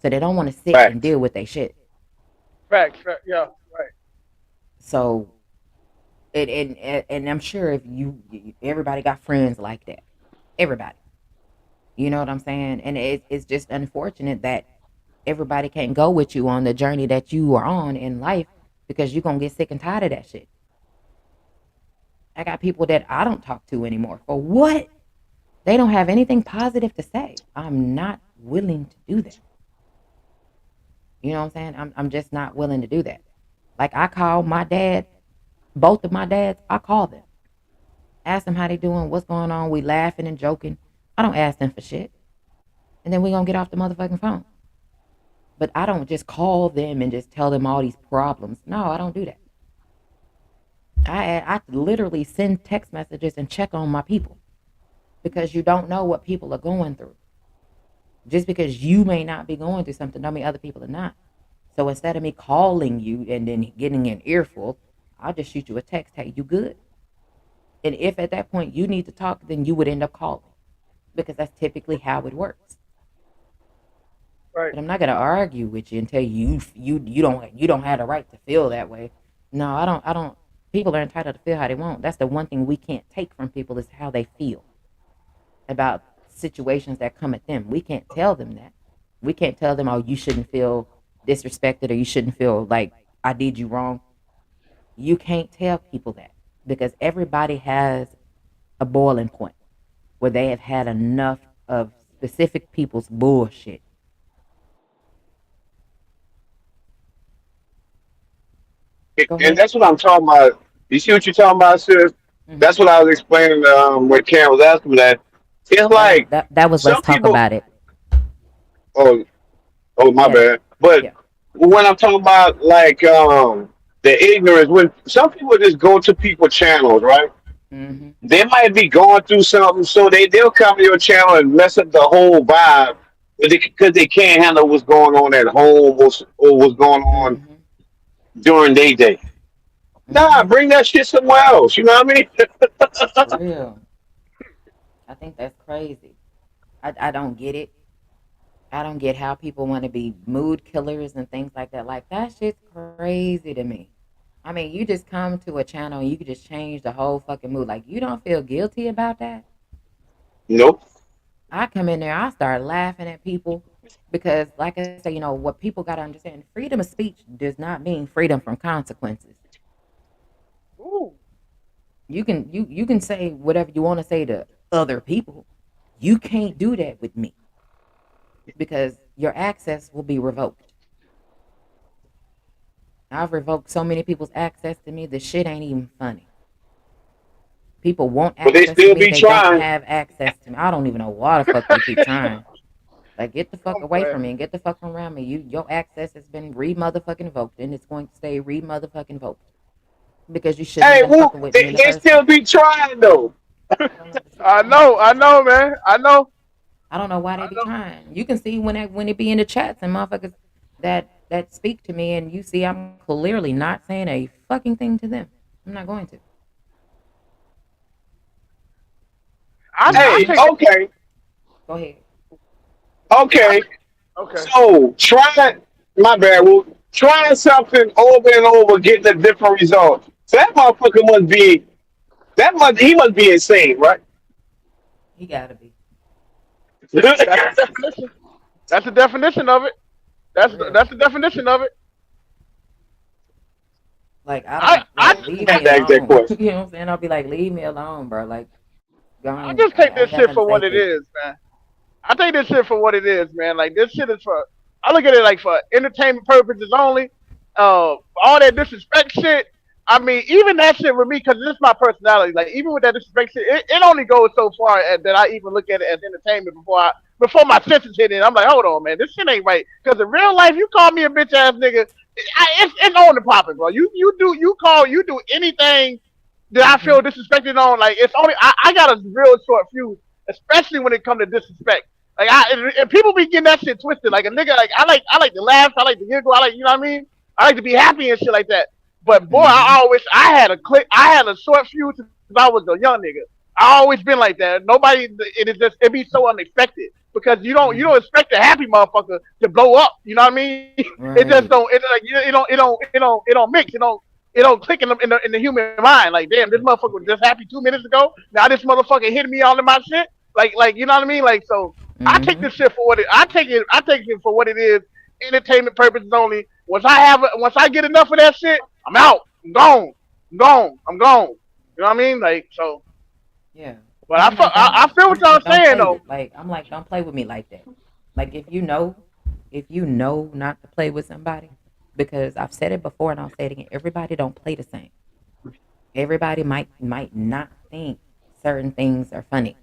Speaker 1: So they don't want to sit and
Speaker 3: Facts.
Speaker 1: deal with their shit.
Speaker 4: Fact, yeah, right.
Speaker 1: So and I'm sure if everybody got friends like that. Everybody. You know what I'm saying? And it's just unfortunate that everybody can't go with you on the journey that you are on in life because you're going to get sick and tired of that shit. I got people that I don't talk to anymore. For what? They don't have anything positive to say. I'm not willing to do that. You know what I'm saying? I'm just not willing to do that. Like I call my dad, both of my dads, I call them. Ask them how they doing, what's going on. We laughing and joking. I don't ask them for shit. And then we going to get off the motherfucking phone. But I don't just call them and just tell them all these problems. No, I don't do that. I literally send text messages and check on my people because you don't know what people are going through. Just because you may not be going through something, don't mean other people are not. So instead of me calling you and then getting an earful, I'll just shoot you a text. Hey, you good? And if at that point you need to talk, then you would end up calling because that's typically how it works.
Speaker 4: Right.
Speaker 1: But I'm not gonna argue with you and tell you don't have the right to feel that way. No, I don't. People are entitled to feel how they want. That's the one thing we can't take from people is how they feel about situations that come at them. We can't tell them that. We can't tell them, oh, you shouldn't feel disrespected or you shouldn't feel like I did you wrong. You can't tell people that because everybody has a boiling point where they have had enough of specific people's bullshit. Go
Speaker 3: And
Speaker 1: ahead.
Speaker 3: that's what I'm talking about. You see what you're talking about, sis?
Speaker 1: Hmm.
Speaker 3: That's what I was explaining when Karen was asking me that. It's
Speaker 1: That
Speaker 3: like
Speaker 1: that that was let's
Speaker 3: some
Speaker 1: talk
Speaker 3: people.
Speaker 1: about it.
Speaker 3: Oh, oh, my
Speaker 1: Yeah,
Speaker 3: bad. But
Speaker 1: yeah.
Speaker 3: when I'm talking about like the ignorance, when some people just go to people channels, right?
Speaker 1: Hmm.
Speaker 3: They might be going through something, so they'll come to your channel and mess up the whole vibe because they can't handle what's going on at home or what's going on
Speaker 1: Hmm.
Speaker 3: during their day. Nah,
Speaker 1: Hmm.
Speaker 3: bring that shit somewhere else. You know what I mean?
Speaker 1: For real. I think that's crazy. I don't get it. I don't get how people want to be mood killers and things like that. Like that shit's crazy to me. I mean, you just come to a channel and you can just change the whole fucking mood. Like you don't feel guilty about that.
Speaker 3: Nope.
Speaker 1: I come in there, I start laughing at people because, like I say, what people got to understand: freedom of speech does not mean freedom from consequences.
Speaker 4: Ooh.
Speaker 1: You can say whatever you want to say to other people. You can't do that with me because your access will be revoked. I've revoked so many people's access to me. The shit ain't even funny. People want
Speaker 3: but they
Speaker 1: access to
Speaker 3: still
Speaker 1: me.
Speaker 3: be
Speaker 1: They don't
Speaker 3: trying.
Speaker 1: have access to me. I don't even know why the fuck they keep trying. Like, get the fuck
Speaker 4: I'm
Speaker 1: away from
Speaker 4: playing.
Speaker 1: me and get the fuck around me. Your access has been re motherfucking voked, and it's going to stay re motherfucking voked because you shouldn't have
Speaker 3: Hey,
Speaker 1: been
Speaker 3: woo,
Speaker 1: fucking with me in the
Speaker 3: they
Speaker 1: first
Speaker 3: still
Speaker 1: place.
Speaker 3: be trying though.
Speaker 1: I don't understand. I don't
Speaker 4: I
Speaker 1: understand.
Speaker 4: know, man. I know,
Speaker 1: I don't know why they
Speaker 4: I
Speaker 1: be
Speaker 4: know.
Speaker 1: trying. You can see when it be in the chats and motherfuckers that speak to me, and you see I'm clearly not saying a fucking thing to them. I'm not going to.
Speaker 4: I
Speaker 3: Hey,
Speaker 4: take it.
Speaker 3: okay,
Speaker 1: Go ahead.
Speaker 4: I
Speaker 3: okay.
Speaker 4: take, okay.
Speaker 3: So trying, my bad. Well, trying something over and over, getting a different result. So that motherfucker must be he must be insane, right?
Speaker 1: He gotta be
Speaker 4: That's the definition. That's the definition of it.
Speaker 1: for real.
Speaker 4: That's the definition of it.
Speaker 1: Like, I
Speaker 4: I
Speaker 1: don't
Speaker 4: I
Speaker 1: like, leave
Speaker 3: Got
Speaker 1: me
Speaker 3: to ask that
Speaker 1: alone. You
Speaker 3: question.
Speaker 1: know what I'm saying? I'll be like, leave me alone, bro. Like,
Speaker 4: I
Speaker 1: gone.
Speaker 4: just take
Speaker 1: I
Speaker 4: this
Speaker 1: ain't got
Speaker 4: shit
Speaker 1: nothing to
Speaker 4: for
Speaker 1: say
Speaker 4: what it
Speaker 1: to you.
Speaker 4: is, man. I take this shit for what it is, man. Like this shit is for. I look at it like for entertainment purposes only. All that disrespect shit. I mean, even that shit with me, because this is my personality. Like even with that disrespect shit, it only goes so far that I even look at it as entertainment before my senses hit it. I'm like, hold on, man, this shit ain't right. Because in real life, you call me a bitch ass nigga, it's on the popping, bro. You do anything that I
Speaker 1: Mm-hmm.
Speaker 4: feel disrespected on. Like it's only I got a real short fuse, especially when it comes to disrespect. Like and people be getting that shit twisted. Like a nigga, like I like to laugh, I like to giggle, I like you know what I mean. I like to be happy and shit like that. But boy,
Speaker 1: Mm-hmm.
Speaker 4: I had a click, I had a short fuse since I was a young nigga. I always been like that. Nobody, it be so unexpected because you
Speaker 1: Mm-hmm.
Speaker 4: don't expect a happy motherfucker to blow up. You know what I mean? It just don't.
Speaker 1: Right.
Speaker 4: It don't mix. It don't click in the human mind. Like damn, this motherfucker was just happy 2 minutes ago. Now this motherfucker hitting me all in my shit. Like you know what I mean? Like so, I take
Speaker 1: Mm-hmm.
Speaker 4: this shit for what it. I take it for what it is. Entertainment purposes only. Once I get enough of that shit, I'm out. I'm gone. I'm gone. I'm gone. You know what I mean? Like so.
Speaker 1: Yeah.
Speaker 4: But
Speaker 1: And
Speaker 4: I feel what y'all
Speaker 1: don't
Speaker 4: saying
Speaker 1: play
Speaker 4: though.
Speaker 1: with like I'm like don't play with me like that. Like if you know not to play with somebody, because I've said it before and I'll say it again. Everybody don't play the same. Everybody might not think certain things are funny.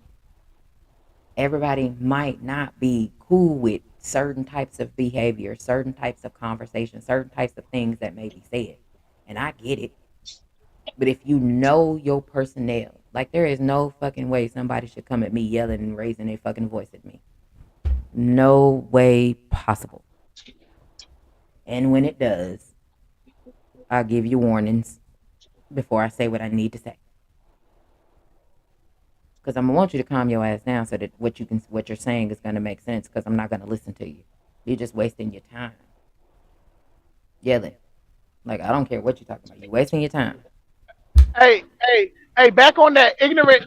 Speaker 1: Everybody might not be cool with certain types of behavior, certain types of conversation, certain types of things that may be said. And I get it. But if you know your personnel, like there is no fucking way somebody should come at me yelling and raising their fucking voice at me. No way possible. And when it does, I'll give you warnings before I say what I need to say. Because I'm gonna want you to calm your ass down so that what you're saying is gonna make sense. Because I'm not gonna listen to you. You're just wasting your time yelling. Like I don't care what you're talking about. You're wasting your time.
Speaker 4: Hey, back on that ignorant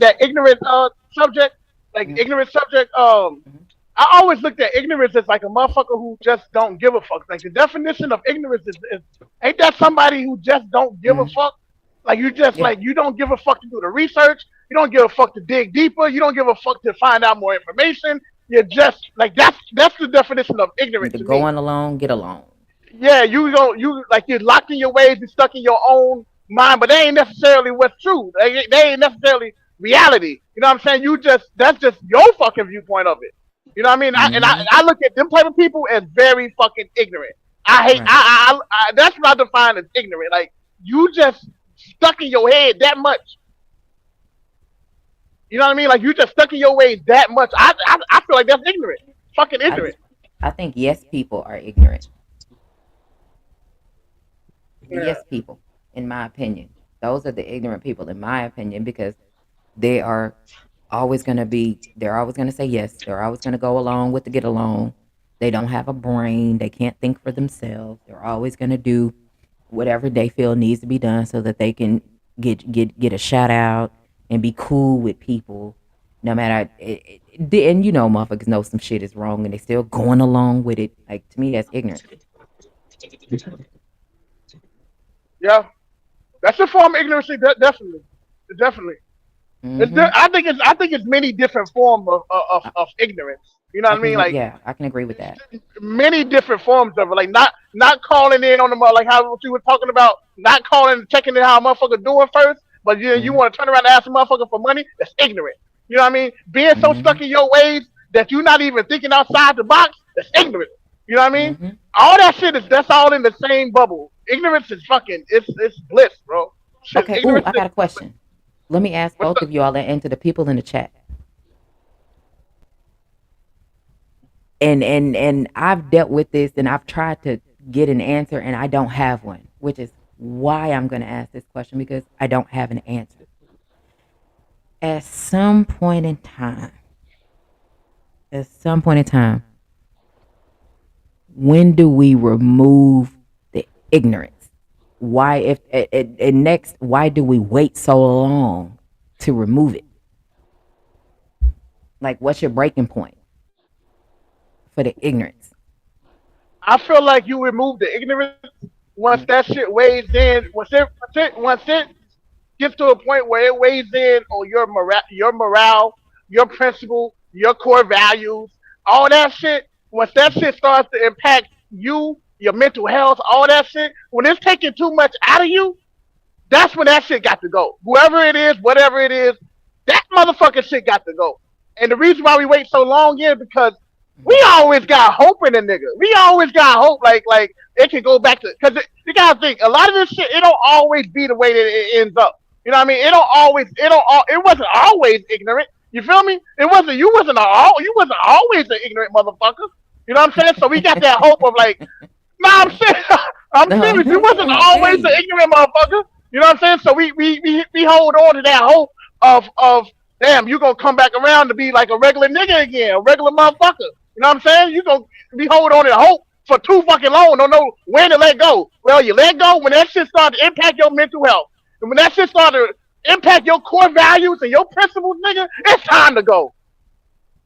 Speaker 4: subject, like
Speaker 1: Mm-hmm.
Speaker 4: ignorant subject.
Speaker 1: Mm-hmm.
Speaker 4: I always looked at ignorance as like a motherfucker who just don't give a fuck. Like the definition of ignorance is ain't that somebody who just don't give a
Speaker 1: Mm-hmm.
Speaker 4: fuck? Like you just
Speaker 1: Yeah.
Speaker 4: like you don't give a fuck to do the research. You don't give a fuck to dig deeper. You don't give a fuck to find out more information. You're just like that's the definition of ignorant
Speaker 1: The
Speaker 4: to me.
Speaker 1: going along, get along.
Speaker 4: Yeah, you don't you like you're locked in your ways, you're stuck in your own mind, but they ain't necessarily what's true. They ain't necessarily reality. You know what I'm saying? You just that's just your fucking viewpoint of it. You know what I mean?
Speaker 1: Mm-hmm.
Speaker 4: I look at them type of people as very fucking ignorant.
Speaker 1: Right.
Speaker 4: That's what I define as ignorant. Like you just stuck in your head that much. You know what I mean? Like you just stuck in your ways that much. I feel like that's ignorant. Fucking
Speaker 1: I
Speaker 4: ignorant.
Speaker 1: I think yes people are ignorant. The
Speaker 4: Yeah.
Speaker 1: yes people, in my opinion. Those are the ignorant people, in my opinion, because they are they're always gonna say yes. They're always gonna go along with the get along. They don't have a brain. They can't think for themselves. They're always gonna do whatever they feel needs to be done so that they can get a shout out and be cool with people. No matter, and you know, motherfuckers know some shit is wrong and they still going along with it. Like to me, that's ignorant.
Speaker 4: Yeah. That's a form of ignorance, definitely. Definitely.
Speaker 1: Mm-hmm.
Speaker 4: I think it's many different forms of
Speaker 1: I,
Speaker 4: ignorance. You know
Speaker 1: I
Speaker 4: what I
Speaker 1: can
Speaker 4: mean?
Speaker 1: agree.
Speaker 4: Like
Speaker 1: Yeah, I can agree with that.
Speaker 4: many different forms of it. Like not calling in on them like how what you were talking about, not calling checking in how a motherfucker doing first, but you
Speaker 1: Hmm.
Speaker 4: want to turn around and ask a motherfucker for money. That's ignorant. You know what I mean? Being so
Speaker 1: Hmm.
Speaker 4: stuck in your ways that you're not even thinking outside the box. That's ignorant. You know what I mean?
Speaker 1: Hmm.
Speaker 4: All that shit is that's all in the same bubble. Ignorance is fucking it's bliss, bro. Shit,
Speaker 1: Okay. Ooh,
Speaker 4: ignorance
Speaker 1: I
Speaker 4: is
Speaker 1: got a question. Let me ask
Speaker 4: what's
Speaker 1: both
Speaker 4: up?
Speaker 1: of y'all and to the people in the chat. And I've dealt with this and I've tried to get an answer and I don't have one, which is why I'm going to ask this question because I don't have an answer. At some point in time, at some point in time, when do we remove the ignorance? Why if and next why do we wait so long to remove it? Like what's your breaking point for the ignorance?
Speaker 4: I feel like you remove the ignorance once
Speaker 1: Mm-hmm.
Speaker 4: that shit weighs in. Once it gets to a point where it weighs in on your morale, your principle, your core values, all that shit. Once that shit starts to impact you, your mental health, all that shit. When it's taking too much out of you, that's when that shit got to go. Whoever it is, whatever it is, that motherfucking shit got to go. And the reason why we wait so long is because we always got hope in a nigga. We always got hope, like it can go back to because you gotta think a lot of this shit. It don't always be the way that it ends up. You know what I mean? It don't always. It wasn't always ignorant. You feel me? It wasn't. You wasn't always an ignorant motherfucker. You know what I'm saying? So we got that hope of like no, I'm serious. I'm serious. You wasn't
Speaker 1: I feel
Speaker 4: always an
Speaker 1: you.
Speaker 4: ignorant motherfucker. You know what I'm saying? So we hold on to that hope of damn, you gonna come back around to be like a regular nigga again, a regular motherfucker. You know what I'm saying? You gonna we hold on to hope for too fucking long. Don't know when to let go. Well, you let go when that shit started to impact your mental health. And when that shit started to impact your core values and your principles, nigga, it's time to go.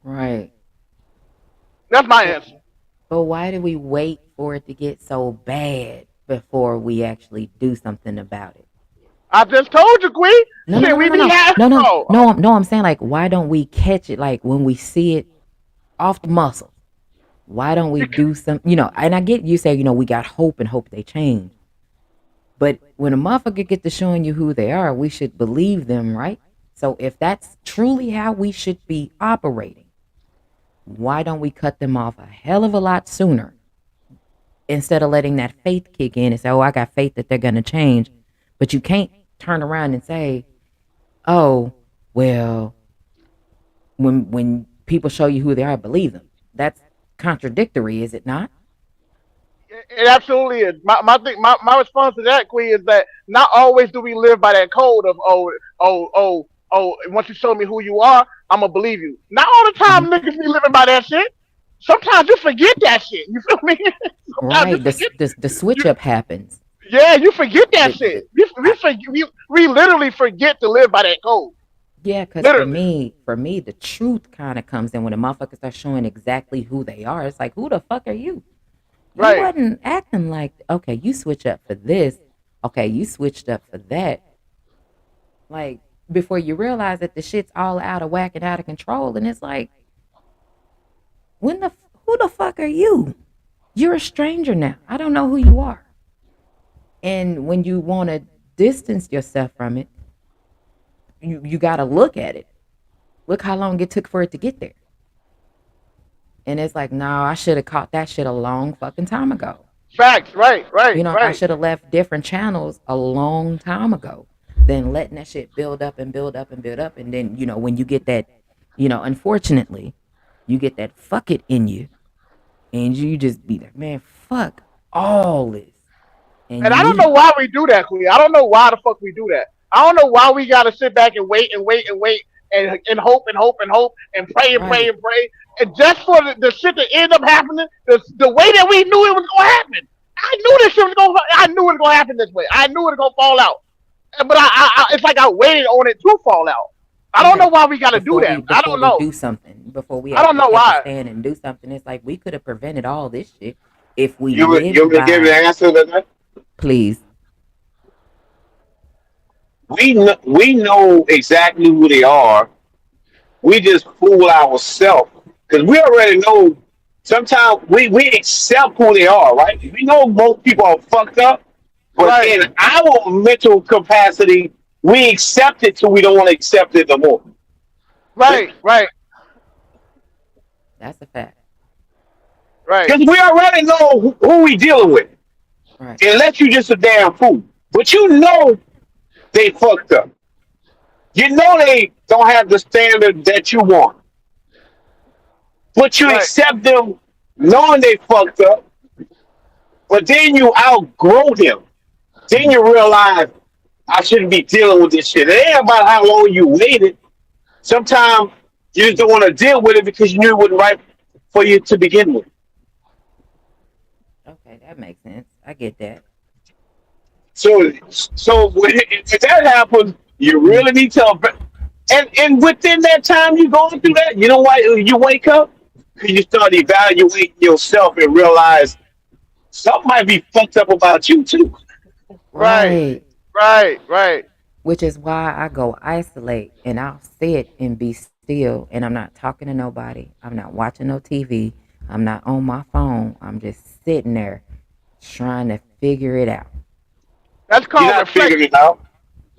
Speaker 1: Right.
Speaker 4: That's my
Speaker 1: But
Speaker 4: answer.
Speaker 1: but why do we wait for it to get so bad before we actually do something about it?
Speaker 4: I just told you, Queen.
Speaker 1: No, no,
Speaker 4: Shit,
Speaker 1: no, no,
Speaker 4: we
Speaker 1: no,
Speaker 4: be
Speaker 1: no,
Speaker 4: having
Speaker 1: no, no,
Speaker 4: oh,
Speaker 1: no, no. I'm saying like, why don't we catch it like when we see it off the muscle? Why don't we do some? And I get you say we got hope and hope they change. But when a motherfucker get to showing you who they are, we should believe them, right? So if that's truly how we should be operating, why don't we cut them off a hell of a lot sooner instead of letting that faith kick in and say, "Oh, I got faith that they're gonna change," but you can't turn around and say, "Oh, well, when people show you who they are, believe them." That's contradictory, is it not?
Speaker 4: it absolutely is. My response to that, Queen, is that not always do we live by that code of once you show me who you are, I'm gonna believe you. Not all the
Speaker 1: Mhm.
Speaker 4: time niggas be living by that shit. Sometimes you forget that shit. You feel me? Sometimes you
Speaker 1: Right.
Speaker 4: forget.
Speaker 1: The
Speaker 4: You,
Speaker 1: switch up happens.
Speaker 4: yeah, you forget that shit.
Speaker 1: The
Speaker 4: We,
Speaker 1: I,
Speaker 4: forget, we literally forget to live by that code.
Speaker 1: yeah, because for
Speaker 4: Literally.
Speaker 1: me, for me, the truth kind of comes in when the motherfuckers start showing exactly who they are. It's like, who the fuck are you? You
Speaker 4: Right.
Speaker 1: wasn't acting like, okay, you switch up for this. Okay, you switched up for that. Like before you realize that the shit's all out of whack and out of control, and it's like, when the who the fuck are you? You're a stranger now. I don't know who you are. And when you want to distance yourself from it, you got to look at it. Look how long it took for it to get there. And it's like, no, I should have caught that shit a long fucking time ago.
Speaker 4: Facts. Right. Right.
Speaker 1: I
Speaker 4: Right.
Speaker 1: should have left different channels a long time ago than letting that shit build up and build up and build up. And then, when you get that, unfortunately, you get that fuck it in you and you just be like, man, fuck all this. And
Speaker 4: And
Speaker 1: you
Speaker 4: I don't know
Speaker 1: leave.
Speaker 4: why we do that, Queen. I don't know why the fuck we do that. I don't know why we gotta sit back and wait and wait and wait and hope and hope and hope and pray and pray
Speaker 1: Right.
Speaker 4: and pray. And just for the shit to end up happening the way that we knew it was gonna happen. I knew this shit was gonna I knew it was gonna happen this way. I knew it was gonna fall out. But it's like I waited on it to fall out. I don't know
Speaker 1: Okay.
Speaker 4: why we gotta do
Speaker 1: Before
Speaker 4: that.
Speaker 1: we
Speaker 4: I
Speaker 1: before
Speaker 4: don't
Speaker 1: we
Speaker 4: know.
Speaker 1: do something, before we
Speaker 4: I don't
Speaker 1: actually
Speaker 4: know
Speaker 1: take a
Speaker 4: why.
Speaker 1: stand and do something, it's like we could have prevented all this shit if we
Speaker 3: You
Speaker 1: lived
Speaker 3: want me to give you the
Speaker 1: by,
Speaker 3: answer to that?
Speaker 1: please.
Speaker 3: We know exactly who they are. We just fool ourselves because we already know. Sometimes we accept who they are, right? We know most people are fucked up, but
Speaker 4: Right,
Speaker 3: in our mental capacity, we accept it till we don't want to accept it no more.
Speaker 4: right, right,
Speaker 1: That's a fact.
Speaker 4: right,
Speaker 3: Because we already know who we dealing with.
Speaker 1: Right.
Speaker 3: Unless you just a damn fool. But you know they fucked up. You know they don't have the standard that you want. But you
Speaker 4: right.
Speaker 3: accept them knowing they fucked up. But then you outgrow them. Then you realize I shouldn't be dealing with this shit. It ain't about how long you waited. Sometimes you just don't want to deal with it because you knew it wasn't right for you to begin with.
Speaker 1: Okay, that makes sense. I get that.
Speaker 3: So if that happens, you
Speaker 1: Mm-hmm.
Speaker 3: really need to. And within that time you going through that, you know why you wake up? Because you start evaluating yourself and realize something might be fucked up about you too.
Speaker 4: Right,
Speaker 1: Right.
Speaker 4: right, right.
Speaker 1: Which is why I go isolate and I'll sit and be still and I'm not talking to nobody. I'm not watching no TV. I'm not on my phone. I'm just sitting there trying to figure it out.
Speaker 4: That's
Speaker 3: You're
Speaker 4: called
Speaker 3: not figuring
Speaker 4: reflection.
Speaker 3: it out.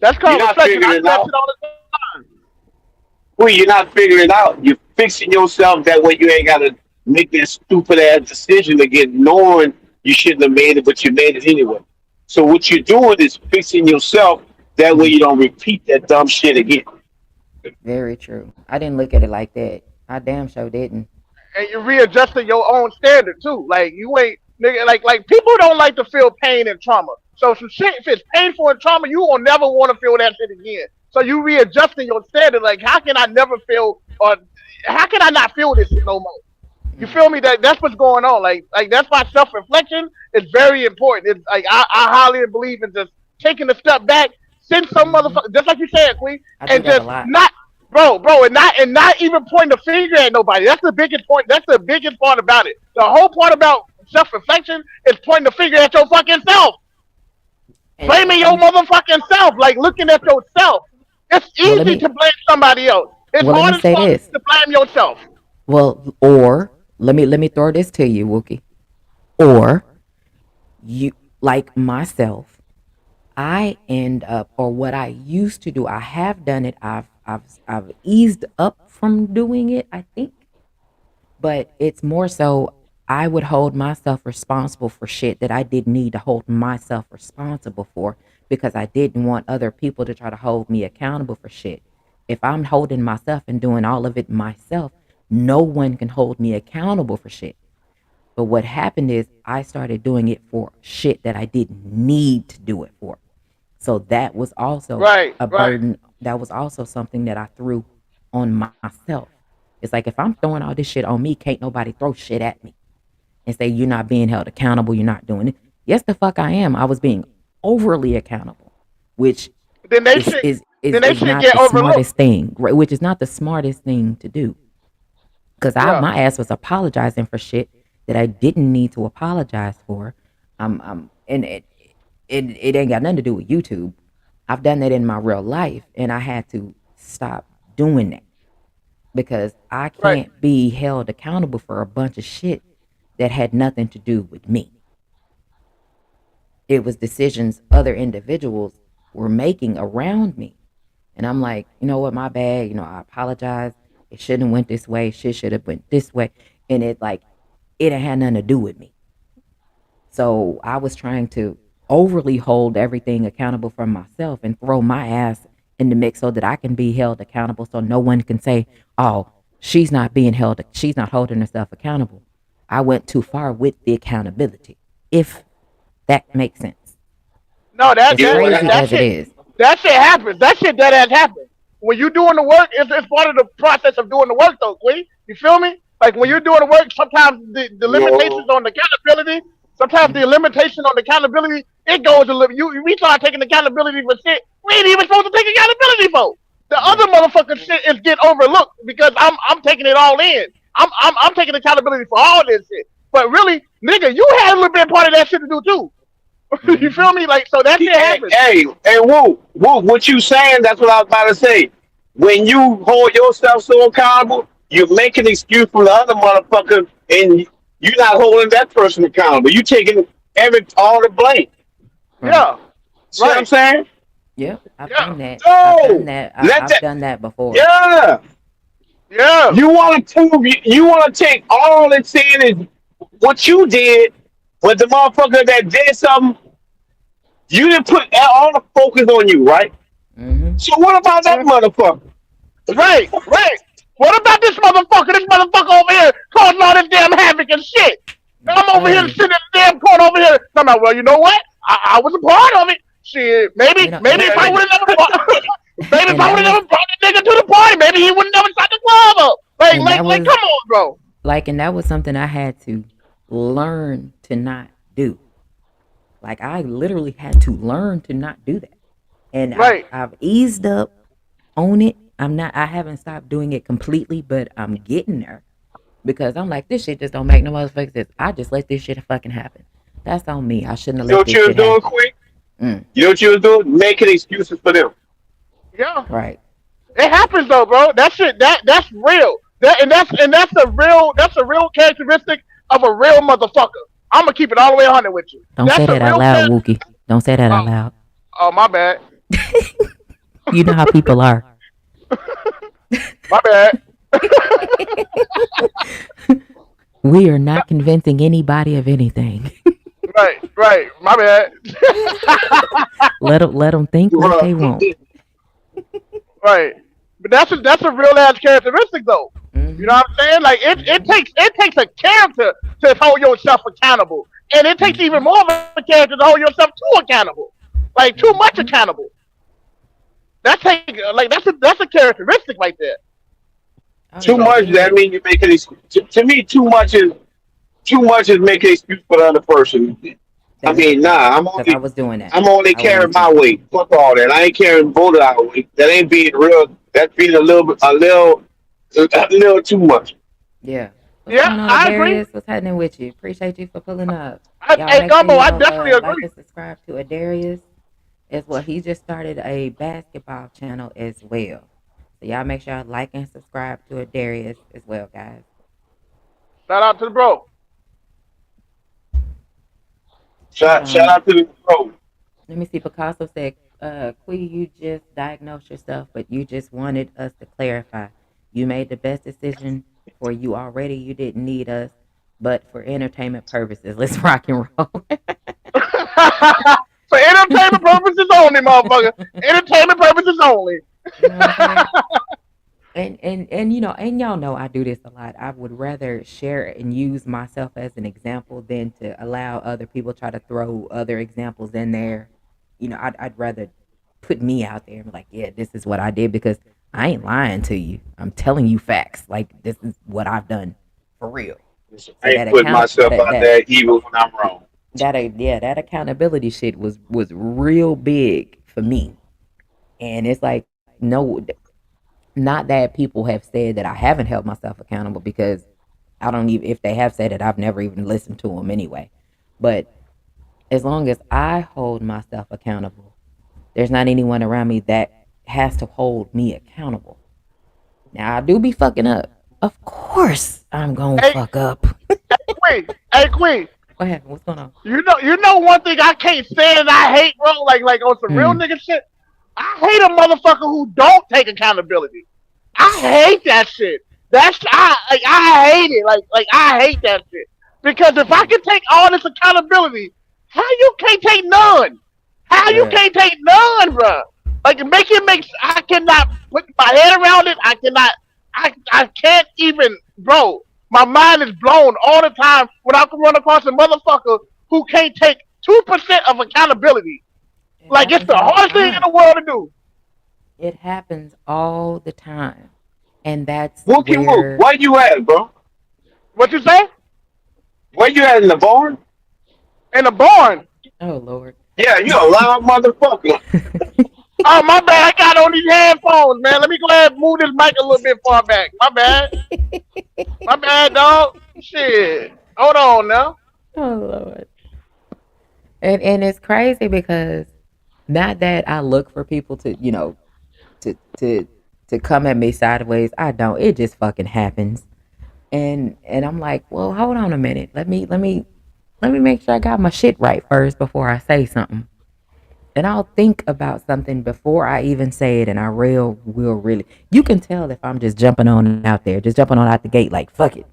Speaker 4: That's
Speaker 3: You're
Speaker 4: called
Speaker 3: not
Speaker 4: reflection. I
Speaker 3: figuring
Speaker 4: do
Speaker 3: it
Speaker 4: that
Speaker 3: out.
Speaker 4: shit all the time.
Speaker 3: Well, you're not figuring it out. You're fixing yourself. That way you ain't got to make that stupid ass decision again, knowing you shouldn't have made it, but you made it anyway. So what you're doing is fixing yourself. That way
Speaker 1: Mhm.
Speaker 3: you don't repeat that dumb shit again.
Speaker 1: Very true. I didn't look at it like that. I damn sure didn't.
Speaker 4: And you're readjusting your own standard too. Like you ain't nigga like people don't like to feel pain and trauma. So some shit if it's painful and trauma, you will never want to feel that shit again. So you readjusting your standard. Like how can I never feel or how can I not feel this shit no more? You
Speaker 1: Mm.
Speaker 4: feel me? That's what's going on. Like that's why self reflection is very important. It's like I highly believe in just taking a step back, send some
Speaker 1: Hmm.
Speaker 4: motherfucker just like you said, Queen,
Speaker 1: I do
Speaker 4: and
Speaker 1: that a
Speaker 4: just
Speaker 1: lot.
Speaker 4: not and not even point the finger at nobody. That's the biggest point. That's the biggest part about it. The whole part about self reflection is pointing the finger at your fucking self,
Speaker 1: And
Speaker 4: blaming your
Speaker 1: I'm
Speaker 4: motherfucking self, like looking at yourself. It's
Speaker 1: well. Let
Speaker 4: easy
Speaker 1: me
Speaker 4: to blame somebody else. It's
Speaker 1: well. Let me
Speaker 4: hard as
Speaker 1: say
Speaker 4: fuck
Speaker 1: this.
Speaker 4: to blame yourself.
Speaker 1: Well, or let me throw this to you, Wookie. Or you like myself. I end up, or what I used to do. I have done it. I've eased up from doing it. I think, but it's more so I would hold myself responsible for shit that I didn't need to hold myself responsible for because I didn't want other people to try to hold me accountable for shit. If I'm holding myself and doing all of it myself, no one can hold me accountable for shit. But what happened is I started doing it for shit that I didn't need to do it for. So that was also
Speaker 4: Right,
Speaker 1: a
Speaker 4: right.
Speaker 1: burden. That was also something that I threw on myself. It's like if I'm throwing all this shit on me, can't nobody throw shit at me and say you're not being held accountable, you're not doing it. Yes, the fuck I am. I was being overly accountable, which
Speaker 4: Then they
Speaker 1: is
Speaker 4: should
Speaker 1: is is
Speaker 4: then they
Speaker 1: is
Speaker 4: should
Speaker 1: not
Speaker 4: get
Speaker 1: the
Speaker 4: overlooked.
Speaker 1: smartest thing, right? Which is not the smartest thing to do. Because I
Speaker 4: Yeah.
Speaker 1: my ass was apologizing for shit that I didn't need to apologize for. And it ain't got nothing to do with YouTube. I've done that in my real life, and I had to stop doing that because I
Speaker 4: Right.
Speaker 1: can't be held accountable for a bunch of shit that had nothing to do with me. It was decisions other individuals were making around me. And I'm like, you know what, my bad. I apologize. It shouldn't have went this way. Shit should have went this way. And it like it had nothing to do with me. So I was trying to overly hold everything accountable for myself and throw my ass in the mix so that I can be held accountable so no one can say, oh, she's not holding herself accountable. I went too far with the accountability, if that makes sense.
Speaker 4: No,
Speaker 1: As
Speaker 3: You know what
Speaker 1: crazy
Speaker 4: that
Speaker 1: as it
Speaker 4: shit
Speaker 1: is.
Speaker 4: that shit happens. That shit that has happened. When you doing the work, it's part of the process of doing the work though, Queen. You feel me? Like when you're doing the work, sometimes the limitations
Speaker 3: know,
Speaker 4: on the accountability, sometimes
Speaker 1: Mhm.
Speaker 4: the limitation on the accountability, it goes a little you we start taking accountability for shit we ain't even supposed to take accountability for. The other
Speaker 1: Right.
Speaker 4: motherfucking shit is get overlooked because I'm taking it all in. I'm taking accountability for all this shit. But really, nigga, you had a little bit part of that shit to do too. You
Speaker 1: Hmm.
Speaker 4: feel me? Like so that shit
Speaker 3: hey,
Speaker 4: happens.
Speaker 3: hey, hey, woo, what you saying? That's what I was about to say. When you hold yourself so accountable, You make an excuse for the other motherfucker, and you're not holding that person accountable. You taking all the blame.
Speaker 1: Right.
Speaker 4: Yeah.
Speaker 3: See what I'm
Speaker 4: Right.
Speaker 3: saying?
Speaker 1: Yep. I've
Speaker 4: Yeah.
Speaker 1: done that. I've done
Speaker 3: No,
Speaker 1: that.
Speaker 3: let
Speaker 1: I've
Speaker 3: that.
Speaker 1: done that before.
Speaker 3: Yeah,
Speaker 4: Yeah.
Speaker 3: you want to prove you want to take all it's saying is what you did, but the motherfucker that did something, you didn't put all the focus on you, right?
Speaker 1: Mm-hmm.
Speaker 3: So what about that
Speaker 4: Mm.
Speaker 3: motherfucker?
Speaker 4: Right. Right. What about this motherfucker? This motherfucker over here causing all this damn havoc and shit. And
Speaker 1: I'm
Speaker 4: I'm over here
Speaker 1: telling you.
Speaker 4: sitting in the damn corner over here. Talking about, well, you know what? I was a part of it. Shit,
Speaker 1: You
Speaker 4: maybe
Speaker 1: know,
Speaker 4: maybe if I would have never brought, maybe if
Speaker 1: and
Speaker 4: I
Speaker 1: that
Speaker 4: would have
Speaker 1: was
Speaker 4: never brought the nigga to the party, maybe he would never shot the club up. Like
Speaker 1: and
Speaker 4: like
Speaker 1: that
Speaker 4: like,
Speaker 1: was
Speaker 4: come on, bro.
Speaker 1: and that was something I had to learn to not do. Like I literally had to learn to not do that. And I've
Speaker 4: Right.
Speaker 1: I've eased up on it. I haven't stopped doing it completely, but I'm getting there. Because I'm like, this shit just don't make no motherfucking sense. I just let this shit fucking happen. That's on me. I shouldn't have
Speaker 3: You know
Speaker 1: let
Speaker 3: what
Speaker 1: this
Speaker 3: you was
Speaker 1: shit
Speaker 3: doing,
Speaker 1: happen.
Speaker 3: quick?
Speaker 1: Mm,
Speaker 3: You know what you was doing? Making excuses for them.
Speaker 4: Yeah.
Speaker 1: right.
Speaker 4: It happens though, bro. That shit that's real. That's a real characteristic of a real motherfucker. I'm gonna keep it all the way 100 with you.
Speaker 1: Don't say
Speaker 4: That's a
Speaker 1: that out
Speaker 4: real
Speaker 1: loud,
Speaker 4: character.
Speaker 1: Wookie. Don't say that out
Speaker 4: Oh,
Speaker 1: loud.
Speaker 4: oh, my bad.
Speaker 1: You know how people are.
Speaker 4: My bad.
Speaker 1: We are not convincing anybody of anything.
Speaker 4: Right, right. My bad.
Speaker 1: Let them think what they
Speaker 3: Bruh.
Speaker 1: want.
Speaker 4: Right. But that's a real ass characteristic though. You know
Speaker 1: Mm-hmm.
Speaker 4: what I'm saying? Like
Speaker 1: Mm-hmm.
Speaker 4: it takes a character to hold yourself accountable. And it takes even
Speaker 1: Mm-hmm.
Speaker 4: more of a character to hold yourself too accountable. Like too much
Speaker 1: Mm-hmm.
Speaker 4: accountable. That's a characteristic right there.
Speaker 1: Oh
Speaker 3: Too
Speaker 1: yeah,
Speaker 3: much. That
Speaker 1: you.
Speaker 3: mean you make an excuse. To me, too much is making an excuse for the other person. I
Speaker 1: That is a
Speaker 3: mean,
Speaker 1: fact.
Speaker 3: nah.
Speaker 1: Because I was doing that.
Speaker 3: I'm only
Speaker 1: I was
Speaker 3: carrying
Speaker 1: doing
Speaker 3: my
Speaker 1: that.
Speaker 3: weight. Fuck all that. I ain't carrying both of our weight. That ain't being real. That's being a little too much.
Speaker 1: Yeah. What's
Speaker 4: Yeah,
Speaker 1: going on,
Speaker 4: I agree.
Speaker 1: Darius? What's happening with you? Appreciate you for pulling up. Y'all
Speaker 4: Hey
Speaker 1: make sure
Speaker 4: Gumbo, I
Speaker 1: y'all
Speaker 4: definitely
Speaker 1: like
Speaker 4: agree.
Speaker 1: and subscribe to Adarius as well. He just started a basketball channel as well. So y'all make sure y'all like and subscribe to Adarius as well, guys.
Speaker 4: Shout out to the bro.
Speaker 3: Shout
Speaker 1: Um,
Speaker 3: out to the pro.
Speaker 1: Let me see. Picasso said, Quee, you just diagnosed yourself, but you just wanted us to clarify. You made the best decision for you already. You didn't need us, but for entertainment purposes, let's rock and roll.
Speaker 4: For entertainment purposes only, motherfucker. Entertainment purposes only.
Speaker 1: You know what I'm saying? And and y'all know I do this a lot. I would rather share and use myself as an example than to allow other people try to throw other examples in there. I'd rather put me out there and be like, yeah, this is what I did because I ain't lying to you. I'm telling you facts. Like this is what I've done for real.
Speaker 3: I
Speaker 1: So
Speaker 3: ain't
Speaker 1: that
Speaker 3: putting
Speaker 1: account
Speaker 3: myself out there even when I'm wrong.
Speaker 1: that accountability shit was real big for me. And it's like no, not that people have said that I haven't held myself accountable because I don't even, if they have said it, I've never even listened to them anyway. But as long as I hold myself accountable, there's not anyone around me that has to hold me accountable. Now, I do be fucking up. Of course, I'm gonna
Speaker 4: Hey,
Speaker 1: fuck up.
Speaker 4: Queen. Hey, Queen.
Speaker 1: What happened? What's going on?
Speaker 4: You know one thing I can't stand and I hate, bro. Like on some real
Speaker 1: Hmm.
Speaker 4: nigga shit. I hate a motherfucker who don't take accountability. I hate that shit. I hate it. Like I hate that shit. Because if I
Speaker 1: Hmm.
Speaker 4: can take all this accountability, how you can't take none? How you
Speaker 1: Bruh.
Speaker 4: can't take none, bro? Like make it makes I cannot put my head around it. I cannot. I can't even, bro. My mind is blown all the time when I can run across a motherfucker who can't take 2% of accountability.
Speaker 1: It
Speaker 4: Like it's
Speaker 1: happens
Speaker 4: the
Speaker 1: all the
Speaker 4: hardest thing in
Speaker 1: time.
Speaker 4: the world to do.
Speaker 1: It happens all the time. And that's
Speaker 3: Wookie Woo,
Speaker 1: where,
Speaker 3: where you at, bro?
Speaker 4: What you say?
Speaker 3: Where you at in the barn?
Speaker 4: In a barn.
Speaker 1: oh, Lord.
Speaker 3: Yeah, you a loud motherfucker.
Speaker 4: Oh my bad, I got on these headphones, man. Let me go ahead and move this mic a little bit far back. My bad. My bad, dog. Shit. Hold on now.
Speaker 1: oh, Lord. And it's crazy because not that I look for people to, to to come at me sideways. I don't. It just fucking happens. And I'm like, well, hold on a minute. Let me make sure I got my shit right first before I say something. And I'll think about something before I even say it, and I will really. You can tell if I'm just jumping on out there, just jumping on out the gate, like fuck it.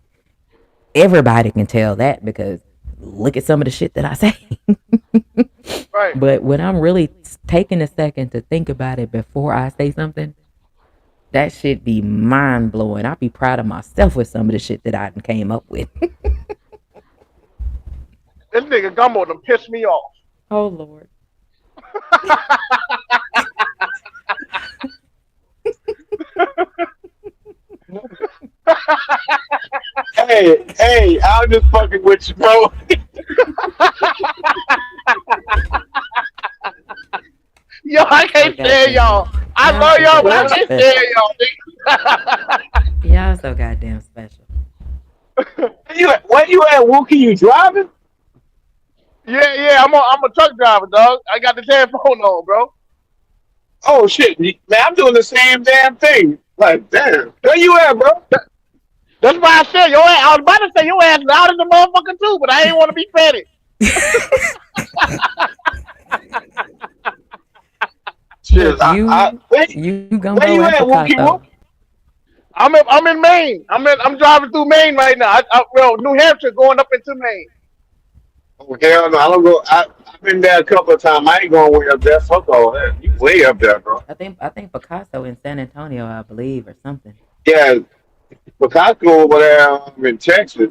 Speaker 1: Everybody can tell that because look at some of the shit that I say.
Speaker 4: Right.
Speaker 1: But when I'm really taking a second to think about it before I say something, that shit be mind blowing. I be proud of myself with some of the shit that I came up with.
Speaker 4: This nigga Gumbo done pissed me off.
Speaker 1: Oh Lord.
Speaker 3: Hey, I'm just fucking with you, bro.
Speaker 4: Yo, I
Speaker 1: Y'all so
Speaker 4: can't stand
Speaker 1: goddamn.
Speaker 4: y'all. I
Speaker 1: Y'all
Speaker 4: love
Speaker 1: so
Speaker 4: y'all, but I
Speaker 1: goddamn
Speaker 3: What?
Speaker 4: can't
Speaker 1: special.
Speaker 4: stand y'all,
Speaker 1: Y'all so goddamn special.
Speaker 4: nigga.
Speaker 3: Where you at, Wookie? You driving?
Speaker 4: Yeah, yeah, I'm a truck driver, dog. I got the telephone on, bro.
Speaker 3: Oh shit, man! I'm doing the same damn thing. Like, damn, where you at, bro?
Speaker 4: That's why I said your ass. I was about to say your ass loud as a motherfucker too, but I ain't want to be petty.
Speaker 3: Shit,
Speaker 1: you,
Speaker 3: where,
Speaker 1: you,
Speaker 3: where
Speaker 1: Gumbo,
Speaker 3: you
Speaker 1: and
Speaker 3: at, Wookie
Speaker 1: Picasso.
Speaker 3: Wookie?
Speaker 4: I'm in Maine. I'm driving through Maine right now. Well, New Hampshire going up into Maine.
Speaker 3: Oh hell no, I don't go. I've been there a couple of times. I ain't going way up there. Fuck all that. You way up there, bro.
Speaker 1: I think Picasso in San Antonio, I believe, or something.
Speaker 3: Yeah, because I go over there in Texas.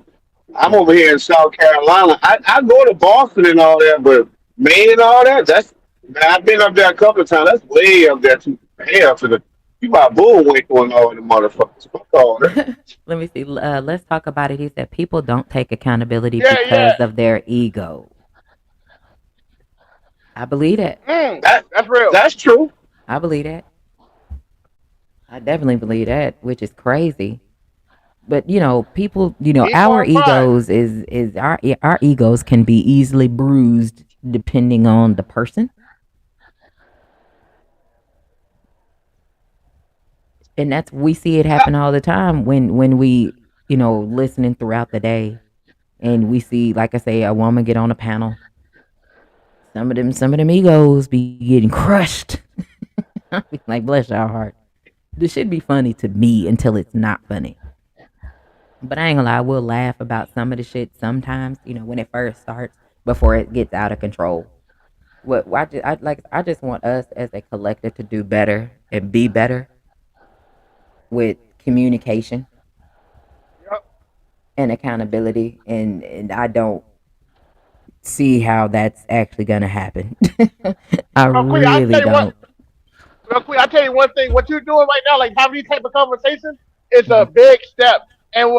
Speaker 3: I'm over
Speaker 1: Yeah.
Speaker 3: here in South Carolina. I go to Boston and all that, but Maine and all that, that's man, I've been up there a couple of times. That's way up there to hell to the you got bullwinkle going all the motherfuckers. Fuck all that.
Speaker 1: Let me see. Let's talk about it. He said people don't take accountability
Speaker 4: Yeah, yeah.
Speaker 1: because of their ego. I believe that.
Speaker 3: That
Speaker 4: That's real.
Speaker 3: that's true.
Speaker 1: I believe that. I definitely believe that, which is crazy. But people,
Speaker 4: Ego
Speaker 1: our
Speaker 4: and pride.
Speaker 1: egos is our egos can be easily bruised depending on the person, and that's we see it
Speaker 3: I,
Speaker 1: happen all the time when we listening throughout the day, and we see, like I say, a woman get on a panel. Some of them egos be getting crushed. I be like, bless your heart. This should be funny to me until it's not funny. But I ain't gonna lie, we'll laugh about some of the shit sometimes, when it first starts before it gets out of control. I just want us as a collective to do better and be better with communication
Speaker 4: Yep.
Speaker 1: and accountability, and I don't see how that's actually gonna happen. I
Speaker 4: Real quick, I'll
Speaker 1: really
Speaker 4: tell you what.
Speaker 1: don't.
Speaker 4: Real quick, I'll tell you one thing. What you're doing right now, like having these type of conversations, is a
Speaker 1: Mhm.
Speaker 4: big step. And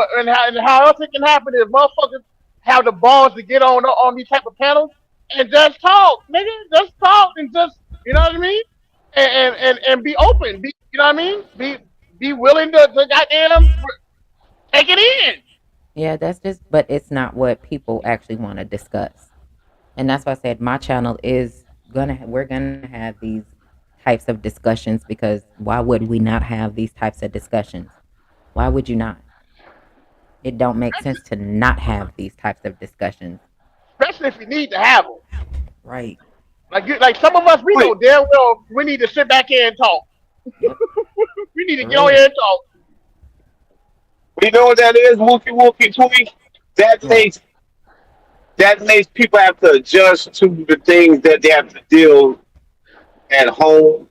Speaker 4: how else it can happen is motherfuckers have the balls to get on these type of panels and just talk, nigga. Just talk and just you know what I mean, and be open. Be you know what I mean. Be willing to goddamn take it in.
Speaker 1: Yeah, but it's not what people actually want to discuss. And that's why I said my channel is we're gonna have these types of discussions, because why would we not have these types of discussions? Why would you not? It don't make sense to not have these types of discussions.
Speaker 4: Especially if you need to have them.
Speaker 1: Right.
Speaker 4: Like some of us, we know
Speaker 3: wait,
Speaker 4: damn well we need to sit back here and talk.
Speaker 1: Yep.
Speaker 4: We need to
Speaker 1: For
Speaker 4: get on
Speaker 1: real.
Speaker 4: here and talk.
Speaker 3: you know what that is, Wookie Wookie Twinkie? That
Speaker 1: What?
Speaker 3: makes that makes people have to adjust to the things that they have to deal at home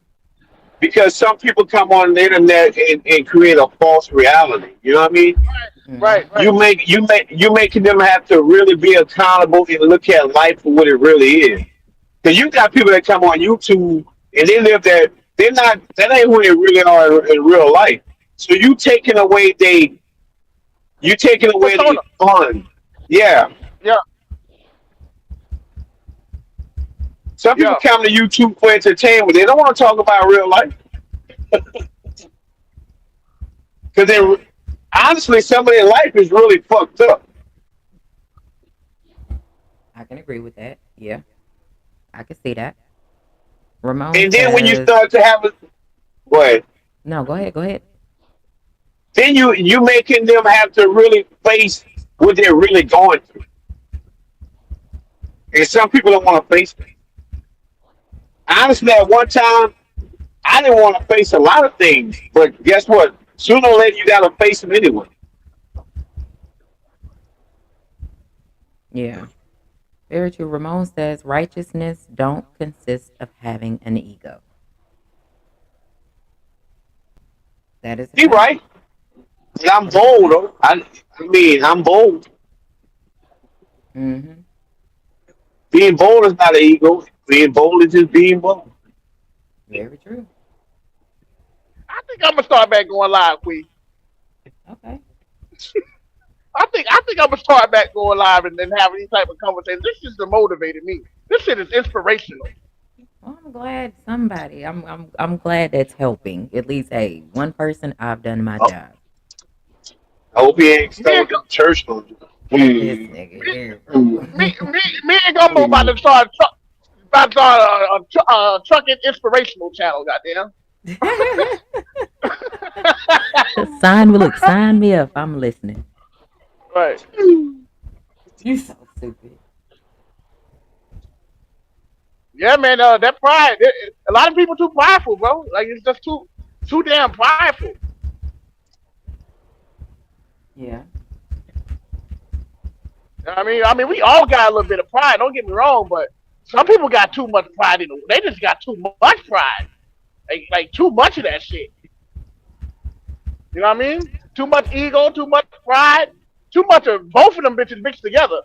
Speaker 3: because some people come on the internet and create a false reality. You know what I mean?
Speaker 4: Right,
Speaker 1: Hmm.
Speaker 4: right.
Speaker 3: You making them have to really be accountable and look at life for what it really is. Because you got people that come on YouTube and they live that that ain't who they really are in real life. So you taking away their
Speaker 4: Persona.
Speaker 3: fun. Yeah.
Speaker 4: Yeah,
Speaker 3: Some people
Speaker 4: yeah.
Speaker 3: come to YouTube for entertainment. They don't want to talk about real life. Because honestly, some of their life is really fucked up.
Speaker 1: I can agree with that. Yeah, I can see that. Ramon
Speaker 3: And then when you
Speaker 1: says,
Speaker 3: start to have it, what?
Speaker 1: No, go ahead. Go ahead.
Speaker 3: Then you making them have to really face what they're really going through. And some people don't want to face it. Honestly, at one time, I didn't want to face a lot of things, but guess what? Sooner or later, you got to face them anyway.
Speaker 1: Yeah. Very true. Ramon says righteousness don't consist of having an ego. That is a
Speaker 3: He
Speaker 1: fact.
Speaker 3: right. And I'm
Speaker 1: That is a
Speaker 3: bold,
Speaker 1: fact.
Speaker 3: though. I mean, I'm bold.
Speaker 1: Mm-hmm.
Speaker 3: Being bold is not an ego. Being bold is just being bold.
Speaker 1: Very true.
Speaker 4: I think I'm gonna start back going live, Queen.
Speaker 1: Okay.
Speaker 4: I think I'm gonna start back going live and then having these type of conversations. This is to motivated me. This shit is inspirational.
Speaker 1: Well, I'm glad somebody. I'm glad that's helping. At least, hey, one person. I've done my
Speaker 3: Oh,
Speaker 1: job.
Speaker 3: I hope he ain't
Speaker 4: Me and
Speaker 3: starting the church on you.
Speaker 1: This
Speaker 3: Hmm.
Speaker 1: nigga
Speaker 4: me,
Speaker 1: here, bro.
Speaker 3: Hmm.
Speaker 4: me and Gumbo
Speaker 3: Hmm.
Speaker 4: about to start a trucking inspirational channel. Goddamn.
Speaker 1: Sign me up. I'm listening.
Speaker 4: Right.
Speaker 1: You so stupid.
Speaker 4: Yeah, man. That pride. A lot of people too prideful, bro. Like it's just too damn prideful.
Speaker 1: Yeah.
Speaker 4: I mean, we all got a little bit of pride. Don't get me wrong, but some people got too much pride in them. They just got too much pride. Like too much of that shit. You know what I mean? Too much ego, too much pride, too much of both of them bitches mixed together.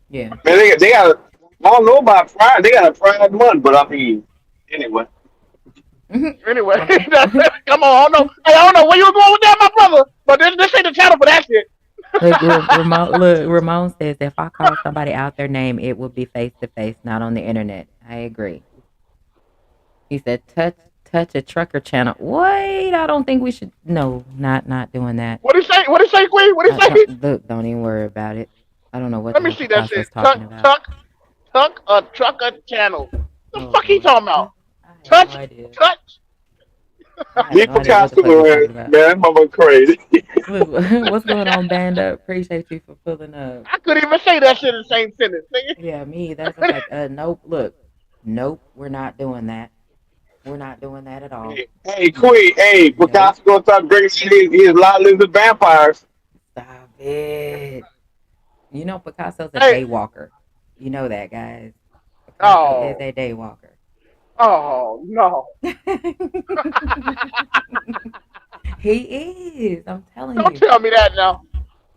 Speaker 1: Yeah.
Speaker 3: Man, they got. I don't know about pride. They got a pride month, but I mean, anyway.
Speaker 4: Anyway,
Speaker 1: Okay.
Speaker 4: come on, I don't know. Hey, I don't know where you were going with that, my brother. But this ain't the channel for that shit.
Speaker 1: Ramon says if I call somebody out their name, it would be face to face, not on the internet. I agree. He said, touch a trucker channel. Wait, I don't think we should. No, not doing that.
Speaker 4: What he say? What he say, Queen? What he say?
Speaker 1: Don't even worry about it. I don't know what
Speaker 4: Let
Speaker 1: the
Speaker 4: me
Speaker 1: hell
Speaker 4: see that
Speaker 1: Picasso's
Speaker 4: shit.
Speaker 1: talking about.
Speaker 4: Tuck a trucker channel. The
Speaker 1: Oh
Speaker 4: fuck he
Speaker 1: Lord,
Speaker 4: talking about?
Speaker 1: I have no
Speaker 4: Touch,
Speaker 1: idea.
Speaker 4: touch.
Speaker 1: I have
Speaker 3: Leave
Speaker 1: no idea what the
Speaker 3: Picasso
Speaker 1: fuck he's
Speaker 3: alone,
Speaker 1: talking about.
Speaker 3: man. That mama crazy.
Speaker 1: Look, what's going on, Banda? Appreciate you for pulling up.
Speaker 4: I couldn't even say that shit in the same sentence,
Speaker 1: Yeah, me. That's
Speaker 4: nigga.
Speaker 1: like, nope. Look, nope. We're not doing that. We're not doing that at all.
Speaker 3: Hey,
Speaker 1: Mm,
Speaker 3: Queen. Hey,
Speaker 1: nope.
Speaker 3: Picasso gonna start bringing his lot lizard vampires.
Speaker 1: Stop it. You know Picasso's a
Speaker 4: Hey,
Speaker 1: day walker. You know that, guys. Picasso is
Speaker 4: oh,
Speaker 1: a day walker.
Speaker 4: oh no!
Speaker 1: He is. I'm telling
Speaker 4: Don't
Speaker 1: you.
Speaker 4: tell me that now.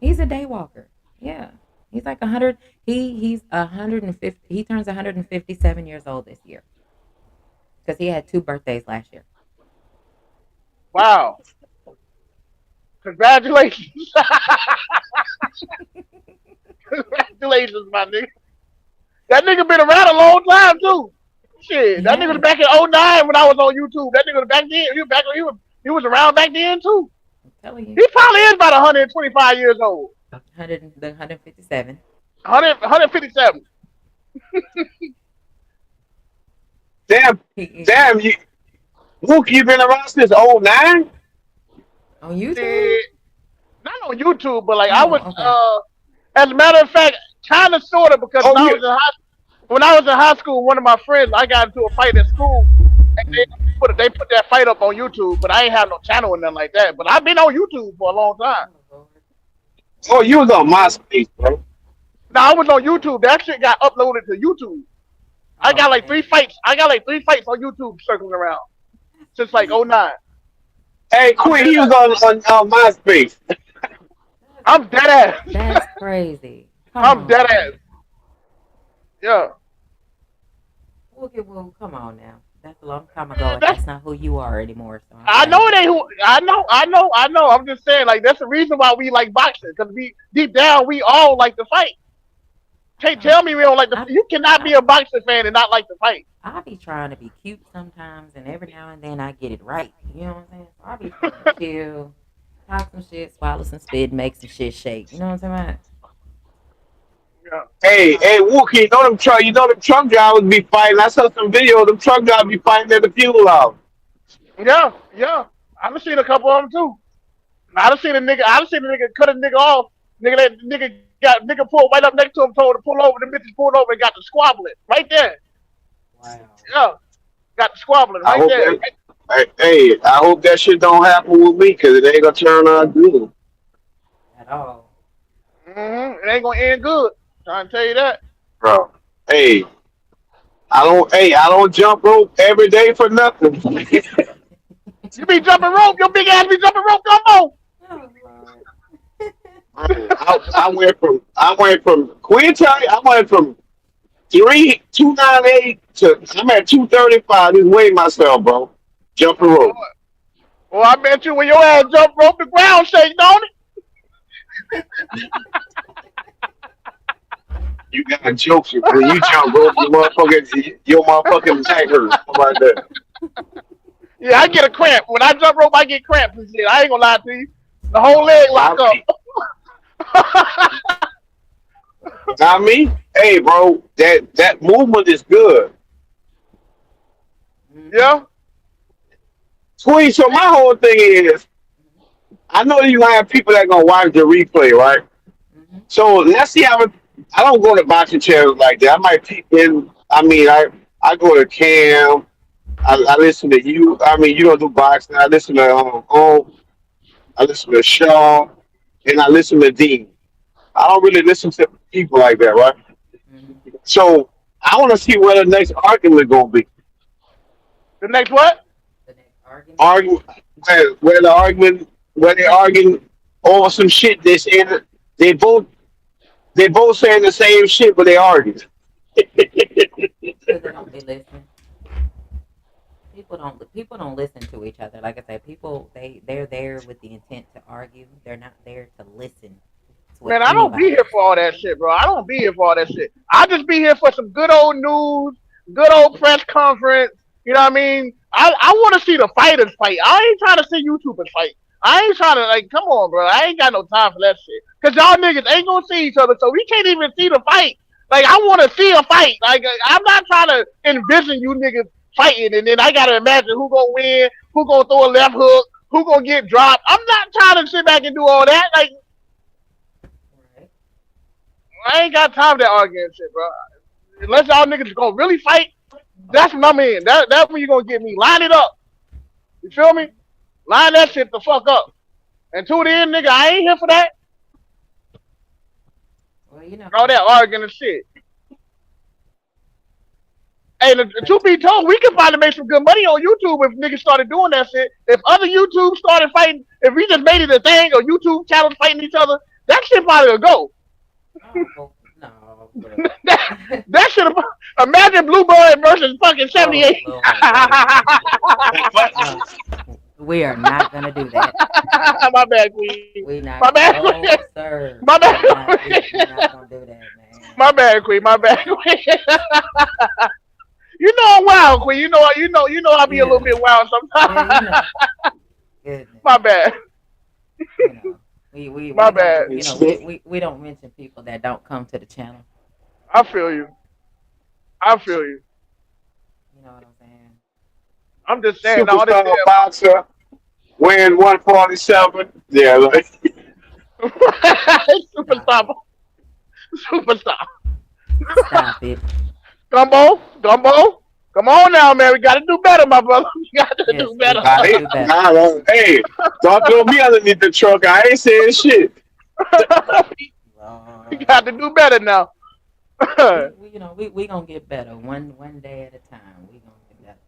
Speaker 1: He's a day walker. Yeah. He's like 100. He's 150. He turns 157 years old this year because he had two birthdays last year.
Speaker 4: Wow! Congratulations, congratulations, my nigga. That nigga been around a long time too. Shit, that nigga was
Speaker 1: Yeah.
Speaker 4: back in '09 when I was on YouTube. That nigga was back then. He was around back then too.
Speaker 1: I'm telling you.
Speaker 4: He probably is about 125 years old.
Speaker 1: 100, the 157.
Speaker 4: 157.
Speaker 3: Damn,
Speaker 1: He is.
Speaker 3: damn, Luke, you been around since '09.
Speaker 1: On YouTube?
Speaker 4: Shit, not on YouTube, but like I was.
Speaker 1: Oh, okay.
Speaker 4: As a matter of fact, kind of sorta because
Speaker 3: Oh, you.
Speaker 4: when I was in high school, one of my friends, I got into a fight at school, and
Speaker 1: Mm.
Speaker 4: they put that fight up on YouTube, but I ain't have no channel or nothing like that. But I've been on YouTube for a long time.
Speaker 1: Oh, Lord.
Speaker 3: Oh, you was on MySpace, bro.
Speaker 4: Now I was on YouTube. That shit got uploaded to YouTube. I got
Speaker 1: Oh,
Speaker 4: like three
Speaker 1: man.
Speaker 4: fights. I got like three fights on YouTube circling around
Speaker 1: That's
Speaker 4: since like
Speaker 1: crazy.
Speaker 4: '09.
Speaker 3: Hey,
Speaker 4: I'm
Speaker 3: Queen,
Speaker 4: dead
Speaker 3: he was
Speaker 4: ass.
Speaker 3: on MySpace.
Speaker 1: That's,
Speaker 4: I'm dead ass.
Speaker 1: that's crazy. Come
Speaker 4: I'm dead
Speaker 1: on.
Speaker 4: ass. Yeah.
Speaker 1: Okay, well, come on now. That's a long time ago, and
Speaker 4: That's
Speaker 1: that's not who you are anymore, so I'm
Speaker 4: I know
Speaker 1: glad.
Speaker 4: it ain't who I know. I'm just saying, like that's the reason why we like boxing because we deep down we all like to fight. Can't
Speaker 1: Uh,
Speaker 4: tell me we don't like the.
Speaker 1: I,
Speaker 4: You cannot
Speaker 1: I,
Speaker 4: be a boxing fan and not like to fight.
Speaker 1: I be trying to be cute sometimes, and every now and then I get it right. You know what I'm saying? So I be trying to chill, talk some shit, swallow some spit, make some shit shake. You know what I'm saying?
Speaker 4: Yeah,
Speaker 3: Hey, Wookie, you know them truck drivers be fighting. I saw some video of them truck drivers be fighting at the fuel house.
Speaker 4: yeah, yeah. I done seen a couple of them too. I done seen a nigga. I done seen a nigga cut a nigga off. Nigga, that nigga got nigga pulled right up next to him, told him to pull over. The bitches pulled over and got the squabbling right there.
Speaker 1: Wow.
Speaker 4: Yeah, got the squabbling
Speaker 3: I
Speaker 4: right
Speaker 3: hope
Speaker 4: there.
Speaker 3: that. Hey, I hope that shit don't happen with me because it ain't gonna turn out good,
Speaker 1: At all.
Speaker 4: It ain't gonna end good. Trying to tell you that.
Speaker 3: bro. Hey, I don't. Hey, I don't jump rope every day for nothing.
Speaker 4: You be jumping rope. Your big ass be jumping rope. Come on.
Speaker 1: Oh Lord.
Speaker 3: Bro, I went from Quincy. I went from 298 to I'm at 235. Just weigh myself, bro. Jumping
Speaker 4: Oh
Speaker 3: rope.
Speaker 4: Lord. Well, I bet you when your ass jump rope, the ground shake, don't it?
Speaker 3: You got jokes when you jump rope. Your motherfucking back hurt. How about that?
Speaker 4: Yeah, I get a cramp. When I jump rope, I get cramps and shit. I ain't gonna lie to you. The whole leg lock
Speaker 3: Not
Speaker 4: up.
Speaker 3: me. Not me. Hey, bro. That movement is good.
Speaker 1: Mm-hmm.
Speaker 4: Yeah.
Speaker 3: Squeeze. So my whole thing is, I know you gonna have people that gonna watch the replay, right?
Speaker 1: Mm-hmm.
Speaker 3: So let's see how I don't go to boxing channels like that. I might peek in. I go to Cam. I listen to you. I mean, you don't do boxing. I listen to I listen to Shaw, and I listen to Dean. I don't really listen to people like that, right?
Speaker 1: Mm-hmm.
Speaker 3: So I want to see where the next argument gonna be.
Speaker 4: The next what?
Speaker 1: The next argument.
Speaker 3: Argue where the argument where they arguing over some shit. They both they both saying the same shit, but they arguing.
Speaker 1: Because they don't. They listen. People don't listen to each other. Like I said, people they're there with the intent to argue. They're not there to listen to what
Speaker 4: Man, I don't be
Speaker 1: anybody
Speaker 4: here
Speaker 1: has
Speaker 4: for
Speaker 1: to
Speaker 4: all that
Speaker 1: say.
Speaker 4: shit, bro. I don't be here for all that shit. I just be here for some good old news, good old press conference. You know what I mean? I want to see the fighters fight. I ain't trying to see YouTubers fight. I ain't trying to like, come on, bro. I ain't got no time for that shit. Cause y'all niggas ain't gonna see each other, so we can't even see the fight. Like, I want to see a fight. Like, I'm not trying to envision you niggas fighting, and then I gotta imagine who gonna win, who gonna throw a left hook, who gonna get dropped. I'm not trying to sit back and do all that. Like,
Speaker 1: Right.
Speaker 4: I ain't got time for that arguing shit, bro. Unless y'all niggas gonna really fight, that's when I'm in. That's when you gonna get me. Line it up. You feel me? Line that shit the fuck up. And to the end, nigga, I ain't here for that.
Speaker 1: Well, you know,
Speaker 4: All that arguing and shit. Hey, the
Speaker 1: like,
Speaker 4: truth be told, we could probably make some good money on YouTube if niggas started doing that shit. If other YouTube started fighting, if we just made it a thing, or YouTube channels fighting each other, that shit probably would go.
Speaker 1: oh no, bro.
Speaker 4: That should have. Imagine Bluebird versus fucking
Speaker 1: Oh
Speaker 4: 78.
Speaker 1: Lord, no,
Speaker 3: But
Speaker 1: no. We are not gonna do that.
Speaker 4: My bad, Queen.
Speaker 1: We
Speaker 4: My
Speaker 1: not.
Speaker 4: bad, Queen.
Speaker 1: No, sir.
Speaker 4: My bad,
Speaker 1: We not.
Speaker 4: Queen.
Speaker 1: We not gonna do that, man.
Speaker 4: My bad, Queen. My bad, Queen. You know I'm wild, Queen. You know I be a little
Speaker 1: Yeah,
Speaker 4: bit wild
Speaker 1: yeah. You
Speaker 4: sometimes.
Speaker 1: know, goodness.
Speaker 4: My bad.
Speaker 1: You know, we
Speaker 4: My
Speaker 1: don't.
Speaker 4: bad.
Speaker 1: You know, we don't mention people that don't come to the channel.
Speaker 4: I feel you. I feel you.
Speaker 1: You know what I'm saying?
Speaker 4: I'm just saying all this
Speaker 3: superstar boxer weighing 147. Yeah, like
Speaker 4: damn
Speaker 1: Stop
Speaker 4: superstar,
Speaker 1: it.
Speaker 4: superstar.
Speaker 1: Stop it.
Speaker 4: Gumbo, Gumbo. Come on now, man. We gotta do better, my brother. We gotta
Speaker 1: Yes,
Speaker 4: do
Speaker 1: we
Speaker 4: better.
Speaker 1: got to do better.
Speaker 3: hey, don't throw me underneath the truck. I ain't saying shit.
Speaker 4: We
Speaker 1: Lord,
Speaker 4: got to do better now.
Speaker 1: we gonna get better one day at a time. We gonna get better.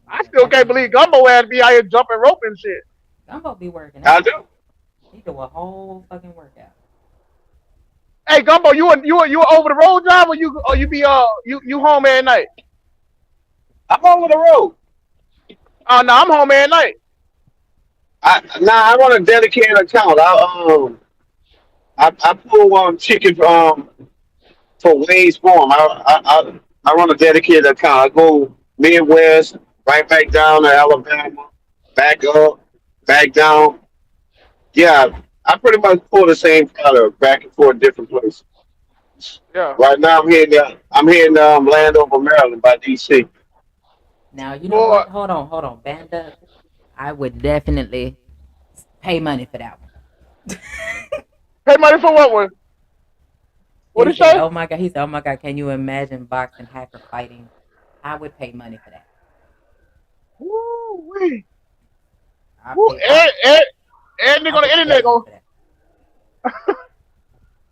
Speaker 4: I
Speaker 1: Yeah,
Speaker 4: still can't believe Gumbo ass be out here jumping rope and shit.
Speaker 1: Gumbo be working
Speaker 3: I
Speaker 1: out.
Speaker 3: do.
Speaker 1: He do a whole fucking workout.
Speaker 4: Hey Gumbo, you a over the road driver? You be you home at night?
Speaker 3: I'm over the road.
Speaker 4: Oh no, I'm home at night.
Speaker 3: I run a dedicated account. I pull chicken for Wayne's Farm. I run a dedicated account. I go Midwest, right back down to Alabama, back up, back down. Yeah, I pretty much pull the same product back and forth different places.
Speaker 4: Yeah.
Speaker 3: Right now, I'm heading Landover, Maryland, by DC.
Speaker 1: Now you know
Speaker 4: Boy,
Speaker 1: what? Hold on. Band up. I would definitely pay money for that one.
Speaker 4: pay money for what one? What
Speaker 1: He
Speaker 4: did he
Speaker 1: said,
Speaker 4: say?
Speaker 1: "Oh my god." He said, "Oh my god, can you imagine boxing hacker fighting?" I would pay money for that.
Speaker 4: Woo wee.
Speaker 1: I
Speaker 4: Woo,
Speaker 1: pay. I
Speaker 4: and nigga
Speaker 1: I
Speaker 4: on the
Speaker 1: would
Speaker 4: internet
Speaker 1: pay money
Speaker 4: go,
Speaker 1: for that.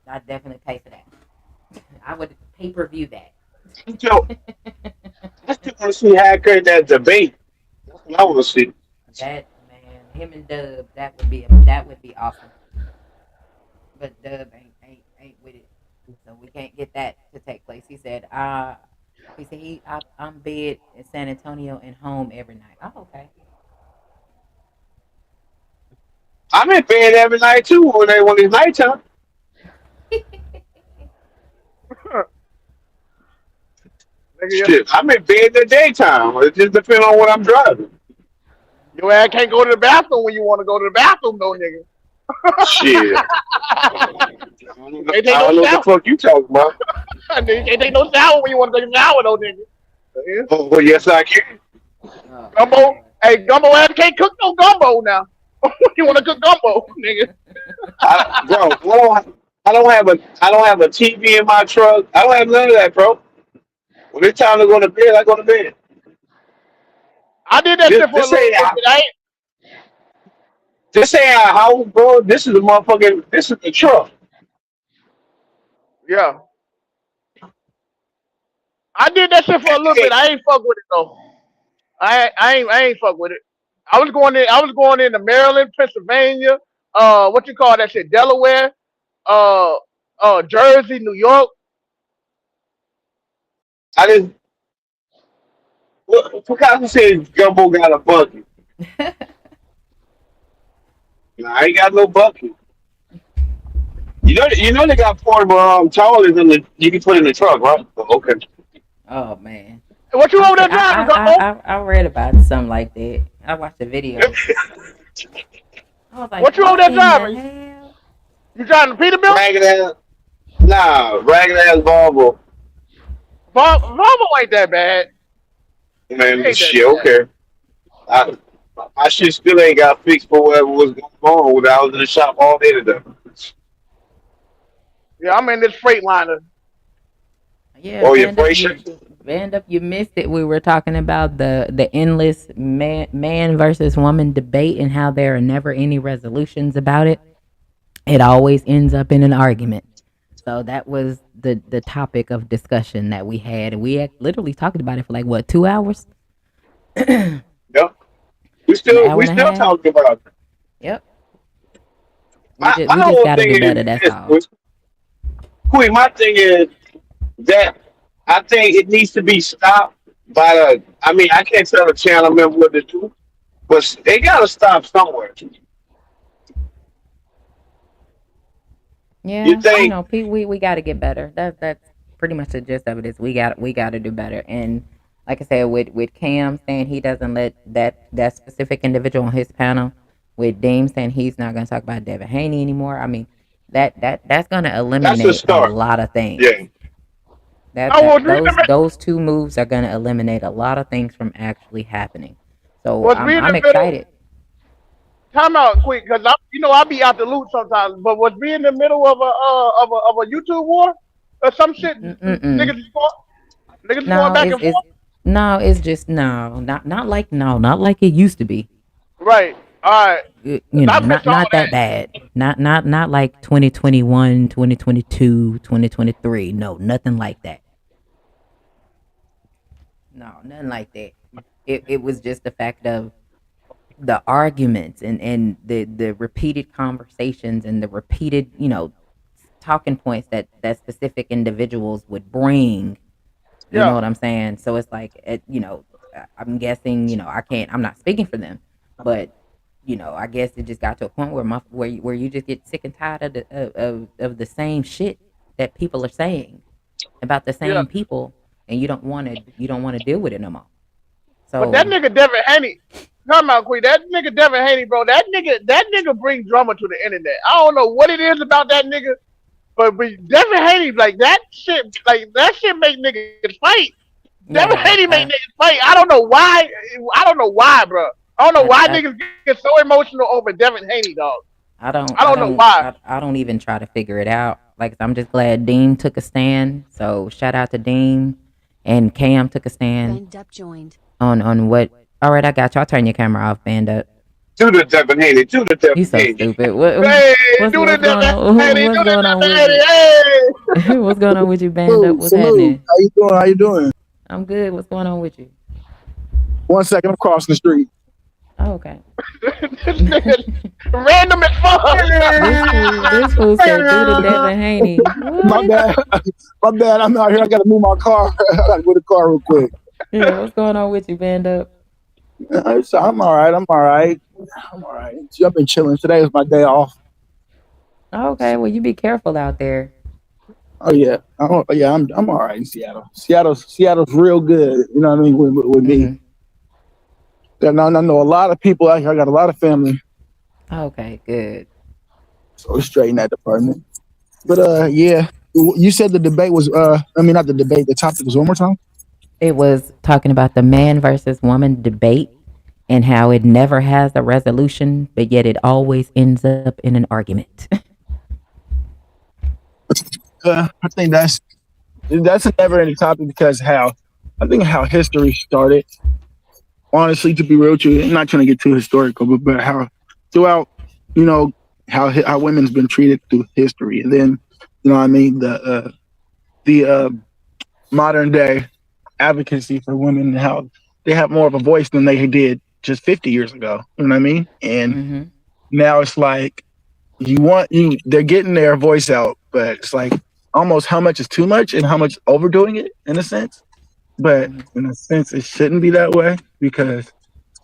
Speaker 1: I definitely pay for that. I would pay per view that.
Speaker 3: So I still want to see how cut that debate. That's what I want to see.
Speaker 1: That man, him and Dub, that would be awesome. But Dub ain't with it, so we can't get that to take place. He said I'm bed in San Antonio and home every night. Oh, okay.
Speaker 3: I'm in bed every night too when it's nighttime.
Speaker 4: nigga,
Speaker 3: Shit, I'm in bed in the daytime. It just depends on what I'm driving.
Speaker 4: your ass can't go to the bathroom when you want to go to the bathroom, though, nigga.
Speaker 3: Shit,
Speaker 4: You can't take
Speaker 3: I
Speaker 4: no
Speaker 3: don't know what the
Speaker 4: shower.
Speaker 3: fuck you talking about.
Speaker 4: Nigga, you can't take no shower when you want to take a shower, though, nigga. Yeah.
Speaker 3: Oh, well, yes, I can.
Speaker 1: Oh
Speaker 4: Gumbo,
Speaker 1: Lord.
Speaker 4: hey, gumbo ass can't cook no gumbo now. You want to cook gumbo, nigga?
Speaker 3: Bro, I don't have a TV in my truck. I don't have none of that, bro. When it's time to go to bed, I go to bed.
Speaker 4: I did that
Speaker 3: This
Speaker 4: shit for a
Speaker 3: this
Speaker 4: little
Speaker 3: ain't
Speaker 4: bit. I ain't,
Speaker 3: this ain't our house, bro. This is the motherfucking. This is the truck.
Speaker 4: yeah, I did that shit for a little bit.
Speaker 3: Hey,
Speaker 4: I ain't fuck with it though. I ain't fuck with it. I was going into Maryland, Pennsylvania, what you call that shit, Delaware, uh, Jersey, New York.
Speaker 3: I just what kind of said Gumbo got a bucket. Nah, I ain't got no bucket. You know they got portable toilets in the you can put in the truck, right? Oh, okay.
Speaker 1: Oh man.
Speaker 4: What you
Speaker 1: I
Speaker 4: over
Speaker 1: see.
Speaker 4: there driving, Gumbo?
Speaker 1: I read about something like that. I watched a video. I was like,
Speaker 4: What you over
Speaker 1: what
Speaker 4: there
Speaker 1: in the
Speaker 4: driving?
Speaker 1: hell?
Speaker 4: You driving the Peterbilt?
Speaker 3: Ragged ass, nah, ragged ass Volvo.
Speaker 4: Volvo ain't that bad. It
Speaker 3: Man,
Speaker 4: ain't that
Speaker 3: shit,
Speaker 4: bad.
Speaker 3: okay. I, my shit still ain't got fixed for whatever was going on when I was in the shop all day today.
Speaker 4: Yeah, I'm in this Freightliner.
Speaker 1: Yeah,
Speaker 3: Oh, your freight section?
Speaker 1: band up. You missed it. We were talking about the endless man versus woman debate and how there are never any resolutions about it. It always ends up in an argument. So that was the topic of discussion that we had, and we had literally talked about it for like what 2 hours, an
Speaker 3: Yep.
Speaker 1: hour
Speaker 3: We
Speaker 1: and a
Speaker 3: still
Speaker 1: half.
Speaker 3: talking about it.
Speaker 1: Yep.
Speaker 3: My
Speaker 1: We just
Speaker 3: whole
Speaker 1: got to
Speaker 3: thing
Speaker 1: do
Speaker 3: is
Speaker 1: better. That's
Speaker 3: this,
Speaker 1: all.
Speaker 3: Queen, my thing is that I think it needs to be stopped by the. I mean, I can't tell the channel member what to do, but they got to stop somewhere. You
Speaker 1: Yeah,
Speaker 3: think
Speaker 1: Pete, we got to get better. That's pretty much the gist of it. Is we got to do better. And like I said, with Cam saying he doesn't let that specific individual on his panel, with Dame saying he's not going to talk about Devin Haney anymore. I mean, that's going to
Speaker 3: that's a
Speaker 1: eliminate a
Speaker 3: start?
Speaker 1: lot of things.
Speaker 3: Yeah,
Speaker 4: I was reading
Speaker 1: Those two moves are going to eliminate a lot of things from actually happening. So
Speaker 4: was reading
Speaker 1: I'm
Speaker 4: the middle.
Speaker 1: excited.
Speaker 4: Time out quick, cause I be out the loop sometimes. But was we in the middle of a YouTube war or some shit?
Speaker 1: Mm-mm.
Speaker 4: Niggas is going
Speaker 1: No,
Speaker 4: back and
Speaker 1: it's
Speaker 4: forth.
Speaker 1: no, it's just no, not like no, not like it used to be.
Speaker 4: Right. All right. Cause I missed all
Speaker 1: Not
Speaker 4: that.
Speaker 1: that bad. Not like 2021, 2022, 2023. No, nothing like that. No, nothing like that. It was just the fact of the arguments and the repeated conversations and the repeated, talking points that specific individuals would bring. You know
Speaker 4: Yeah.
Speaker 1: what I'm saying? So it's like, I'm guessing, I'm not speaking for them, but I guess it just got to a point where where you just get sick and tired of the same shit that people are saying about the
Speaker 4: Yeah.
Speaker 1: same people, and you don't want to deal with it no more.
Speaker 4: But that
Speaker 1: So
Speaker 4: nigga Devin Haney. Time out quick. That nigga Devin Haney, bro. That nigga bring drama to the internet. I don't know what it is about that nigga, but Devin Haney, like that shit make niggas fight. Devin
Speaker 1: Yeah,
Speaker 4: Haney made niggas fight. I don't know why. I don't know why, bro. I don't know
Speaker 1: I,
Speaker 4: why
Speaker 1: I,
Speaker 4: niggas get so emotional over Devin Haney, dog.
Speaker 1: I
Speaker 4: I
Speaker 1: don't,
Speaker 4: don't
Speaker 1: I
Speaker 4: know
Speaker 1: don't,
Speaker 4: why.
Speaker 1: I don't even try to figure it out. Like I'm just glad Dean took a stand. So shout out to Dean, and Cam took a stand
Speaker 2: Bend up joined.
Speaker 1: on what. All right, I got you. I'll turn your camera off, band up.
Speaker 3: Do the Devin Haney. Do the
Speaker 1: You
Speaker 3: Devin
Speaker 1: so
Speaker 3: Haney.
Speaker 1: stupid.
Speaker 4: Hey, do the
Speaker 1: What's
Speaker 4: Devin
Speaker 1: going
Speaker 4: Haney.
Speaker 1: on?
Speaker 4: Do
Speaker 1: What's
Speaker 4: the
Speaker 1: going on
Speaker 4: Devin
Speaker 1: with
Speaker 4: Haney.
Speaker 1: you?
Speaker 4: Hey.
Speaker 1: What's going on with you, band up?
Speaker 5: Salute,
Speaker 1: What's
Speaker 5: salute.
Speaker 1: happening?
Speaker 5: How you doing? How you doing?
Speaker 1: I'm good. What's going on with you?
Speaker 5: 1 second, I'm crossing the street.
Speaker 1: Oh, okay.
Speaker 4: This nigga random as fuck.
Speaker 1: This fool said do the Devin Haney.
Speaker 5: My
Speaker 1: What?
Speaker 5: bad. My bad. I'm out here. I gotta move my car. I gotta go to the car real quick.
Speaker 1: Yeah, what's going on with you, band up?
Speaker 5: So I'm all right. I'm all right. I'm all right. See, I've been chilling. Today is my day off.
Speaker 1: Okay, well you be careful out there.
Speaker 5: Oh yeah. Yeah. I'm all right in Seattle. Seattle's real good. You know what I mean with me.
Speaker 1: Mm-hmm.
Speaker 5: And I know a lot of people out here. I got a lot of family,
Speaker 1: Okay, good.
Speaker 5: so it's straight in that department. But yeah. You said the debate was I mean not the debate. The topic was one more time.
Speaker 1: It was talking about the man versus woman debate and how it never has a resolution, but yet it always ends up in an argument.
Speaker 5: I think that's a never ending topic because how I think how history started. Honestly, to be real with you, I'm not trying to get too historical, but how throughout, you know, how women's been treated through history, and then you know what I mean the modern day advocacy for women and how they have more of a voice than they did just 50 years ago. You know what I mean? And
Speaker 1: Mm-hmm.
Speaker 5: now it's like they're getting their voice out, but it's like almost how much is too much and how much overdoing it in a sense. But
Speaker 1: Mm-hmm.
Speaker 5: in a sense, it shouldn't be that way because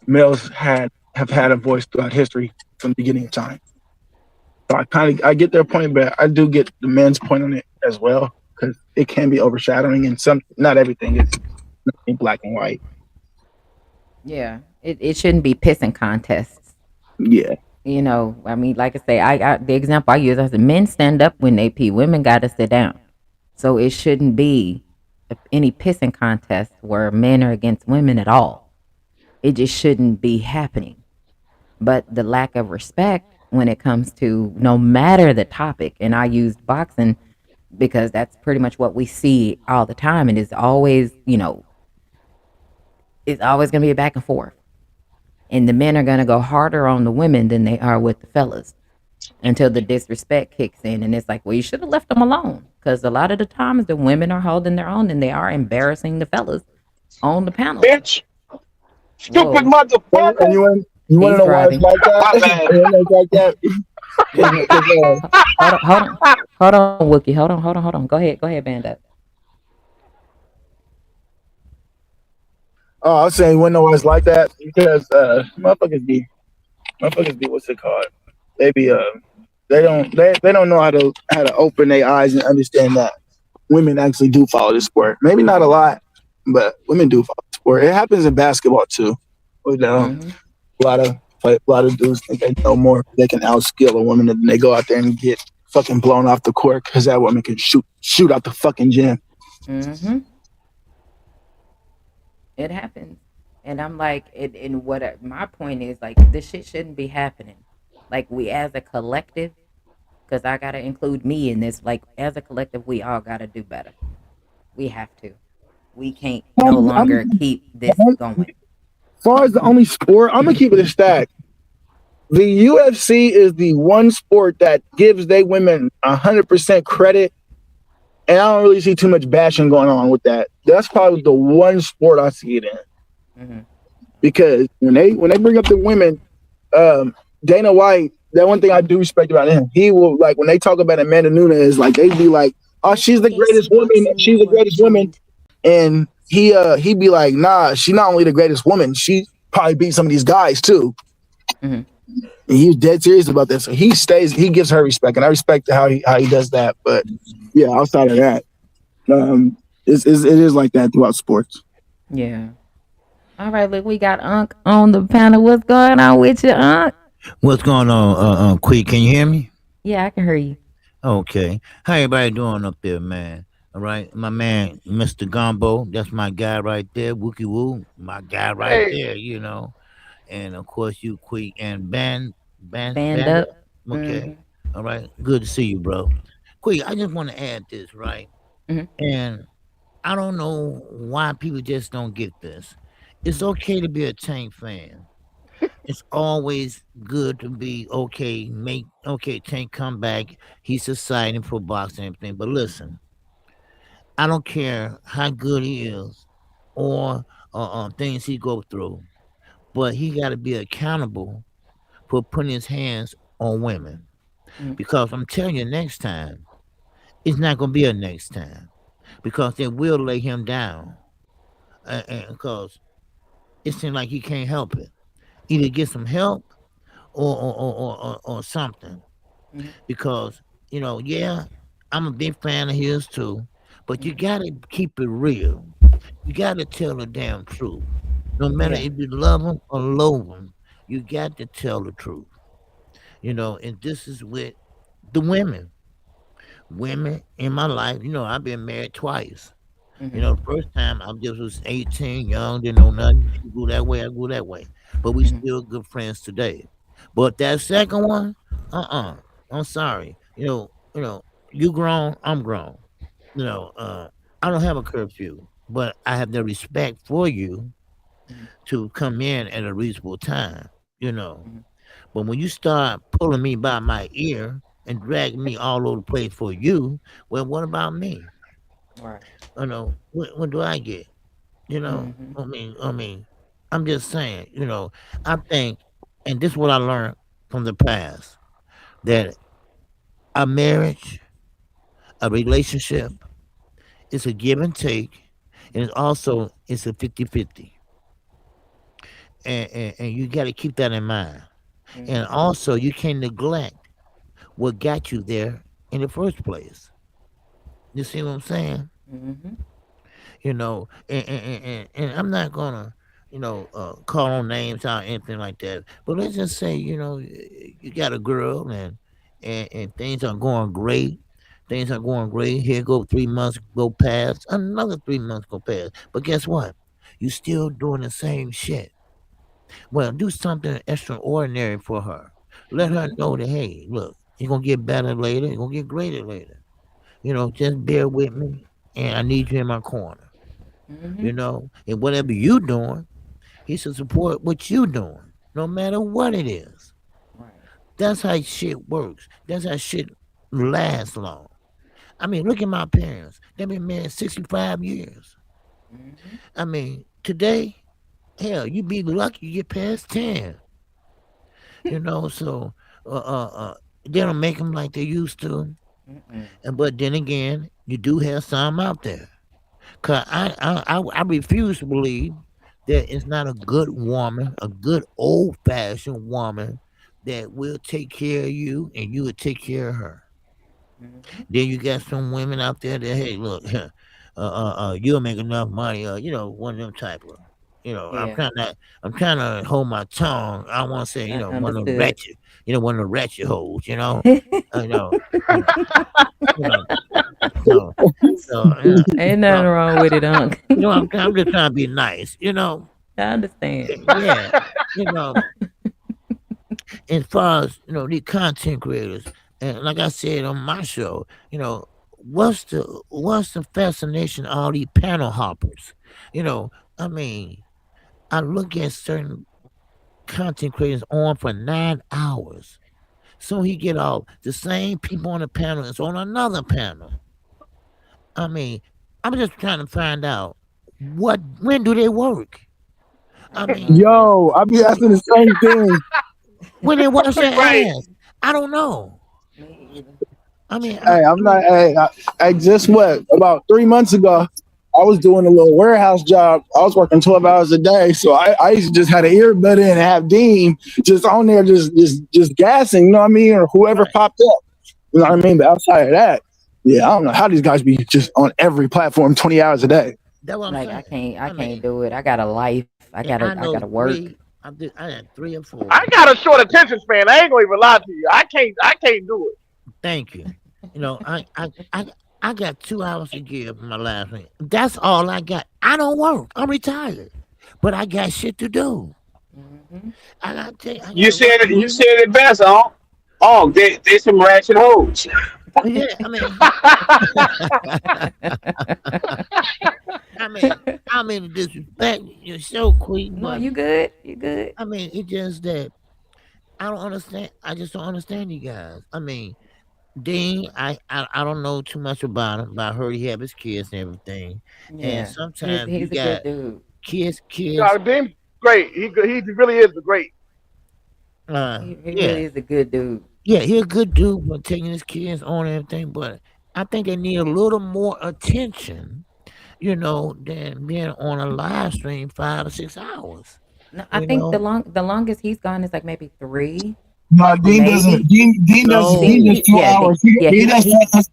Speaker 5: males have had a voice throughout history from the beginning of time. So I get their point, but I do get the men's point on it as well because it can be overshadowing, and some not everything is in black and white.
Speaker 1: Yeah, it shouldn't be pissing contests.
Speaker 5: Yeah,
Speaker 1: I mean, like I say, I the example I use, I said men stand up when they pee, women got to sit down. So it shouldn't be any pissing contest where men are against women at all. It just shouldn't be happening. But the lack of respect when it comes to no matter the topic, and I used boxing because that's pretty much what we see all the time, and it's always going to be a back and forth. And the men are going to go harder on the women than they are with the fellas until the disrespect kicks in. And it's like, well, you should have left them alone because a lot of the times the women are holding their own and they are embarrassing the fellas on the panel.
Speaker 3: Bitch. Stupid
Speaker 1: Whoa,
Speaker 5: and
Speaker 3: motherfucker.
Speaker 5: you want to
Speaker 1: he's
Speaker 5: know why it's
Speaker 1: driving.
Speaker 5: like
Speaker 3: My
Speaker 5: that?
Speaker 3: bad.
Speaker 5: You wanna know it's like that because
Speaker 1: Hold on, Wookie. Hold on. Go ahead, band up.
Speaker 5: oh, I was saying you want to know why it's like that because motherfuckers be what's it called? They be they don't know how to open their eyes and understand that women actually do follow the sport. Maybe not a lot, but women do follow the sport. It happens in basketball too. You know,
Speaker 1: Mm-hmm.
Speaker 5: a lot of dudes think they know more. They can outskill a woman, and they go out there and get fucking blown off the court because that woman can shoot out the fucking gym.
Speaker 1: Mm-hmm. It happens. And I'm like, and my point is like, this shit shouldn't be happening. Like, we as a collective, because I got to include me in this, like, as a collective, we all got to do better. We have to. We can't no longer keep this
Speaker 5: As
Speaker 1: going.
Speaker 5: far as the only sport, I'm gonna keep it a stack. The UFC is the one sport that gives they women 100% credit, and I don't really see too much bashing going on with that. That's probably the one sport I see it in
Speaker 1: Hmm.
Speaker 5: because when they bring up the women, Dana White, that one thing I do respect about him, he will like when they talk about Amanda Nunes, like they be like, "Oh, she's the
Speaker 2: AC
Speaker 5: greatest woman.
Speaker 2: Boxing
Speaker 5: She's the
Speaker 2: Network
Speaker 5: greatest woman,"
Speaker 2: joined.
Speaker 5: and he'd be like, "Nah, she's not only the greatest woman, she probably beat some of these guys too."
Speaker 1: Hmm.
Speaker 5: And he's dead serious about that. So he gives her respect, and I respect how he does that. But yeah, outside of that, it is like that throughout sports.
Speaker 1: Yeah. All right, look, we got Unc on the panel. What's going on with you, Unc?
Speaker 6: What's going on, Quick? Can you hear me?
Speaker 1: Yeah, I can hear you.
Speaker 6: Okay. How everybody doing up there, man?
Speaker 2: All right, my man, Mr. Gumbo, that's my guy right there. Wookie Woo, my guy right
Speaker 4: Hey,
Speaker 2: there. And of course you Quick and
Speaker 1: Band
Speaker 2: Band
Speaker 1: up.
Speaker 2: up. Okay,
Speaker 1: Mm-hmm.
Speaker 2: all right, good to see you, bro. Quick, I just want to add this, right?
Speaker 1: Mm-hmm.
Speaker 2: And I don't know why people just don't get this. It's
Speaker 1: Mm-hmm.
Speaker 2: okay to be a Tank fan. It's always good to be okay. Make okay, Tank come back. He's exciting for boxing and everything. But listen, I don't care how good he is or things he go through, but he got to be accountable for putting his hands on women.
Speaker 1: Mm-hmm.
Speaker 2: Because I'm telling you, next time it's not gonna be a next time because they will lay him down, and because it seems like he can't help it. Either get some help or something.
Speaker 1: Mm-hmm.
Speaker 2: Because yeah, I'm a big fan of his too, but you
Speaker 1: Mm-hmm.
Speaker 2: gotta keep it real. You gotta tell the damn truth. No matter
Speaker 1: Yeah.
Speaker 2: if you love him or loathe him, you got to tell the truth. And this is with the women. Women in my life, I've been married twice.
Speaker 1: Mm-hmm.
Speaker 2: The first time I just was 18, young, didn't know nothing. She grew that way, I grew that way. But we
Speaker 1: Mm-hmm.
Speaker 2: still good friends today. But that second one, I'm sorry. You grown, I'm grown. You know, uh, I don't have a curfew, but I have the respect for you
Speaker 1: Mm-hmm.
Speaker 2: to come in at a reasonable time, you know.
Speaker 1: Mm-hmm.
Speaker 2: But when you start pulling me by my ear and dragging me all over the place for you, well, what about me?
Speaker 1: Right.
Speaker 2: What do I get? You know,
Speaker 1: Mm-hmm.
Speaker 2: I mean, I'm just saying. I think, and this is what I learned from the past, that a marriage, a relationship, is a give and take, and it's a 50-50, and you got to keep that in mind. And
Speaker 1: Mm-hmm.
Speaker 2: also, you can't neglect what got you there in the first place. You see what I'm saying?
Speaker 1: Mm-hmm.
Speaker 2: And I'm not gonna, call on names out anything like that. But let's just say, you got a girl and things are going great. Things are going great. Here go 3 months go past, another 3 months go past. But guess what? You still doing the same shit. Well, do something extraordinary for her. Let her
Speaker 1: Mm-hmm.
Speaker 2: know that hey, look, it's gonna get better later. It's gonna get greater later. Just bear with me, and I need you in my corner.
Speaker 1: Mm-hmm.
Speaker 2: And whatever you doing, he should support what you doing, no matter what it is.
Speaker 1: Right.
Speaker 2: That's how shit works. That's how shit lasts long. I mean, look at my parents. They've been married 65 years.
Speaker 1: Mm-hmm.
Speaker 2: I mean, today, hell, you be lucky you get past 10. So they don't make them like they used to.
Speaker 1: Mm-mm.
Speaker 2: But then again, you do have some out there. Cause I refuse to believe that it's not a good woman, a good old fashioned woman that will take care of you and you will take care of her.
Speaker 1: Mm-hmm.
Speaker 2: Then you got some women out there that hey look, you'll make enough money, one of them type of.
Speaker 1: Yeah.
Speaker 2: I'm trying to hold my tongue. I want to say, one of the
Speaker 1: Understood.
Speaker 2: wretched, one of the wretched hoes, I know, you you know, so,
Speaker 1: Ain't
Speaker 2: so
Speaker 1: nothing wrong with it, Unc.
Speaker 2: I'm just trying to be nice.
Speaker 1: I understand.
Speaker 2: Yeah, you know, as far as these content creators, and like I said on my show, what's the fascination of all these panel hoppers? You know, I mean, I look at certain content creators on for 9 hours. So he get off the same people on the panel is on another panel. I mean, I'm just trying to find out when do they work? I mean,
Speaker 1: Mm-hmm.
Speaker 5: Yo, I be asking the same thing.
Speaker 2: when they wash their
Speaker 4: right.
Speaker 2: ass. I don't know.
Speaker 1: Me either.
Speaker 2: I mean,
Speaker 5: Hey, I'm not. Hey, I just what about 3 months ago. I was doing a little warehouse job. I was working 12 hours a day, so I used to just had an earbud in and have Dean just on there, just gassing. You know what I mean? Or whoever
Speaker 2: right.
Speaker 5: popped up. You know what I mean? But outside of that, yeah, I don't know how these guys be just on every platform 20 hours a day.
Speaker 2: That's what I'm
Speaker 1: Like
Speaker 2: saying.
Speaker 1: I
Speaker 2: I
Speaker 1: can't
Speaker 2: mean,
Speaker 1: do it. I got a life.
Speaker 2: and I
Speaker 1: I gotta
Speaker 2: know
Speaker 1: work.
Speaker 2: three. I had three or four.
Speaker 4: I got a short attention span. I ain't gonna even lie to you. I can't do it.
Speaker 2: Thank you. You know, I I got 2 hours to give my last name. That's all I got. I don't work. I'm retired, but I got shit to do.
Speaker 1: Mm-hmm.
Speaker 2: I got to I
Speaker 3: You
Speaker 2: got to run
Speaker 3: said
Speaker 2: a
Speaker 3: it. You
Speaker 2: business.
Speaker 3: said it best, huh? Oh, they some ratchet hoes.
Speaker 2: Yeah, I mean, I mean, I mean disrespect. You're so quick,
Speaker 1: No,
Speaker 2: but
Speaker 1: you good. You good.
Speaker 2: I mean, it's just that I don't understand. I just don't understand you guys. I mean, Dean, I don't know too much about him, but I heard he have his kids and everything. And
Speaker 1: Yeah, he's
Speaker 2: sometimes you
Speaker 1: he's a good
Speaker 2: got
Speaker 1: dude.
Speaker 2: kids.
Speaker 4: No, Dean's great. He really is the great.
Speaker 1: He
Speaker 2: Yeah,
Speaker 1: really is a good dude.
Speaker 2: yeah, he a good dude for taking his kids on and everything, but I think they need a little more attention, than being on a live stream 5 or 6 hours.
Speaker 1: No, I
Speaker 2: You
Speaker 1: think
Speaker 2: know,
Speaker 1: the longest he's gone is like maybe three,
Speaker 5: No, Dean doesn't.
Speaker 1: maybe.
Speaker 5: Dean does
Speaker 2: no,
Speaker 1: He
Speaker 5: two
Speaker 1: yeah
Speaker 5: hours. He,
Speaker 1: yeah
Speaker 5: he does.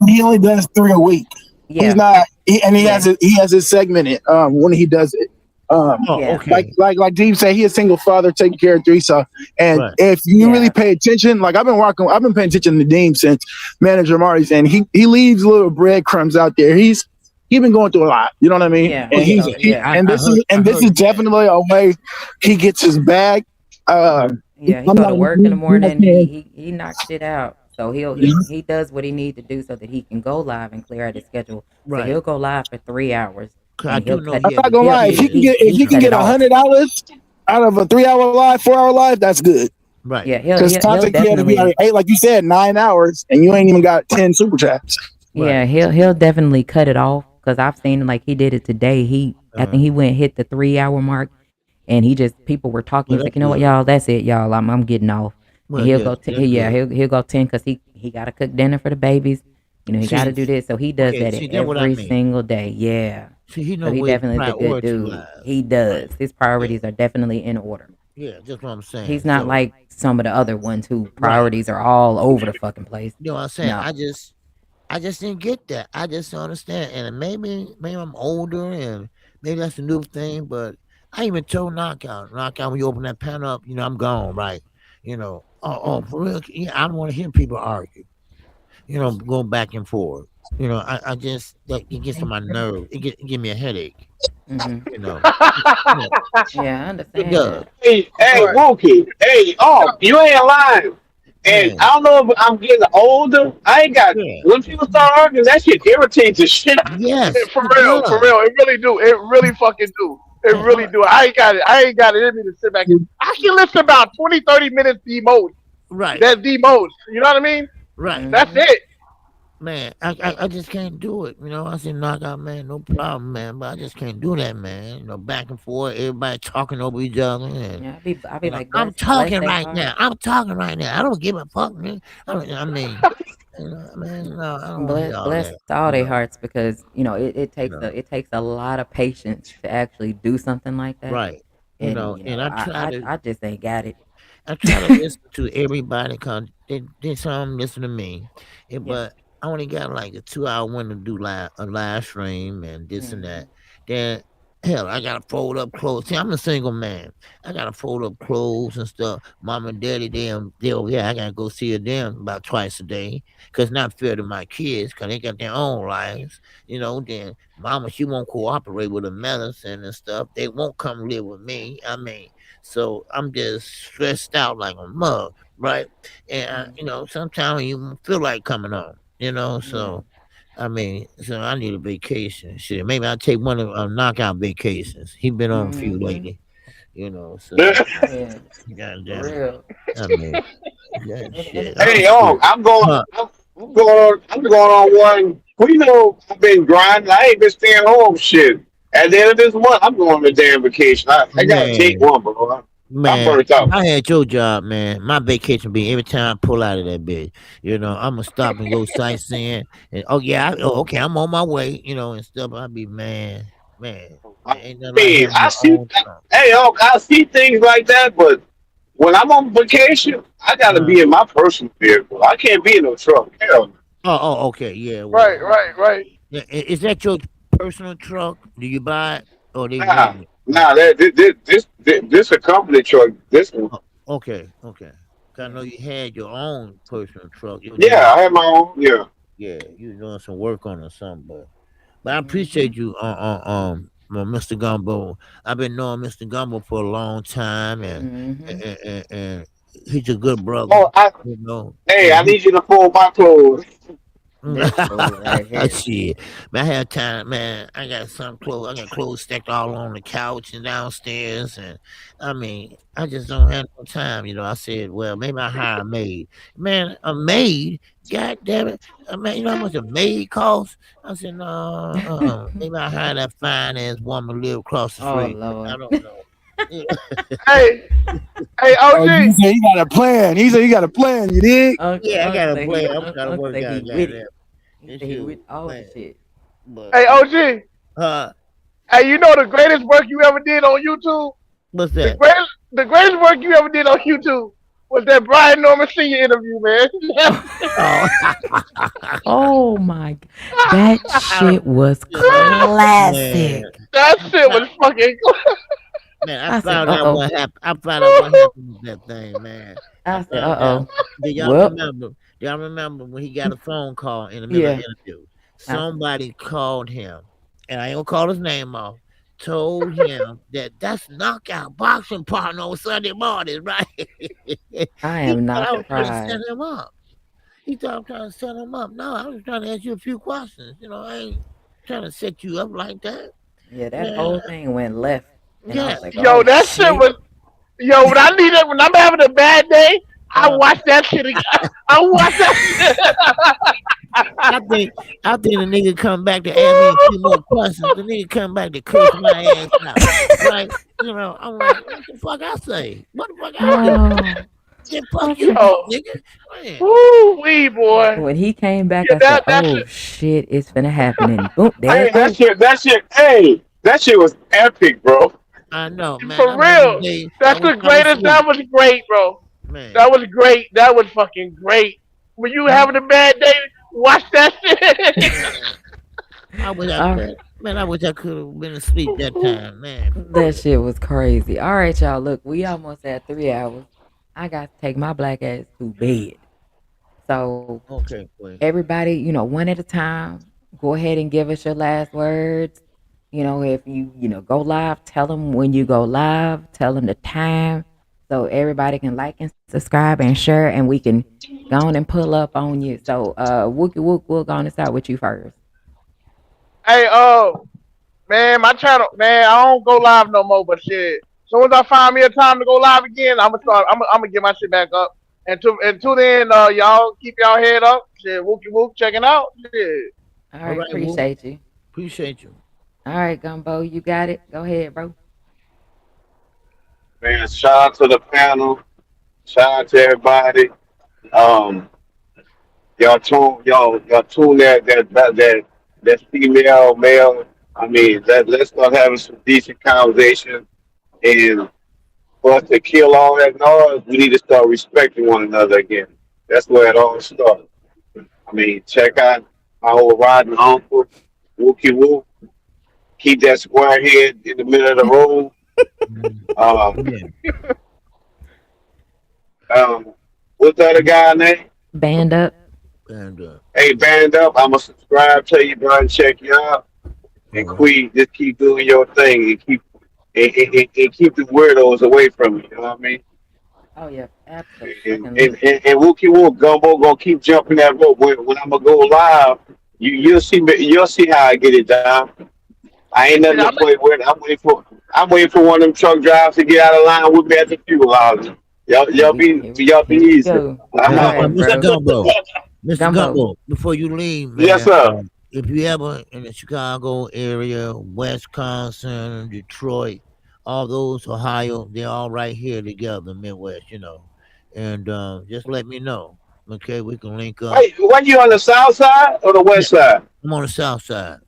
Speaker 5: He only does three a week. He's
Speaker 1: yeah
Speaker 5: not. And he
Speaker 1: yeah
Speaker 5: has it. He has it segmented. When he does it.
Speaker 2: oh,
Speaker 1: yeah
Speaker 2: okay,
Speaker 5: Like Dean said, he a single father taking care of three. So, and
Speaker 2: right,
Speaker 5: if you really
Speaker 1: yeah
Speaker 5: pay attention, like I've been paying attention to Dean since Manager Marty's, and he leaves little breadcrumbs out there. He's been going through a lot. You know what I mean?
Speaker 1: yeah.
Speaker 2: oh
Speaker 5: And
Speaker 2: yeah,
Speaker 1: So
Speaker 2: yeah, yeah.
Speaker 1: yeah
Speaker 5: and
Speaker 2: I
Speaker 5: this
Speaker 2: heard
Speaker 5: is
Speaker 2: that,
Speaker 5: definitely a way he gets his bag. Uh,
Speaker 1: yeah, he
Speaker 5: I'm
Speaker 1: go
Speaker 5: not.
Speaker 1: to work in the
Speaker 5: I'm not
Speaker 1: morning.
Speaker 5: saying.
Speaker 1: He knocks shit out. So he does what he need to do so that he can go live and clear out his schedule. So
Speaker 2: right?
Speaker 1: he'll go live for 3 hours
Speaker 2: 'Cause I
Speaker 1: and
Speaker 2: do
Speaker 1: he'll
Speaker 2: know
Speaker 1: cut
Speaker 2: he
Speaker 5: I'm
Speaker 2: have
Speaker 5: not
Speaker 2: his
Speaker 5: gonna lie.
Speaker 2: kids.
Speaker 5: If
Speaker 1: he
Speaker 5: he can
Speaker 1: cut
Speaker 5: get
Speaker 1: it off.
Speaker 5: $100 out of a 3 hour live, 4 hour live, that's good.
Speaker 2: Right.
Speaker 1: Yeah,
Speaker 5: Because
Speaker 1: he'll
Speaker 5: content creator be
Speaker 1: definitely
Speaker 5: like, hey, like you said, 9 hours, and you ain't even got 10 super chats.
Speaker 2: Right.
Speaker 1: yeah, he'll definitely cut it off because I've seen like he did it today. I
Speaker 2: Uh-huh.
Speaker 1: think he went and hit the 3 hour mark, and he just people were talking.
Speaker 2: Well,
Speaker 1: He's like,
Speaker 2: that's
Speaker 1: you know what,
Speaker 2: good.
Speaker 1: y'all, that's it, y'all. I'm getting off, and
Speaker 2: Well,
Speaker 1: he'll
Speaker 2: yes,
Speaker 1: go.
Speaker 2: that's
Speaker 1: Yeah,
Speaker 2: good.
Speaker 1: he'll go 10 because he got to cook dinner for the babies. You know, he got to
Speaker 2: See,
Speaker 1: do this, so he does
Speaker 2: okay,
Speaker 1: that
Speaker 2: see, that's what I
Speaker 1: every
Speaker 2: mean.
Speaker 1: single day. Yeah,
Speaker 2: See, he
Speaker 1: so
Speaker 2: know
Speaker 1: he
Speaker 2: where his
Speaker 1: definitely is a good
Speaker 2: priority
Speaker 1: dude.
Speaker 2: lies.
Speaker 1: He
Speaker 2: Right.
Speaker 1: does. His
Speaker 2: Yeah.
Speaker 1: priorities are definitely in order.
Speaker 2: Yeah, that's what I'm saying.
Speaker 1: He's not
Speaker 2: So,
Speaker 1: like some of the other ones who
Speaker 2: right.
Speaker 1: priorities are all over the fucking place.
Speaker 2: You know what I'm saying?
Speaker 1: No.
Speaker 2: I just didn't get that. I just don't understand. And maybe I'm older and maybe that's a new thing, but I even told Knockout, when you open that pan up, I'm gone, right? For real. Yeah, I don't want to hear people argue. Go back and forth. I just that it gets on my nerve. It give me a headache.
Speaker 1: Hmm.
Speaker 2: You know, yeah,
Speaker 1: Yeah, I
Speaker 2: it
Speaker 1: understand
Speaker 2: does,
Speaker 1: that.
Speaker 3: Hey,
Speaker 4: Right.
Speaker 3: Wookie. Hey, you ain't lying. And
Speaker 2: man.
Speaker 3: I don't know if I'm getting older. I ain't got.
Speaker 2: Yeah,
Speaker 3: When people start arguing, that shit irritates the shit out of me.
Speaker 2: yes,
Speaker 4: For
Speaker 2: it
Speaker 4: real, for
Speaker 2: does.
Speaker 4: real. It really do. It really fucking do. It
Speaker 2: And
Speaker 4: really do. I ain't got it. I ain't got it in me to sit back. I can listen about 20, 30 minutes the most.
Speaker 2: right,
Speaker 4: That's the most. You know what I mean?
Speaker 2: right,
Speaker 4: That's
Speaker 1: Hmm.
Speaker 4: it.
Speaker 2: man. I just can't do it. I said knockout, man, no problem, man. But I just can't do that, man. Back and forth, everybody talking over each other, and
Speaker 1: Yeah, I be like,
Speaker 2: I'm
Speaker 1: bless
Speaker 2: talking
Speaker 1: their
Speaker 2: right now.
Speaker 1: heart.
Speaker 2: I'm talking right now. I don't give a fuck, man. I mean, man, no, I don't want to hear all
Speaker 1: Bless
Speaker 2: that.
Speaker 1: all their hearts because
Speaker 2: You know,
Speaker 1: it takes a lot of patience to actually do something like that.
Speaker 2: right.
Speaker 1: And
Speaker 2: And
Speaker 1: I just ain't got it.
Speaker 2: I try to listen to everybody because they some listen to me,
Speaker 1: Yeah.
Speaker 2: but I only got like a 2 hour window to do a live stream and this and that.
Speaker 1: Hmm.
Speaker 2: Then hell, I gotta fold up clothes. See, I'm a single man. I gotta fold up clothes and stuff. Mom and daddy, they over here. I gotta go see them about twice a day because it's not fair to my kids because they got their own lives. Then mama, she won't cooperate with the medicine and stuff. They won't come live with me. I mean. So I'm just stressed out like a mug, right? And
Speaker 1: Hmm.
Speaker 2: sometimes you don't feel like coming on,
Speaker 1: Yeah.
Speaker 2: So I mean, so I need a vacation. Shit, maybe I'll take one of knockout vacations. He been on a few
Speaker 1: Hmm.
Speaker 2: lately, So
Speaker 1: Yeah.
Speaker 2: God
Speaker 1: For
Speaker 2: damn it.
Speaker 1: real.
Speaker 2: I mean, that
Speaker 1: And
Speaker 2: shit.
Speaker 1: it's
Speaker 2: I'm
Speaker 3: Hey,
Speaker 1: like,
Speaker 2: serious. Huh?
Speaker 3: I'm going on one. Well, I've been grinding. I ain't been staying home. Shit. At the end of this month, I'm going on a damn vacation. I gotta take
Speaker 2: Man,
Speaker 3: one, bro. I'm
Speaker 2: man,
Speaker 3: burnt
Speaker 2: if
Speaker 3: out.
Speaker 2: I had your job, man, my vacation be every time I pull out of that bitch. I'm gonna stop and go sightseeing, and oh yeah, okay, I'm on my way, and stuff. I be man,
Speaker 3: I
Speaker 2: ain't nothing like
Speaker 3: mean,
Speaker 2: having your own truck.
Speaker 3: I see things like that, but when I'm on vacation, I gotta
Speaker 2: Uh,
Speaker 3: be in my personal vehicle. I can't be in no truck. Hell, no.
Speaker 2: oh, okay, yeah,
Speaker 4: Right,
Speaker 2: well,
Speaker 4: right, right.
Speaker 2: yeah, is that your personal truck? Do you buy it or they
Speaker 3: Nah,
Speaker 2: rent it?
Speaker 3: nah. This a company truck. This one.
Speaker 2: Oh, okay. 'Cause I know
Speaker 1: yeah.
Speaker 2: you had your own personal truck. It was just
Speaker 3: Yeah, I have my own. Yeah.
Speaker 2: Yeah, you doing some work on or something, but I
Speaker 1: Mm-hmm.
Speaker 2: appreciate you, Mr. Gumbo. I've been knowing Mr. Gumbo for a long time,
Speaker 1: Mm-hmm.
Speaker 2: and he's a good brother,
Speaker 3: Oh, I,
Speaker 2: you know.
Speaker 3: hey, I
Speaker 2: And
Speaker 3: need you to fold my clothes.
Speaker 1: This fool right here.
Speaker 2: shit, man, I had time, man. I got some clothes. I got clothes stacked all on the couch and downstairs, and I mean, I just don't have no time. I said, well, maybe I hire a maid. Man, a maid? God damn it! Man, you know how much a maid costs? I said, no, maybe I hire that fine ass woman live across the
Speaker 1: Oh
Speaker 2: street. I
Speaker 1: Lord.
Speaker 2: don't know. Yeah,
Speaker 4: Hey, hey,
Speaker 5: Oh, you
Speaker 4: OG.
Speaker 5: said he got a plan. He said he got a plan. You dig?
Speaker 2: yeah, I got a
Speaker 1: Say he
Speaker 2: plan. I'm trying to
Speaker 1: Uncle
Speaker 2: work
Speaker 1: say he
Speaker 2: out,
Speaker 1: with it.
Speaker 2: goddamn.
Speaker 1: He
Speaker 2: And
Speaker 1: said he with
Speaker 2: shoot,
Speaker 1: all the
Speaker 2: man,
Speaker 1: shit.
Speaker 2: but
Speaker 4: Hey, OG.
Speaker 2: uh,
Speaker 4: Hey, you know the greatest work you ever did on YouTube?
Speaker 2: what's
Speaker 4: The
Speaker 2: that?
Speaker 4: greatest, the greatest work you ever did on YouTube was that Brian Norman Senior interview, man.
Speaker 2: Oh,
Speaker 1: Oh my that shit was
Speaker 2: man,
Speaker 1: classic.
Speaker 4: That
Speaker 2: I
Speaker 4: shit
Speaker 2: found,
Speaker 4: was fucking.
Speaker 2: man, I
Speaker 1: I said,
Speaker 2: found
Speaker 1: uh
Speaker 2: out
Speaker 1: oh.
Speaker 2: what happened. I found out what happened with that thing, man. I
Speaker 1: I said, uh
Speaker 2: found out.
Speaker 1: oh.
Speaker 2: Do y'all
Speaker 1: Well,
Speaker 2: remember? Do y'all remember when he got a phone call in the middle of
Speaker 1: yeah.
Speaker 2: the interview?
Speaker 1: I said,
Speaker 2: Somebody called him, and I ain't gonna call his name off. Told him that that's knockout boxing partner on Sunday mornings, right?
Speaker 1: I
Speaker 2: He
Speaker 1: am
Speaker 2: thought
Speaker 1: not
Speaker 2: I was trying to set
Speaker 1: surprised.
Speaker 2: him up. He thought I was trying to set him up. No, I was trying to ask you a few questions. I ain't trying to set you up like that.
Speaker 1: Yeah, that
Speaker 2: Man,
Speaker 1: whole thing went left. And I
Speaker 2: yeah.
Speaker 1: was like,
Speaker 4: Yo,
Speaker 1: oh
Speaker 4: that shit
Speaker 1: shit.
Speaker 4: was. Yo, when I need it, when I'm having a bad day, I
Speaker 2: Uh,
Speaker 4: watch that shit again. I watch that shit.
Speaker 2: I think I think the nigga come back to ask me a few more questions. The nigga come back to curse my ass out. Right? I'm like, what the fuck I say? What the fuck I do?
Speaker 1: Oh,
Speaker 2: Then fuck
Speaker 1: I
Speaker 2: you,
Speaker 1: said,
Speaker 4: Yo,
Speaker 2: nigga. Man.
Speaker 4: woo wee boy.
Speaker 1: when he came back,
Speaker 4: Yeah,
Speaker 1: I said,
Speaker 4: that
Speaker 1: oh
Speaker 4: shit.
Speaker 1: shit, it's finna happen. And boom, there
Speaker 3: Hey,
Speaker 1: it go.
Speaker 3: hey, that shit was epic, bro.
Speaker 2: I know, man. I
Speaker 4: For
Speaker 2: remember the
Speaker 4: real.
Speaker 2: day I
Speaker 4: That's
Speaker 2: was
Speaker 4: the
Speaker 2: trying to
Speaker 4: greatest.
Speaker 2: sleep.
Speaker 4: That was great, bro.
Speaker 2: Man.
Speaker 4: That was great. That was fucking great. When you having a bad day, watch that shit.
Speaker 2: Man. I wish I
Speaker 1: All
Speaker 2: man, man, I wish I could have been asleep that time, man.
Speaker 1: that shit was crazy. All right, y'all. Look, we almost at 3 hours. I got to take my black ass to bed. So,
Speaker 2: Okay, wait.
Speaker 1: everybody, one at a time, go ahead and give us your last words. If you go live, tell them when you go live, tell them the time so everybody can like and subscribe and share and we can go on and pull up on you. So, Wookie Wook, we'll go on and start with you first.
Speaker 4: Hey, man, my channel, man, I don't go live no more. But shit, as soon as I find me a time to go live again, I'm gonna start. I'm gonna get my shit back up. And till then, y'all keep y'all head up. Shit, wookie wook, checking out. Shit.
Speaker 1: All
Speaker 2: All
Speaker 1: right,
Speaker 2: right, Woo.
Speaker 1: appreciate you.
Speaker 2: Appreciate you.
Speaker 1: All right, Gumbo, you got it. Go ahead, bro.
Speaker 3: Man, shout out to the panel. Shout out to everybody. Um, y'all tune that female male. I mean, let's start having some decent conversation. And for us to kill all that noise, we need to start respecting one another again. That's where it all starts. I mean, check out my old riding uncle, Wookie Woo. Keep that square head in the middle of the road.
Speaker 2: Mm,
Speaker 3: Um,
Speaker 2: yeah,
Speaker 3: what's the other guy name?
Speaker 1: Band up.
Speaker 2: and
Speaker 3: Hey, band up. I'ma subscribe to you, bro, and check you out.
Speaker 2: all
Speaker 3: And
Speaker 2: right.
Speaker 3: Queen, just keep doing your thing and keep the weirdos away from you. You know what I mean?
Speaker 1: Oh, yeah,
Speaker 3: And
Speaker 1: absolutely.
Speaker 3: and, and, and Wookie Woo Gumbo gonna keep jumping that rope. When I'm gonna go live, you'll see how I get it down. I ain't nothing
Speaker 4: Yeah,
Speaker 3: to
Speaker 4: I'm,
Speaker 3: play with. I'm waiting for one of them truck drivers to get out of line with me at the fuel house.
Speaker 1: Here we here we
Speaker 3: Y'all be
Speaker 1: here we
Speaker 3: easy.
Speaker 1: go.
Speaker 2: Hey,
Speaker 1: All right,
Speaker 2: Mr.
Speaker 1: bro.
Speaker 2: Gumbo, Mr.
Speaker 1: Gumbo.
Speaker 2: Gumbo, before you leave,
Speaker 3: Yes,
Speaker 2: man,
Speaker 3: sir.
Speaker 2: if you ever in the Chicago area, Wisconsin, Detroit, all those, Ohio, they're all right here together, Midwest. And just let me know. Okay, we can link up.
Speaker 3: Wait, what you on the south side or the
Speaker 2: Yeah,
Speaker 3: west side?
Speaker 2: I'm on the south side.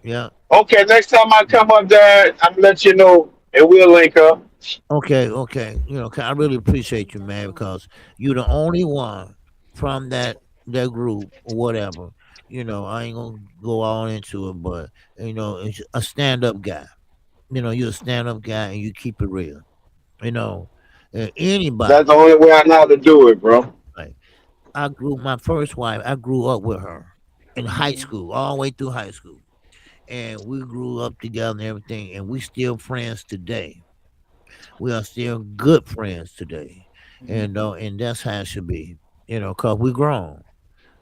Speaker 2: Yeah.
Speaker 3: Okay, next time I come up there, I'm gonna let you know and we'll link up.
Speaker 2: Okay, okay. 'Cause I really appreciate you, man, because you're the only one from that group or whatever. I ain't gonna go all into it, but it's a stand up guy. You're a stand up guy and you keep it real. You know,
Speaker 3: That's
Speaker 2: anybody,
Speaker 3: the only way I know how to do it, bro.
Speaker 2: right? my first wife, I grew up with her in high
Speaker 1: Mhm.
Speaker 2: school, all the way through high school. And we grew up together and everything, and we still friends today. We are still good friends today. And that's how it should be, cause we grown,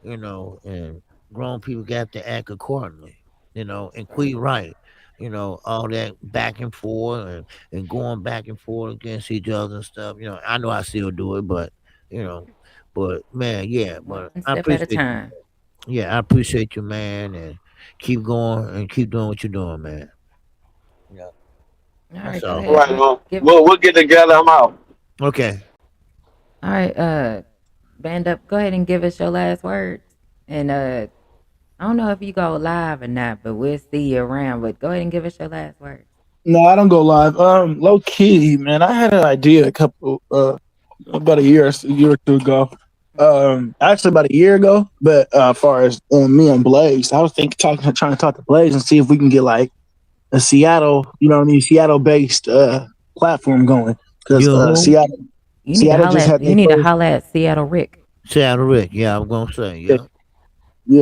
Speaker 2: and grown people got to act accordingly, and quit right. All that back and forth and going back and forth against each other and stuff. I know I still do it, you know, but man, yeah,
Speaker 1: One
Speaker 2: but
Speaker 1: step
Speaker 2: I
Speaker 1: at a
Speaker 2: appreciate
Speaker 1: time.
Speaker 2: you. Yeah, I appreciate you, man, and keep going and keep doing what you're doing, man. Yeah,
Speaker 1: All right,
Speaker 2: that's
Speaker 1: go
Speaker 2: all.
Speaker 3: All
Speaker 1: ahead.
Speaker 3: right, well,
Speaker 1: Give.
Speaker 3: we'll get together. I'm out.
Speaker 2: Okay.
Speaker 1: All right, band up. Go ahead and give us your last words. And I don't know if you go live or not, but we'll see you around. But go ahead and give us your last words.
Speaker 5: No, I don't go live. Low key, man. I had an idea a couple about a year or two ago.
Speaker 1: Mhm.
Speaker 5: Actually about a year ago. But as far as me and Blaze, I was trying to talk to Blaze and see if we can get like a Seattle, you know what I mean, Seattle based platform going because
Speaker 2: You and who?
Speaker 1: You
Speaker 5: Seattle
Speaker 1: need to
Speaker 5: just had
Speaker 1: holler
Speaker 5: their
Speaker 1: at
Speaker 5: first.
Speaker 1: Seattle Rick.
Speaker 2: Shadow Rick. Yeah, I'm gonna say,
Speaker 5: Yeah,
Speaker 2: yeah.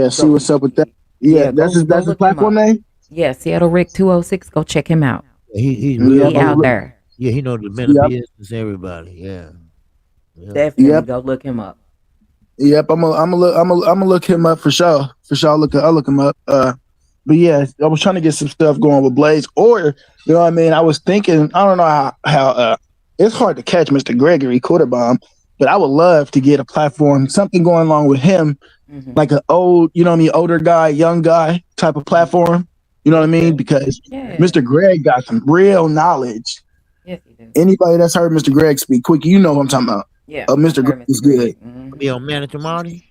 Speaker 5: yeah, see
Speaker 1: Go,
Speaker 5: what's up with that. Yeah,
Speaker 1: yeah. Go
Speaker 5: that's his
Speaker 1: look him
Speaker 5: platform
Speaker 1: up.
Speaker 5: name.
Speaker 1: Yeah, Seattle Rick 206. Go check him out.
Speaker 2: He's real
Speaker 5: Yep,
Speaker 1: He out
Speaker 2: good.
Speaker 1: there.
Speaker 2: Yeah, he know the men of
Speaker 5: yep,
Speaker 2: business, everybody. Yeah. Yeah.
Speaker 1: Definitely
Speaker 5: yep.
Speaker 1: go look him up.
Speaker 5: Yep, I'm gonna look him up for sure. For sure, I'll look him up. But yeah, I was trying to get some stuff going with Blaze, or you know what I mean. I was thinking, I don't know how it's hard to catch Mr. Gregory Quarterbomb, but I would love to get a platform, something going along with him,
Speaker 1: Hmm.
Speaker 5: like an old, you know what I mean, older guy, young guy type of
Speaker 1: Hmm.
Speaker 5: platform. You know what I
Speaker 1: Okay.
Speaker 5: mean? Because
Speaker 1: Yeah.
Speaker 5: Mr. Greg got some real knowledge.
Speaker 1: Yes, you do.
Speaker 5: Anybody that's heard Mr. Greg speak, quick, you know what I'm talking about.
Speaker 1: Yeah, I've
Speaker 5: Mr. Greg
Speaker 1: heard Mr.
Speaker 5: is good.
Speaker 1: Greg. Hmm.
Speaker 2: Be on Manager Marty.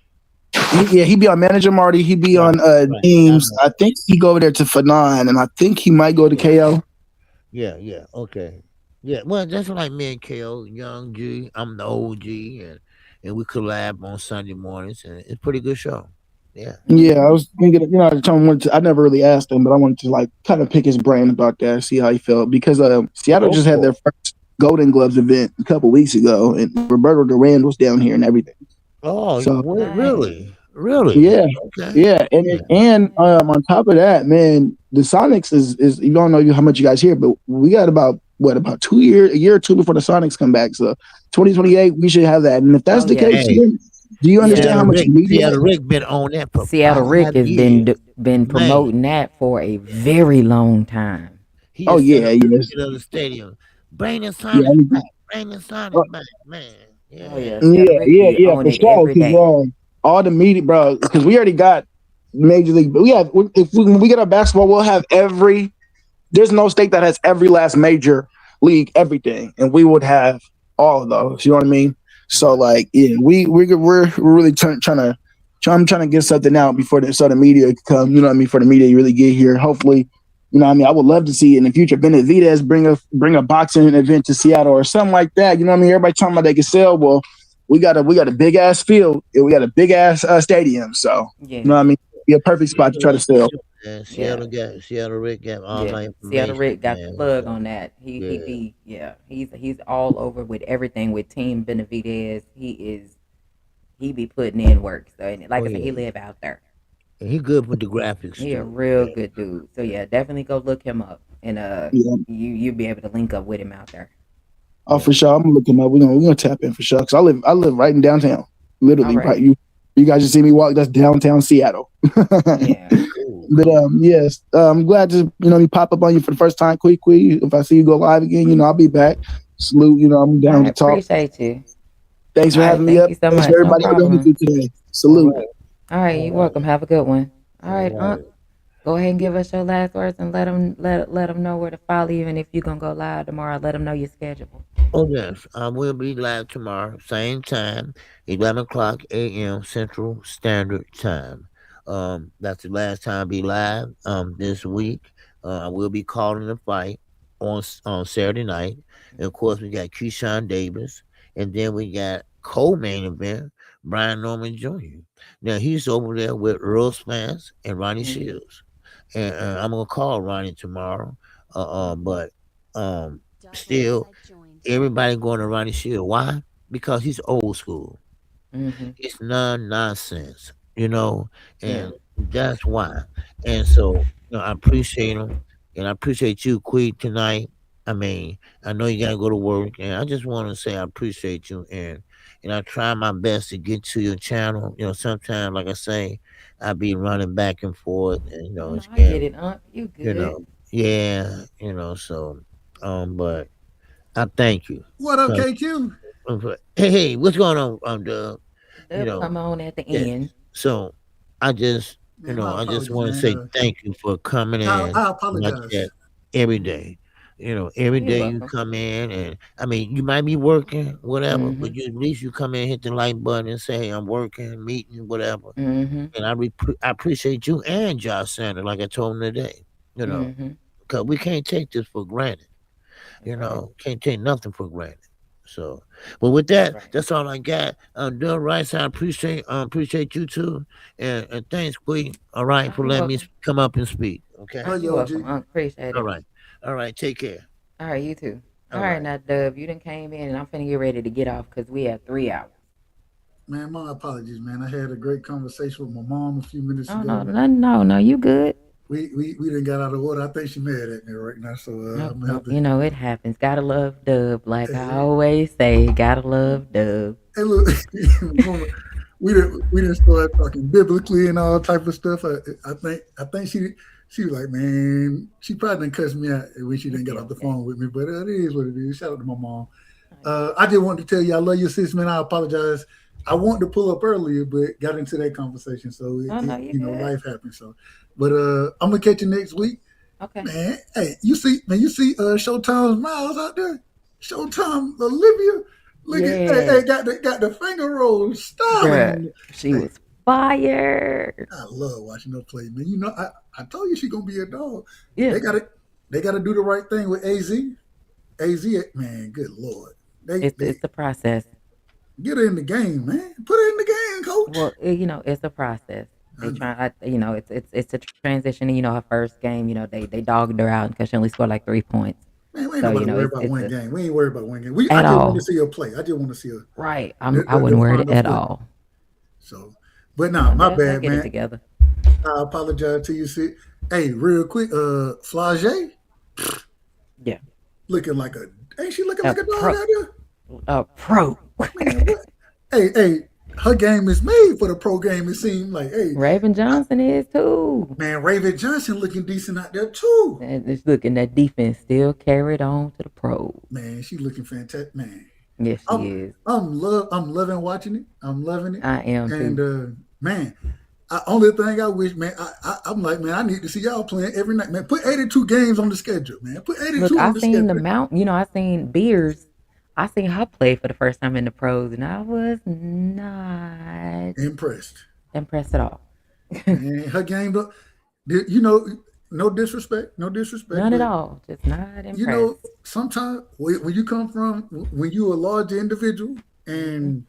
Speaker 5: Yeah, he be on Manager Marty. He be
Speaker 2: Right.
Speaker 5: on
Speaker 2: Right. I
Speaker 5: teams.
Speaker 2: know.
Speaker 5: I think he go over there to Fanon, and I think he might go to
Speaker 2: Yeah.
Speaker 5: KO.
Speaker 2: Yeah. Yeah. Okay. Yeah. Well, that's like me and KO, Young G. I'm the old G, and we collab on Sunday mornings, and it's a pretty good show. Yeah.
Speaker 5: Yeah, I
Speaker 1: Hmm.
Speaker 5: was thinking. You know, I never really asked him, but I wanted to like kind of pick his brain about that, see how he felt because Seattle
Speaker 2: Go
Speaker 5: just had
Speaker 2: for
Speaker 5: their
Speaker 2: it.
Speaker 5: first Golden Gloves event a couple weeks ago, and Roberto Duran was down here and everything.
Speaker 2: Oh, you
Speaker 5: So
Speaker 2: would
Speaker 1: Nice.
Speaker 2: really, really?
Speaker 5: yeah,
Speaker 2: Okay.
Speaker 5: yeah,
Speaker 2: Yeah.
Speaker 5: and
Speaker 1: Nice.
Speaker 5: on top of that, man, the Sonics is you don't know how much you guys hear, but we got about what about a year or two before the Sonics come back. So 2028, we should have that. And if that's
Speaker 1: Oh
Speaker 5: the
Speaker 1: yeah.
Speaker 5: case,
Speaker 2: Hey,
Speaker 5: do you
Speaker 1: Yeah.
Speaker 5: understand how much media?
Speaker 2: Seattle Rick been on that for
Speaker 1: Seattle Rick
Speaker 2: 5
Speaker 1: has
Speaker 2: years.
Speaker 1: been
Speaker 2: Man,
Speaker 1: promoting that for a very long time.
Speaker 2: he
Speaker 5: Oh
Speaker 2: is set
Speaker 5: yeah,
Speaker 2: up the
Speaker 5: yes,
Speaker 2: middle of the stadium. Bring the
Speaker 5: yeah,
Speaker 2: Sonics back. Bring the Sonics back, man.
Speaker 1: Oh yeah,
Speaker 2: Yeah.
Speaker 1: Seattle
Speaker 5: yeah,
Speaker 1: Rick be
Speaker 5: yeah,
Speaker 1: on
Speaker 5: for
Speaker 1: it
Speaker 5: sure.
Speaker 1: every
Speaker 5: Because
Speaker 1: day.
Speaker 5: all the media, bro, because we already got Major League. But we have when we get our basketball, we'll have every. There's no state that has every last major league everything, and we would have all of those. You know what I mean? So
Speaker 1: Right.
Speaker 5: like, yeah, we're really I'm trying to get something out before the media come. You know what I mean? For the media to really get here, hopefully. You know what I mean? I would love to see in the future Benavidez bring a boxing event to Seattle or something like that. You know what I mean? Everybody talking about they can sell. Well, we got a big ass field and we got a big ass stadium. So you know
Speaker 1: Yeah.
Speaker 5: what I mean? Be a perfect
Speaker 2: You
Speaker 5: spot to
Speaker 2: know
Speaker 5: try to
Speaker 2: what? For
Speaker 5: sell.
Speaker 2: sure, man.
Speaker 1: Yeah.
Speaker 2: Seattle Rick got all
Speaker 1: Yeah.
Speaker 2: my
Speaker 1: Seattle
Speaker 2: information,
Speaker 1: Rick got the
Speaker 2: man.
Speaker 1: plug
Speaker 2: So
Speaker 1: on that. He
Speaker 2: yeah,
Speaker 1: be yeah. He's all over with everything with Team Benavidez. He be putting in work. So and like
Speaker 2: oh
Speaker 1: I said, he
Speaker 2: yeah,
Speaker 1: live out there.
Speaker 2: and he good with the graphics
Speaker 1: He a
Speaker 2: too.
Speaker 1: real
Speaker 2: Yeah,
Speaker 1: good dude. So
Speaker 2: yeah,
Speaker 1: yeah, definitely go look him up and
Speaker 5: Yeah.
Speaker 1: you'll be able to link up with him out there.
Speaker 5: Oh,
Speaker 2: yeah.
Speaker 5: for sure. I'm gonna look him up. We're gonna tap in for sure. Cause I live right in downtown,
Speaker 1: All
Speaker 5: literally right.
Speaker 1: right.
Speaker 5: You guys just see me walk. That's downtown Seattle.
Speaker 1: Yeah.
Speaker 2: Cool,
Speaker 5: But
Speaker 2: cool.
Speaker 5: yes, I'm glad to me pop up on you for the first time. Quick. If I see you go live again, I'll be back. Salute. I'm
Speaker 1: All
Speaker 5: down
Speaker 1: right.
Speaker 5: to talk.
Speaker 1: Appreciate you.
Speaker 5: Thanks
Speaker 1: All
Speaker 5: for
Speaker 1: right.
Speaker 5: having me
Speaker 1: Thank
Speaker 5: up.
Speaker 1: you so
Speaker 5: Thanks for
Speaker 1: much. No
Speaker 5: everybody I done with
Speaker 1: problem.
Speaker 5: you today.
Speaker 2: All
Speaker 5: Salute.
Speaker 2: right,
Speaker 1: All right.
Speaker 2: all
Speaker 1: You're welcome.
Speaker 2: right,
Speaker 1: Have a good one. All
Speaker 2: all
Speaker 1: right, Unc.
Speaker 2: right.
Speaker 1: Go ahead and give us your last words and let them know where to follow you. And if you're gonna go live tomorrow, let them know your schedule.
Speaker 2: Oh yes, I will be live tomorrow, same time, 11 o'clock a.m. Central Standard Time. That's the last time I'll be live. This week, I will be calling the fight on Saturday night, and of course we got Keyshawn Davis, and then we got co-main event Brian Norman Jr. Now he's over there with Earl Spence and Ronnie
Speaker 1: Mm-hmm.
Speaker 2: Shields, and I'm gonna call Ronnie tomorrow. But um, still everybody going to Ronnie Shield. Why? Because he's old school.
Speaker 1: Mhm.
Speaker 2: It's non-nonsense, you know,
Speaker 1: Yeah.
Speaker 2: and that's why. And so, I appreciate them, and I appreciate you, Queen, tonight. I mean, I know you gotta go to work, and I just want to say I appreciate you, and I try my best to get to your channel. Sometimes, like I say, I be running back and forth, and
Speaker 1: Oh no,
Speaker 2: it's
Speaker 1: I get
Speaker 2: getting,
Speaker 1: it, You
Speaker 2: you
Speaker 1: good?
Speaker 2: know, yeah, so, but I thank you.
Speaker 6: What up,
Speaker 2: 'Cause,
Speaker 6: KQ?
Speaker 2: hey, what's going on, Dub? You
Speaker 1: Dub
Speaker 2: know,
Speaker 1: come on at the
Speaker 2: yeah.
Speaker 1: end.
Speaker 2: So I just,
Speaker 6: Man, my
Speaker 2: I just
Speaker 6: apologies,
Speaker 2: want to
Speaker 6: man.
Speaker 2: say thank you for coming in
Speaker 6: I
Speaker 2: to my
Speaker 6: apologize.
Speaker 2: chat every day. Every
Speaker 1: You're
Speaker 2: day you
Speaker 1: welcome.
Speaker 2: come in, and I mean, you might be working, whatever, but
Speaker 1: Mhm.
Speaker 2: you at least you come in, hit the like button, and say, "Hey, I'm working, meeting, whatever."
Speaker 1: Mhm.
Speaker 2: And I appreciate you and Josh Sanders, like I told him today. You know,
Speaker 1: Mhm.
Speaker 2: because we can't take this for granted.
Speaker 1: That's right.
Speaker 2: Can't take nothing for granted. So, but with
Speaker 1: That's
Speaker 2: that,
Speaker 1: right.
Speaker 2: that's all I got. Doing right, so I appreciate you too, and thanks, Queen. All right,
Speaker 1: Oh,
Speaker 2: for
Speaker 1: you're
Speaker 2: letting me
Speaker 1: welcome.
Speaker 2: come up and speak. Okay.
Speaker 6: Love
Speaker 1: You're
Speaker 6: you,
Speaker 1: welcome.
Speaker 6: OG.
Speaker 1: Appreciate
Speaker 2: All
Speaker 1: it.
Speaker 2: right. All right. Take care.
Speaker 1: All right, you too. All
Speaker 2: All
Speaker 1: right,
Speaker 2: right.
Speaker 1: now Dub, you done came in, and I'm finna get ready to get off because we have 3 hours.
Speaker 6: Man, my apologies, man. I had a great conversation with my mom a few minutes
Speaker 1: Oh no,
Speaker 6: ago.
Speaker 1: no, no, no. You good?
Speaker 6: We didn't got out of order. I think she mad at me right now, so
Speaker 1: No,
Speaker 6: I'm gonna
Speaker 1: no.
Speaker 6: have to.
Speaker 1: You know it happens. Gotta love Dub, like I
Speaker 6: Hey,
Speaker 1: always say. Gotta love Dub.
Speaker 6: hey, look, mama, we didn't start talking biblically and all type of stuff. I think she was like, man, she probably didn't cuss me out when she
Speaker 1: It'll
Speaker 6: didn't get
Speaker 1: be
Speaker 6: off the
Speaker 1: okay.
Speaker 6: phone with me, but it is what it is. Shout out to my mom.
Speaker 1: Oh, you're
Speaker 6: I
Speaker 1: welcome.
Speaker 6: just wanted to tell you I love your sis, man. I apologize. I wanted to pull up earlier, but got into that conversation, so
Speaker 1: Oh no, you good?
Speaker 6: life happens. So, but I'm gonna catch you next week,
Speaker 1: Okay.
Speaker 6: man. Hey, you see Showtime's Miles out there, Showtime Olivia. Look at hey,
Speaker 1: Yes,
Speaker 6: got the finger roll
Speaker 1: bruh.
Speaker 6: styling.
Speaker 1: She
Speaker 6: Hey,
Speaker 1: was fired.
Speaker 6: I love watching her play, man. I told you she gonna be a dog.
Speaker 1: Yeah,
Speaker 6: They gotta do the right thing with AZ, man. Good lord, they
Speaker 1: it's the process.
Speaker 6: get her in the game, man. Put her in the game, coach.
Speaker 1: Well, it's a process.
Speaker 6: I
Speaker 1: They
Speaker 6: know.
Speaker 1: try, it's a transition. Her first game, they dogged her out because she only scored like 3 points.
Speaker 6: Man, we ain't
Speaker 1: So
Speaker 6: nobody worried about
Speaker 1: it's
Speaker 6: one
Speaker 1: a
Speaker 6: game. We ain't worried about one game. I
Speaker 1: at
Speaker 6: just want to
Speaker 1: all.
Speaker 6: see her play. I just want to see her
Speaker 1: Right.
Speaker 6: the,
Speaker 1: I
Speaker 6: the,
Speaker 1: wouldn't
Speaker 6: the
Speaker 1: worry
Speaker 6: finer
Speaker 1: at
Speaker 6: footing.
Speaker 1: all.
Speaker 6: So, but nah,
Speaker 1: No,
Speaker 6: my
Speaker 1: they'll
Speaker 6: bad,
Speaker 1: get it
Speaker 6: man.
Speaker 1: together.
Speaker 6: I apologize to you, sis. Hey, real quick, Flage
Speaker 1: Yeah.
Speaker 6: looking like a ain't she looking
Speaker 1: A
Speaker 6: like a dog
Speaker 1: pro.
Speaker 6: out there?
Speaker 1: A pro.
Speaker 6: Man, what? Hey, her game is made for the pro game. It seemed like, hey,
Speaker 1: Raven
Speaker 6: I,
Speaker 1: Johnson is too.
Speaker 6: man, Raven Johnson looking decent out there too.
Speaker 1: And it's looking that defense still carried on to the pros.
Speaker 6: Man, she looking fantastic. Man,
Speaker 1: Yes,
Speaker 6: I'm
Speaker 1: she is.
Speaker 6: I'm loving watching it. I'm loving it.
Speaker 1: I am
Speaker 6: And
Speaker 1: too.
Speaker 6: man, only thing I wish, man, I'm like, man, I need to see y'all playing every night, man. Put 82 games on the schedule, man. Put
Speaker 1: Look,
Speaker 6: 82
Speaker 1: I
Speaker 6: on the
Speaker 1: seen the
Speaker 6: schedule.
Speaker 1: mount. I seen Beers. I seen her play for the first time in the pros, and I was not
Speaker 6: Impressed,
Speaker 1: impressed at all.
Speaker 6: man. Her game, you know, no disrespect,
Speaker 1: None at
Speaker 6: but
Speaker 1: all. Just not impressed.
Speaker 6: sometimes when you come from when you're a larger individual
Speaker 1: Hmm.
Speaker 6: and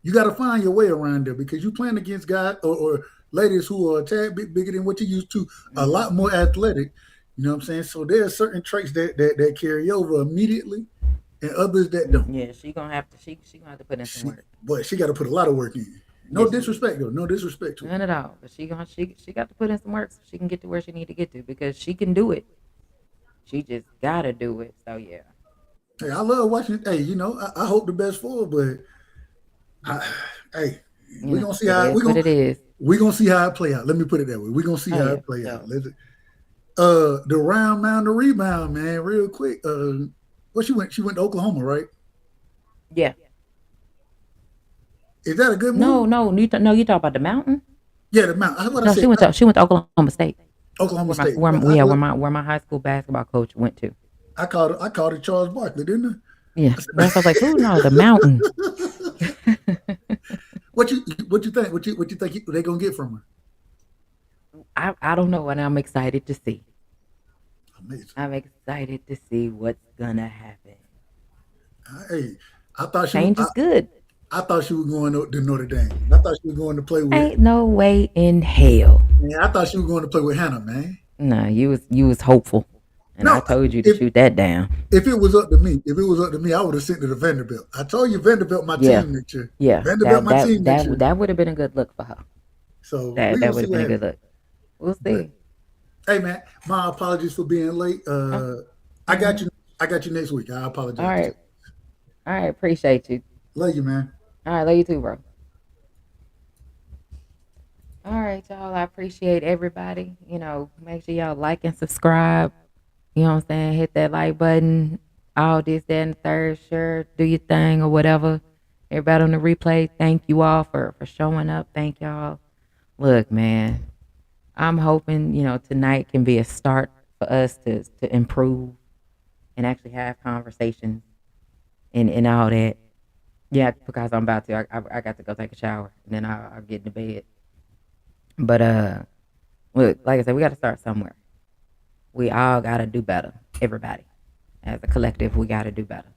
Speaker 6: you got to find your way around there because you playing against guys or ladies who are a tad bit bigger than what you used to, a lot
Speaker 1: Hmm.
Speaker 6: more athletic. You know what I'm saying? So there are certain traits that carry over immediately, and others that don't.
Speaker 1: Yeah, she gonna have to. She gonna have to put in some work.
Speaker 6: She got to put a lot of work in. No
Speaker 1: Yes, she is.
Speaker 6: disrespect though, no disrespect to her.
Speaker 1: None at all. But she got to put in some work so she can get to where she need to get to because she can do it. She just gotta do it. So yeah,
Speaker 6: Hey, I love watching. Hey, I hope the best for her, but I, hey, we're gonna see
Speaker 1: it
Speaker 6: how
Speaker 1: is what it is.
Speaker 6: we gonna see how it play out. Let me put it that way. We're gonna see
Speaker 1: Oh
Speaker 6: how
Speaker 1: yeah,
Speaker 6: it
Speaker 1: for
Speaker 6: play out.
Speaker 1: sure.
Speaker 6: The round mound the rebound, man, real quick. What she went to Oklahoma, right?
Speaker 1: Yeah.
Speaker 6: Is that a good
Speaker 1: No,
Speaker 6: move?
Speaker 1: no, no. You talk about the mountain?
Speaker 6: Yeah, the mount. That's what I
Speaker 1: No,
Speaker 6: said.
Speaker 1: she went to Oklahoma State.
Speaker 6: Oklahoma State.
Speaker 1: Where my high school basketball coach went to.
Speaker 6: I called it Charles Barkley, didn't
Speaker 1: Yeah,
Speaker 6: I?
Speaker 1: that's I was like, who? No, the mountain.
Speaker 6: what you think? What you think they gonna get from her?
Speaker 1: I don't know, and I'm excited to see.
Speaker 6: Amazing.
Speaker 1: I'm excited to see what's gonna happen.
Speaker 6: Hey, I thought she was.
Speaker 1: Change is good.
Speaker 6: I thought she was going to Notre Dame. I thought she was going to play with.
Speaker 1: Ain't no way in hell.
Speaker 6: Man, I thought she was going to play with Hannah, man.
Speaker 1: No, you was hopeful. And I
Speaker 6: No,
Speaker 1: told you to
Speaker 6: if
Speaker 1: shoot that down.
Speaker 6: if it was up to me, I would have sent it to Vanderbilt. I told you Vanderbilt my
Speaker 1: Yeah,
Speaker 6: team next year.
Speaker 1: yeah.
Speaker 6: Vanderbilt
Speaker 1: That
Speaker 6: my
Speaker 1: that
Speaker 6: team next
Speaker 1: that
Speaker 6: year.
Speaker 1: that would have been a good look for her.
Speaker 6: So
Speaker 1: That
Speaker 6: we
Speaker 1: that
Speaker 6: gonna
Speaker 1: would
Speaker 6: see
Speaker 1: have
Speaker 6: what
Speaker 1: been a good
Speaker 6: happens.
Speaker 1: look. We'll
Speaker 6: But
Speaker 1: see.
Speaker 6: hey, man, my apologies for being late.
Speaker 1: Oh,
Speaker 6: I got
Speaker 1: mhm.
Speaker 6: you. I got you next week. I
Speaker 1: All
Speaker 6: apologize.
Speaker 1: right, all right. Appreciate you.
Speaker 6: Love you, man.
Speaker 1: All right, love you too, bro. All right, y'all. I appreciate everybody. Make sure y'all like and subscribe. You know what I'm saying? Hit that like button. All this, that, and the third. Sure, do your thing or whatever. Everybody on the replay, thank you all for showing up. Thank y'all. Look, man, I'm hoping tonight can be a start for us to improve and actually have conversations and all that. Yeah, because I'm about to. I got to go take a shower and then I'll get into bed. But look, like I said, we got to start somewhere. We all got to do better. Everybody, as a collective, we got to do better.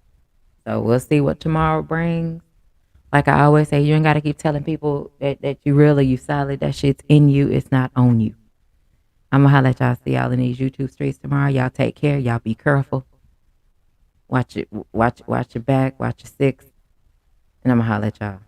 Speaker 1: So we'll see what tomorrow brings. Like I always say, you ain't got to keep telling people that you really, you solid. That shit's in you. It's not on you. I'm gonna holla at y'all. See y'all in these YouTube streets tomorrow. Y'all take care. Y'all be careful. Watch it. Watch your back. Watch your six. And I'm gonna holla at y'all.